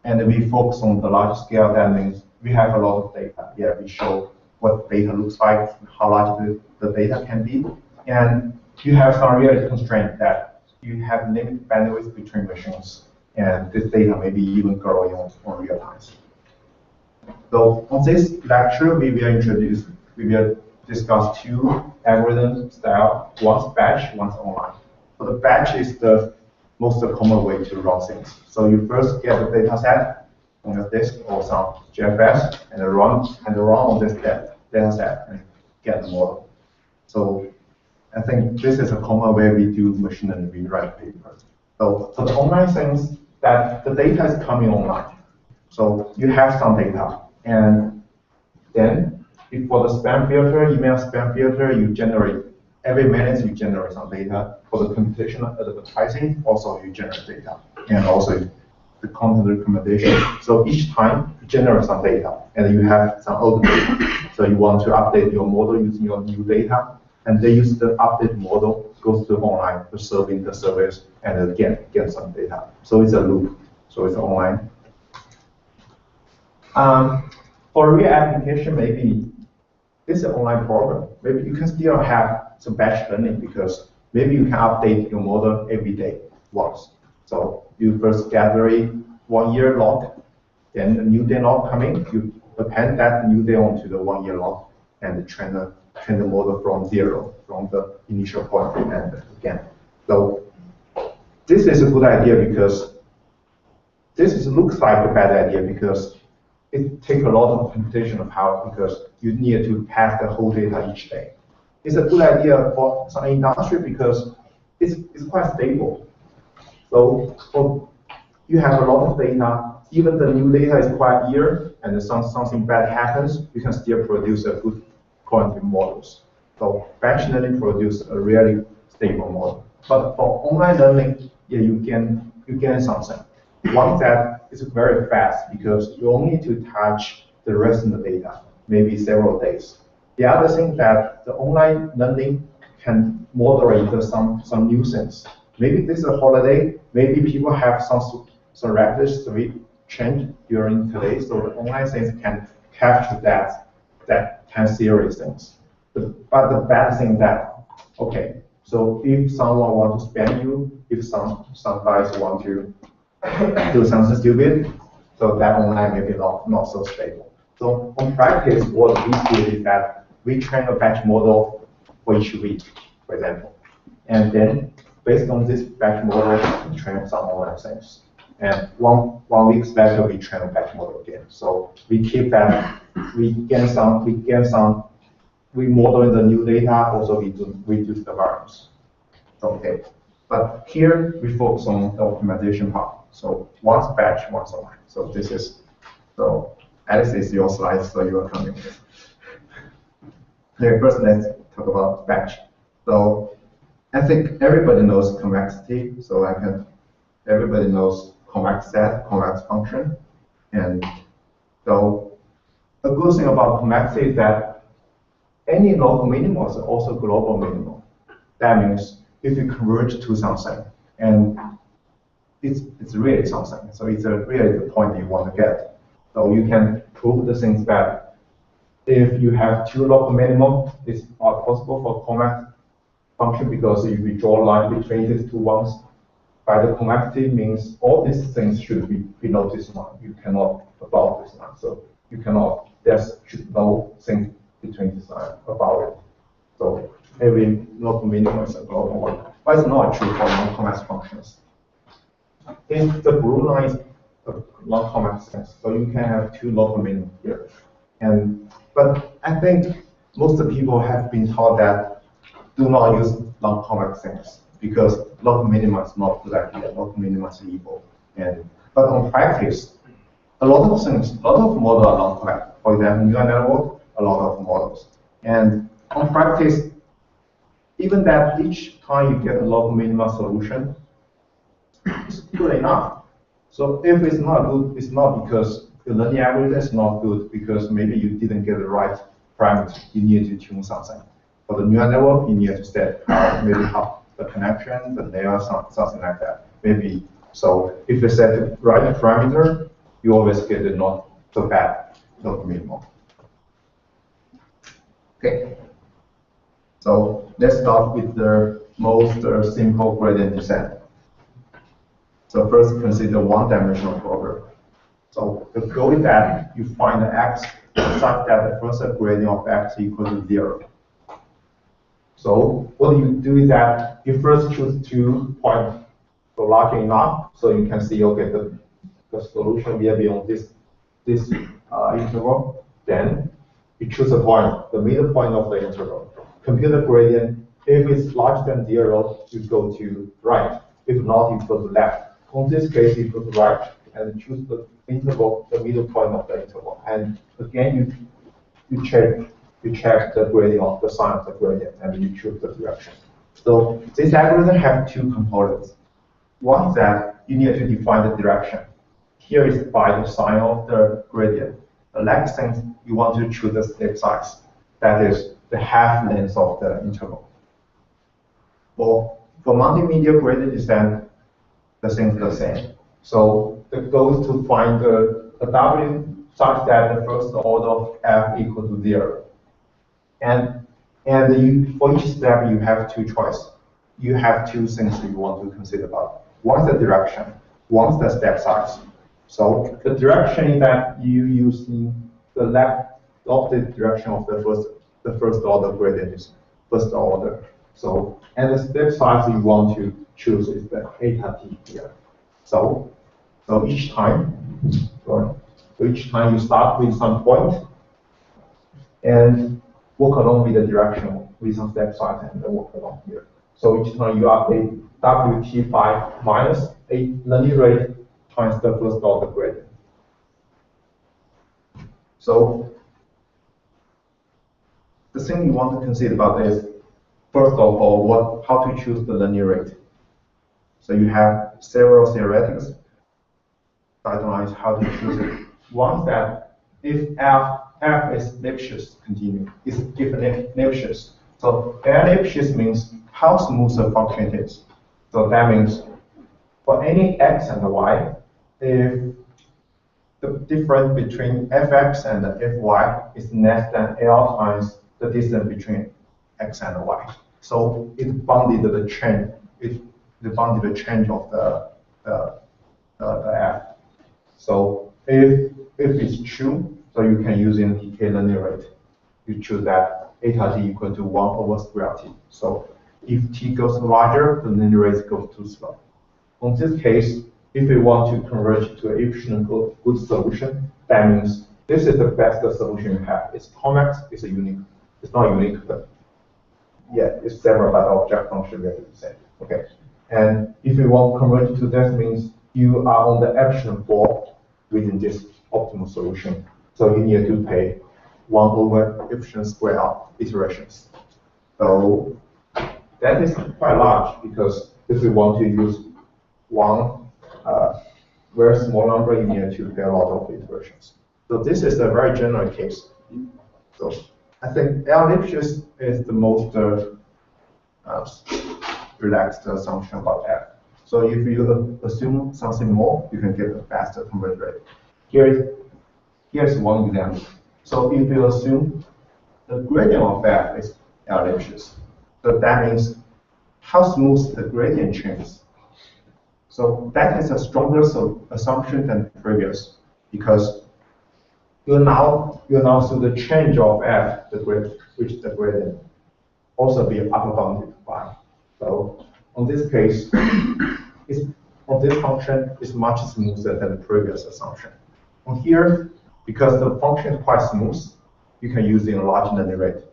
and we focus on the large scale, that means we have a lot of data. Yeah, we show what data looks like, how large the data can be. And you have some real constraint that you have limited bandwidth between machines. and this data may be even growing on real time. So on this lecture, we will discuss two algorithm style, one's batch, one's online. So the batch is the most common way to run things. So you first get the data set on your disk or some GFS and run on this data set and get the model. So I think this is a common way we do machine learning, we write papers. So for the online things, that the data is coming online. So you have some data, and then for the spam filter, email spam filter, you generate, every minute you generate some data. For the computational advertising, also you generate data. And also the content recommendation. So each time you generate some data, and you have some old data. So you want to update your model using your new data, and they use the updated model, goes to online to serving the service, and again get some data. So it's a loop. So it's online. For real application, maybe it's an online problem. Maybe you can still have some batch learning because maybe you can update your model every day once. So you first gather a 1 year log, then a new day log coming, you append that new day onto the 1 year log and train the model from zero, from the initial point and again. So this is a good idea because looks like a bad idea because it takes a lot of computational power because you need to pass the whole data each day. It's a good idea for some industry because it's quite stable. So you have a lot of data, even the new data is quite here, and something bad happens, you can still produce a good quantitative models. So batch learning produce a really stable model. But for online learning, yeah, you gain something. One that is very fast because you only need to touch the rest of the data, maybe several days. The other thing that the online learning can moderate some new things. Maybe this is a holiday, maybe people have some rapid speed change during today, so the online things can capture that time series things. But the bad thing that, okay, so if someone wants to spam you, if some guys want to do something stupid, so that online may be not so stable. So on practice, what we do is that we train a batch model for each week, for example. And then based on this batch model, we train some online things. And one week later, we train a batch model again. So we keep that, we model in the new data, also we reduce the variance. Okay. But here we focus on the optimization part. So once batch, once online. So this is, so Alice is your slide, so you are coming with. Okay, first let's talk about batch. So I think everybody knows convexity. So everybody knows convex set, convex function. And so a good thing about convexity is that any local minimum is also global minimum. That means if you converge to something, and it's really something, so it's really the point you want to get. So you can prove the things that if you have two local minimum, it's not possible for convex function because if you draw a line between these two ones, by the convexity means all these things should be below this one. You cannot above this one. So you cannot, there's should no thing between this line about it. So every local minimum is a global one. But it's not true for non-convex functions. If the blue line is a non-convex sense, so you can have two local minimum here. But I think most of the people have been taught that do not use non-convex things because local minima is not good idea. Local minima is evil. But on practice, a lot of things, a lot of models are non-convex. For example, neural network, a lot of models. And on practice, even that each time you get a local minima solution, it's good enough. So if it's not good, it's not because the learning algorithm is not good because maybe you didn't get the right parameter. You need to tune something. For the neural network, you need to set maybe how the connection, the layer, something like that. Maybe so. If you set the right parameter, you always get the not so bad local minimum. Okay. So let's start with the most simple gradient descent. So first consider one-dimensional problem. So the goal is that you find the x such that the first gradient of x equals to 0. So what you do is that you first choose 2 points so large enough so you can see, okay, the solution will be on this interval. Then you choose a point, the middle point of the interval. Compute the gradient. If it's larger than 0, you go to right. If not, you go to left. In this case, you go to right and choose the interval, the middle point of the interval. And again, you check the gradient of the sign of the gradient, and you choose the direction. So this algorithm has 2 components. One is that you need to define the direction. Here is by the sign of the gradient. The next thing, you want to choose the step size. That is the half length of the interval. For multimedia gradient descent, the thing is the same. So the goal is to find the W such that the first order of f equal to 0. And for each step, you have 2 choices. You have 2 things you want to consider about. One is the direction, one is the step size. So the direction is that you use the left opposite direction of the first order gradient is first order. So and the step size you want to choose is the eta t here. So each time you start with some point and work along with the direction with some step size and then work along here. So each time you update Wt by minus a learning rate times the first order gradient. So the thing you want to consider about is, first of all, how to choose the learning rate. So you have several theoretics guidelines how to choose it. One is that if f is Lipschitz continuum, is given Lipschitz. So Lipschitz means how smooth the function is. So that means for any x and y, if the difference between fx and fy is less than L times the distance between x and y. So it bounded the change. It bounded the change of the f. So if it's true, so you can use in decay learning rate. You choose that eta t equal to 1 over square t. So if t goes larger, the learning rate goes too slow. In this case, if we want to converge to an efficient good solution, that means this is the best solution you have. It's convex, it's a unique. It's not unique, but yeah, it's several, but object function will be the same. Okay. And if you want to converge to that, means you are on the efficient ball within this optimal solution. So you need to pay 1 over efficient square iterations. So that is quite large because if we want to use one very small number, you need to pay a lot of iterations. So this is a very general case. So I think Lipschitz is the most relaxed assumption about f. So if you assume something more, you can get a faster conversion rate. Here's one example. So if you assume the gradient of f is Lipschitz, so that means how smooth the gradient changes. So that is a stronger assumption than previous because you now see the change of f, which the gradient also be upper bounded by. So on this case, on this function is much smoother than the previous assumption. On here, because the function is quite smooth, you can use in a large learning rate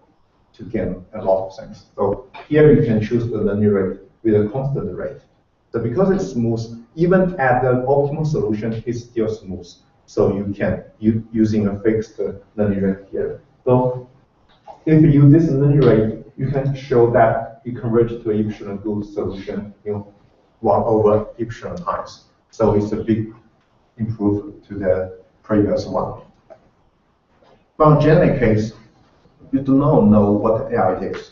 to gain a lot of things. So here you can choose the learning rate with a constant rate. So because it's smooth, even at the optimal solution, it's still smooth. So you can using a fixed learning rate here. So if you use this learning rate, you can show that you converge to an efficient good solution in 1 over epsilon times. So it's a big improvement to the previous one. From general case, you do not know what L it is.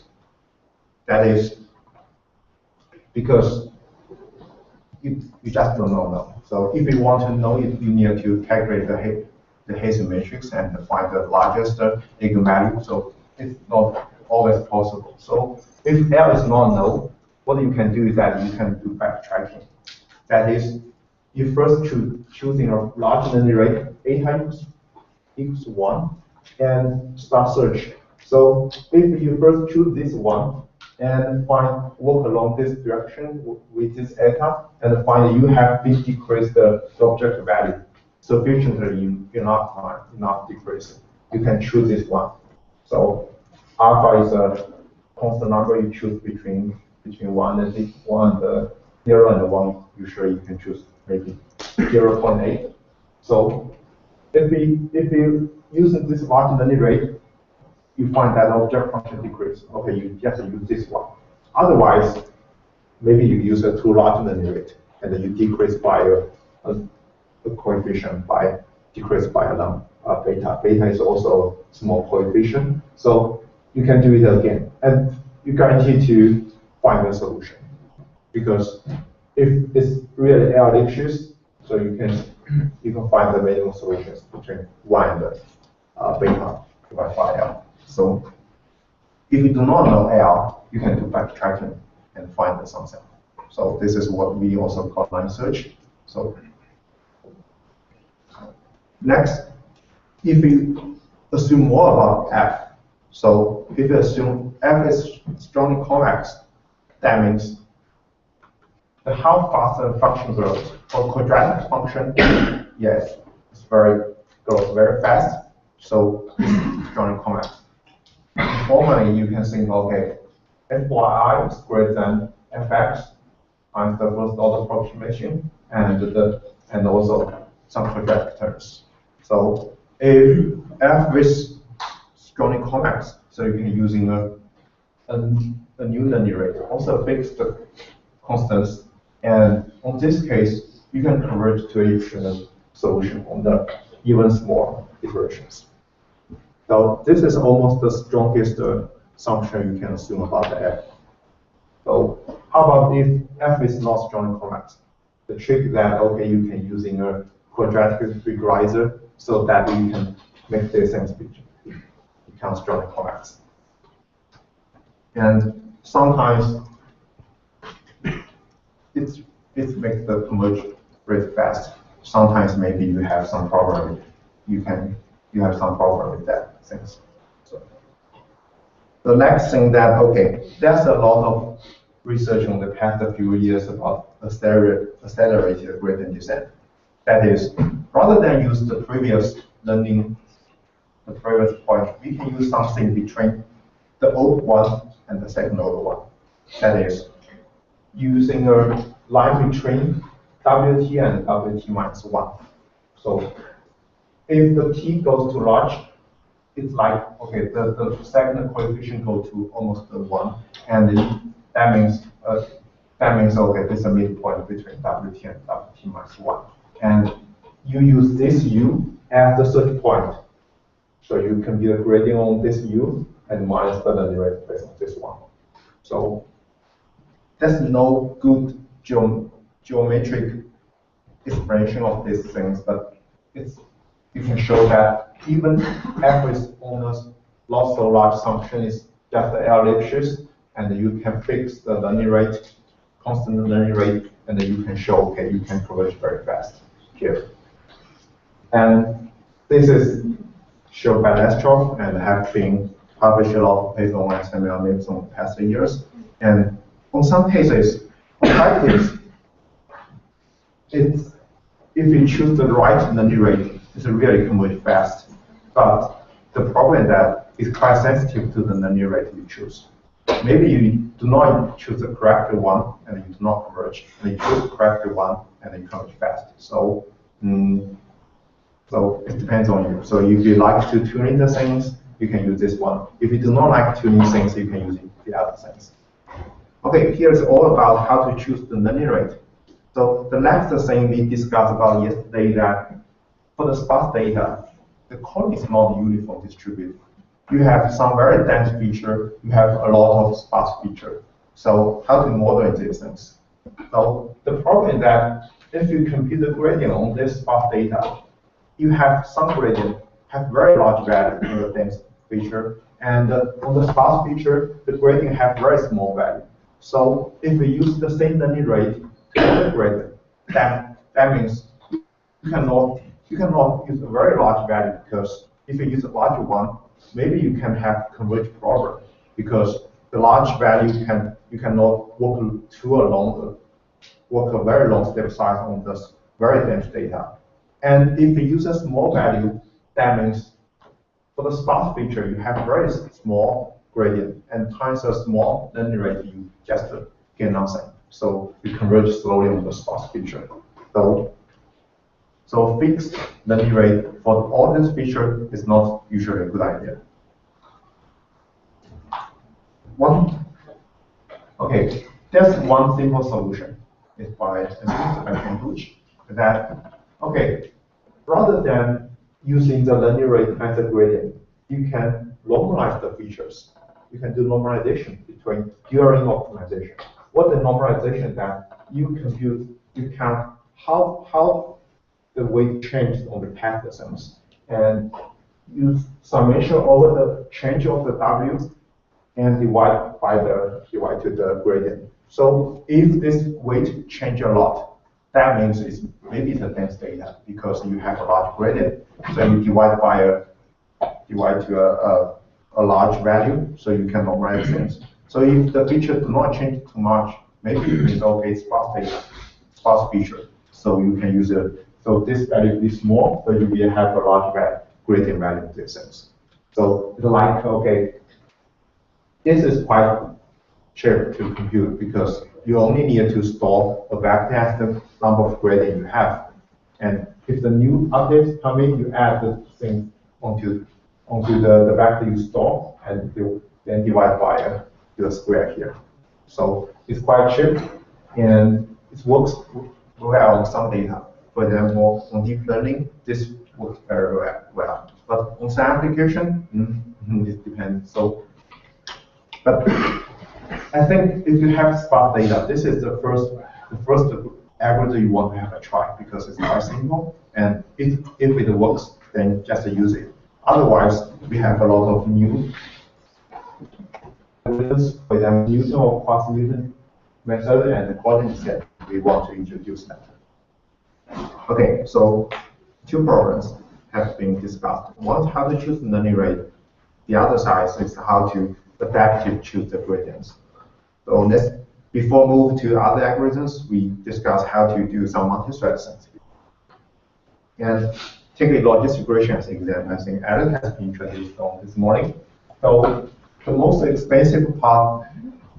That is because you just don't know. So if you want to know it, you need to calculate the Hessian matrix and find the largest eigenvalue. So it's not always possible. So if L is not known, what you can do is that you can do backtracking. That is, you first choosing a large learning rate, eta equals 1, and start search. So if you first choose this one and walk along this direction with this eta, and find you have decreased the object value sufficiently in enough decrease, you can choose this one. So alpha is a constant number you choose between 1 and 0 and 1. Usually you can choose maybe 0.8. So if you use this large learning rate, you find that object function decrease. Okay, you just use this one. Otherwise, maybe you use a too large learning rate and then you decrease by a coefficient decrease by a beta. Beta is also a small coefficient, so you can do it again, and you guarantee to find a solution. Because if it's really L-licious, so you can find the minimum solutions between 1 and beta divided by L. So if you do not know L, you can do backtracking and find something. So this is what we also call line search. So next, if you assume more about F, so if you assume F is strongly convex, that means how fast the function grows. For quadratic function, yes, grows very fast, so it's strongly convex. Formally, you can think, okay, FYI is greater than fx times the first order approximation and also some quadratic terms. So if f is strongly convex, so you can using a new learning rate, also fixed constants, and on this case, you can converge to a efficient solution on the even smaller iterations. So this is almost the strongest assumption you can assume about the f. So how about if f is not strongly convex? The trick that, okay, you can using a quadratic regularization so that you can make this things become strongly convex. And sometimes it makes the converge very fast. Sometimes maybe you have some problem. You have some problem with that things. So the next thing that, okay, there's a lot of research on the past few years about accelerated gradient descent. That is, rather than use the previous point, we can use something between the old one and the second old one. That is, using a line between WT and WT minus 1. So if the t goes to large, it's like, okay, the second coefficient goes to almost 1, and that means okay, this is a midpoint between WT and WT minus 1. And you use this u as the search point. So you can be the gradient on this u and minus the learning rate based on this one. So there's no good geometric explanation of these things, but you can show that even f is almost not so large function is just the L-licious, and you can fix the learning rate, constant learning rate, and then you can show, okay, you can converge very fast here. And this is shown by Lestrov and have been published a lot of papers on XML names on the past years. And on some cases, on practice, if you choose the right learning rate, it's really converge fast. But the problem is that it's quite sensitive to the learning rate you choose. Maybe you do not choose the correct one and you do not converge, and you choose the correct one and then you converge fast. So, so it depends on you. So if you like to tune in the things, you can use this one. If you do not like tuning things, you can use the other things. Okay, here's all about how to choose the learning rate. So the next thing we discussed about yesterday that for the sparse data, the code is not uniform distributed. You have some very dense feature, you have a lot of sparse feature. So how to model these things? So the problem is that if you compute the gradient on this sparse data, you have some gradient have very large value in the dense feature, and on the sparse feature, the gradient have very small value. So if we use the same learning rate to the gradient, then that means you cannot use a very large value, because if you use a larger one, maybe you can have converge problem, because the large value you cannot work a very long step size on this very dense data. And if you use a small value, that means for the sparse feature, you have very small gradient, and times a small learning rate, you just get nothing. So you converge slowly on the sparse feature. So fixed learning rate for all this feature is not usually a good idea. There's one simple solution. It's by Cambridge that, rather than using the learning rate as a gradient, you can normalize the features. You can do normalization during optimization. What the normalization is that you count how the weight changes on the path distance, and use summation over the change of the W and divide to the gradient. So if this weight change a lot, that means maybe it's a dense data because you have a large gradient. So you divide to a large value, so you can normalize things. So if the feature do not change too much, maybe it's okay, sparse data, sparse feature. So you can use it. So this value is small, so you will have a large gradient value in this sense. So it's like, this is quite cheap to compute because you only need to store a vector as the number of gradient you have. And if the new updates come in, you add the thing onto the vector you store, and then divide by the square here. So it's quite cheap, and it works well on some data. For example, on deep learning, this works very well. But on some application, it depends. But I think if you have sparse data, this is the first algorithm you want to have a try because it's quite simple. And if it works, then just use it. Otherwise, we have a lot of new algorithms, for example, Newton or quasi-Newton method and the coordinate set. We want to introduce that. Okay, so two problems have been discussed. One is how to choose the learning rate. The other side is how to adaptively choose the gradients. So before move to other algorithms, we discuss how to do some multi-thread things. And take a logistic regression as an example. I think Alan has been introduced on this morning. So the most expensive part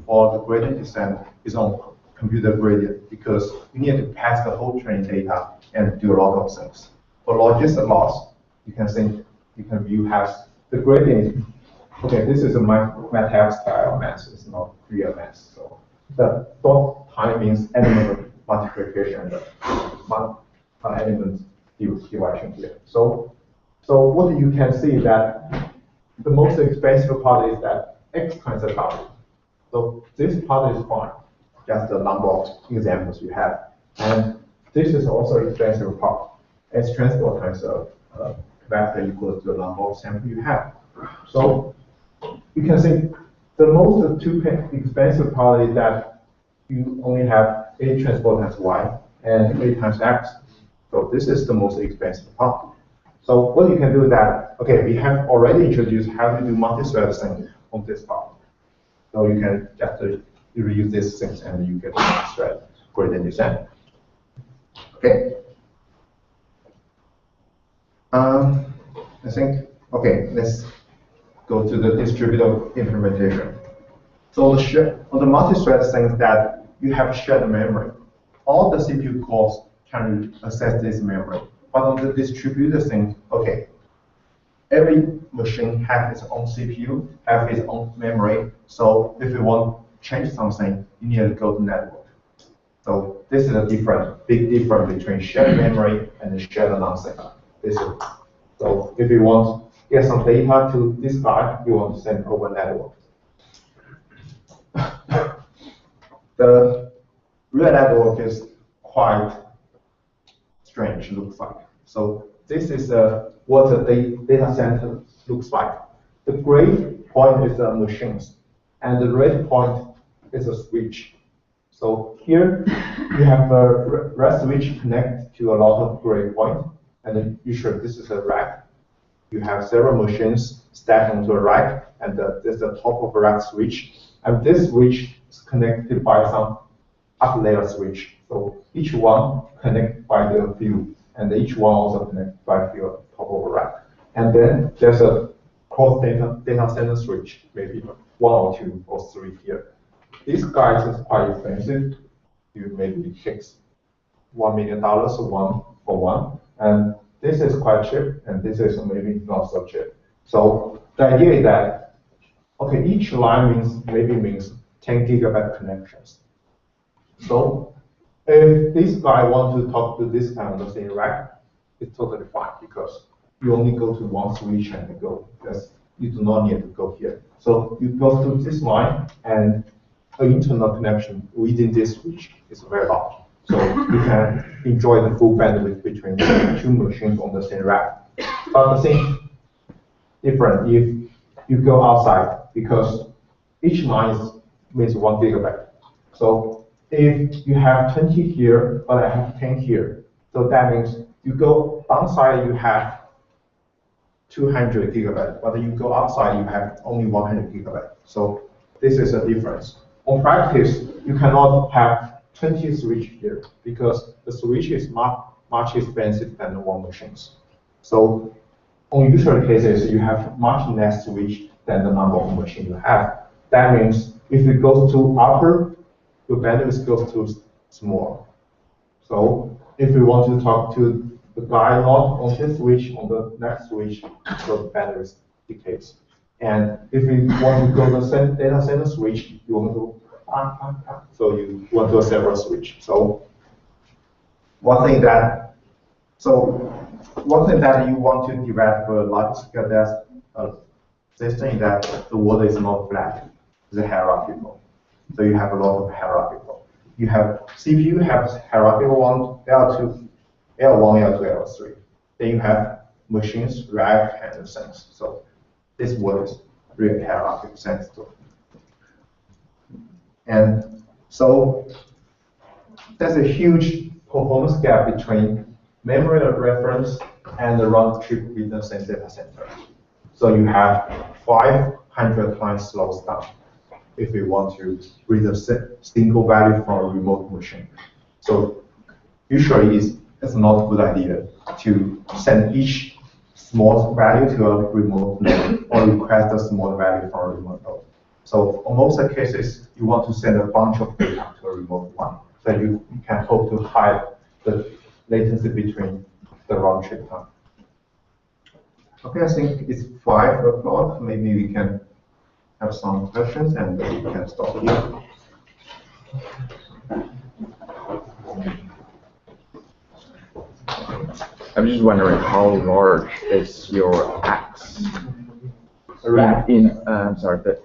for the gradient descent is on computer gradient because you need to pass the whole training data and do a lot of things. For logistic loss, you have the gradient. Okay, this is a math style math. It's not real math. So the dot time means element multiplication and element division here. So what you can see that the most expensive part is that x times the W. So this part is fine, just the number of examples you have. And this is also expensive part. X transport times a vector equals to the number of samples you have. So you can see the most expensive part is that you only have A transport times Y and A times X. So this is the most expensive part. So what you can do is that, we have already introduced how to do multi-thread thing on this part. So you can just reuse these things and you get a multi-thread gradient descent. Okay. I think, let's go to the distributed implementation. So on the multi-thread thing that you have shared memory. All the CPU cores can access this memory. But on the distributed thing, every machine has its own CPU, have its own memory. So if you want to change something, you need to go to network. So this is a big difference between shared memory and shared nothing. So if you want to get some data to this guy, you want to send over network. The real network is quite strange, looks like. So this is what the data center looks like. The gray point is the machines, and the red point is a switch. So here you have a red switch connect to a lot of gray point, and then usually this is a rack. You have several machines stacked onto a rack, and there's the top of a rack switch, and this switch is connected by some upper layer switch. So each one connected by the field, and each one also connected by field top of a rack. And then there's a cross data center switch, maybe 1 or 2 or 3 here. These guys is quite expensive. You maybe takes $1 million one for one, and this is quite cheap, and this is maybe not so cheap. So the idea is that, okay, each line means 10 gigabit connections. So if this guy wants to talk to this kind of thing rack, it's totally fine because you only go to one switch and go. You do not need to go here. So you go to this line, and an internal connection within this switch is very large. So you can enjoy the full bandwidth between two machines on the same rack. But the thing different if you go outside, because each line means 1 gigabit. So if you have 20 here, but I have 10 here, so that means you go downside, you have 200 gigabit, but you go outside, you have only 100 gigabit. So this is a difference. On practice, you cannot have 20 switch here because the switch is much expensive than the one machines. So on usual cases, you have much less switch than the number of machines you have. That means if it goes to upper, your bandwidth goes to small. So if we want to talk to the guy not on this switch, on the next switch, so the bandwidth decays. And if we want to go to the data center switch, you want to so you want to a several switch. So one thing that you want to develop a large scale system is that the world is not flat; it's hierarchical. So you have a lot of hierarchical. You have CPU has hierarchical one, L2, L1, L2, L3. Then you have machines, rack, and things. So this world is really hierarchical sensitive. And so there's a huge performance gap between memory reference and the round trip within the same data center. So you have 500 times slows down if we want to read a single value from a remote machine. So usually it's not a good idea to send each small value to a remote node or request a small value from a remote node. So on most cases, you want to send a bunch of data to a remote one, so you can hope to hide the latency between the round trip time. Okay, I think it's 5 o'clock. Maybe we can have some questions and we can stop here. I'm just wondering how large is your axe? I'm sorry, but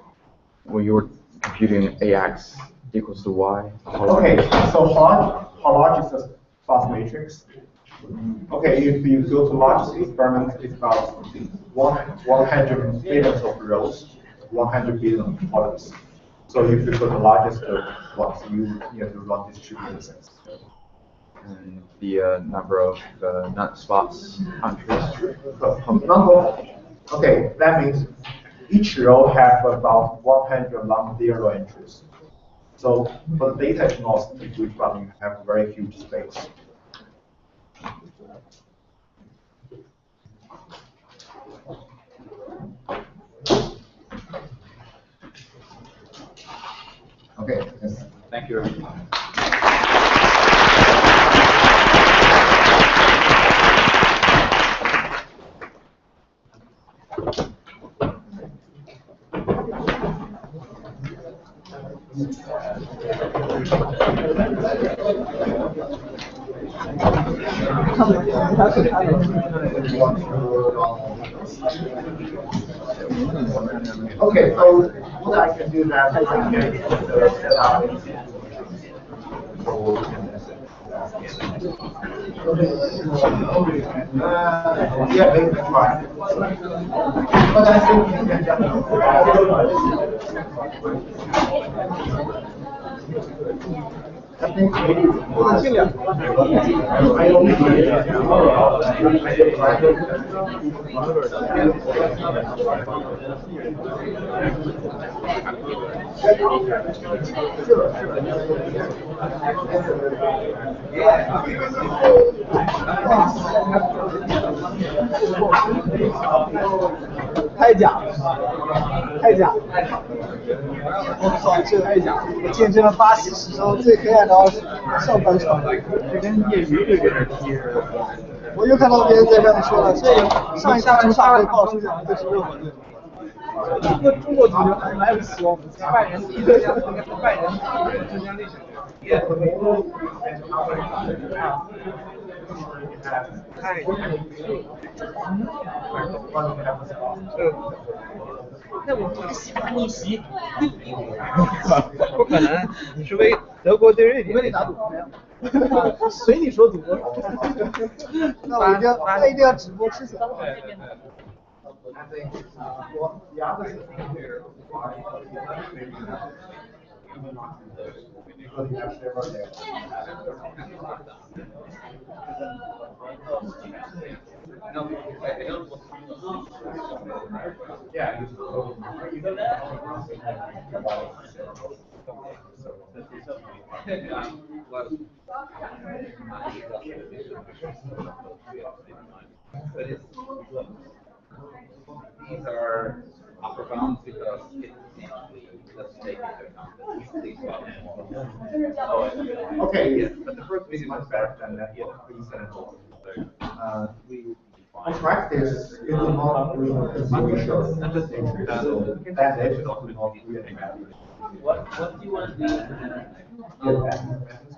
when you were computing AX equals to Y, okay, so how large is the fast matrix? Okay, if you go to largest experiment, it's about 100 billions of rows, 100 billion columns. So if you go to the largest ones, you have to run distributed things. And the number of nut spots entries. Okay, that means each row has about 100 long zero entries. So for the data is not huge, but you have very huge space. Okay, yes. Thank you. Okay, so what I can do now is I can set up. Yeah, maybe that's fine. But I think you can just 不能进两个。太假了，太假了！我靠，这太假了！我见证了80史上最黑暗的上半场，这跟业余队员踢似的。我又看到别人在上面说了，这上一场主场被爆出2个是热火队。中国足球还是蛮有希望的，拜仁踢这样，应该是拜仁踢浙江历史。太。那我不喜欢逆袭，不可能，你是为德国对瑞典，为你打赌没有？随你说赌。那我一定要直播吃起来。These are upper bounds because it let's take into account that these Okay, but the first is much better than that. In practice, it will not really be sure. So that edge will not really matter. What do you want to do?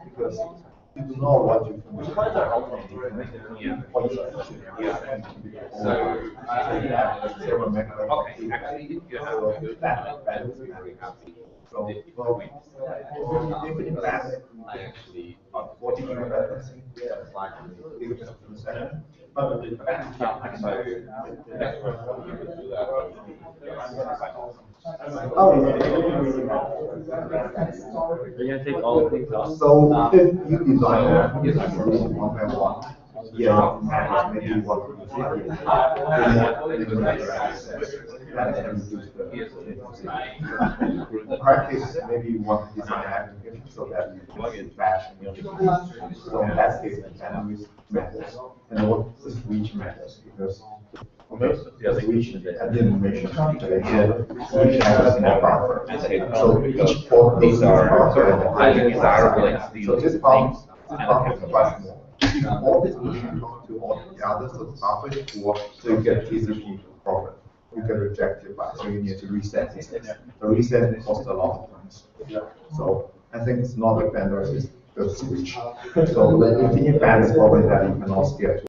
Because you do not want to. Several mechanisms. Okay, actually, you have that balance is very happy. So, if it lasts, I actually what do you remember? But the balance, You're gonna take all of these off. so if you design a solution 1 by 1, yeah, and maybe what you did, practice maybe you want to design application so that you can get back. So in that case, and use methods and what the switch methods because the switch animation switch has more buffer. So each port these are highly desirable and so this buffer is much more. All this machine talk to all the others, so the buffer is poor, so you get TCP problem. You get rejected by, so you need to reset it. So reset costs a lot of times. So I think it's not a vendor, it's the switch. So the infinite band is probably that you cannot scale to.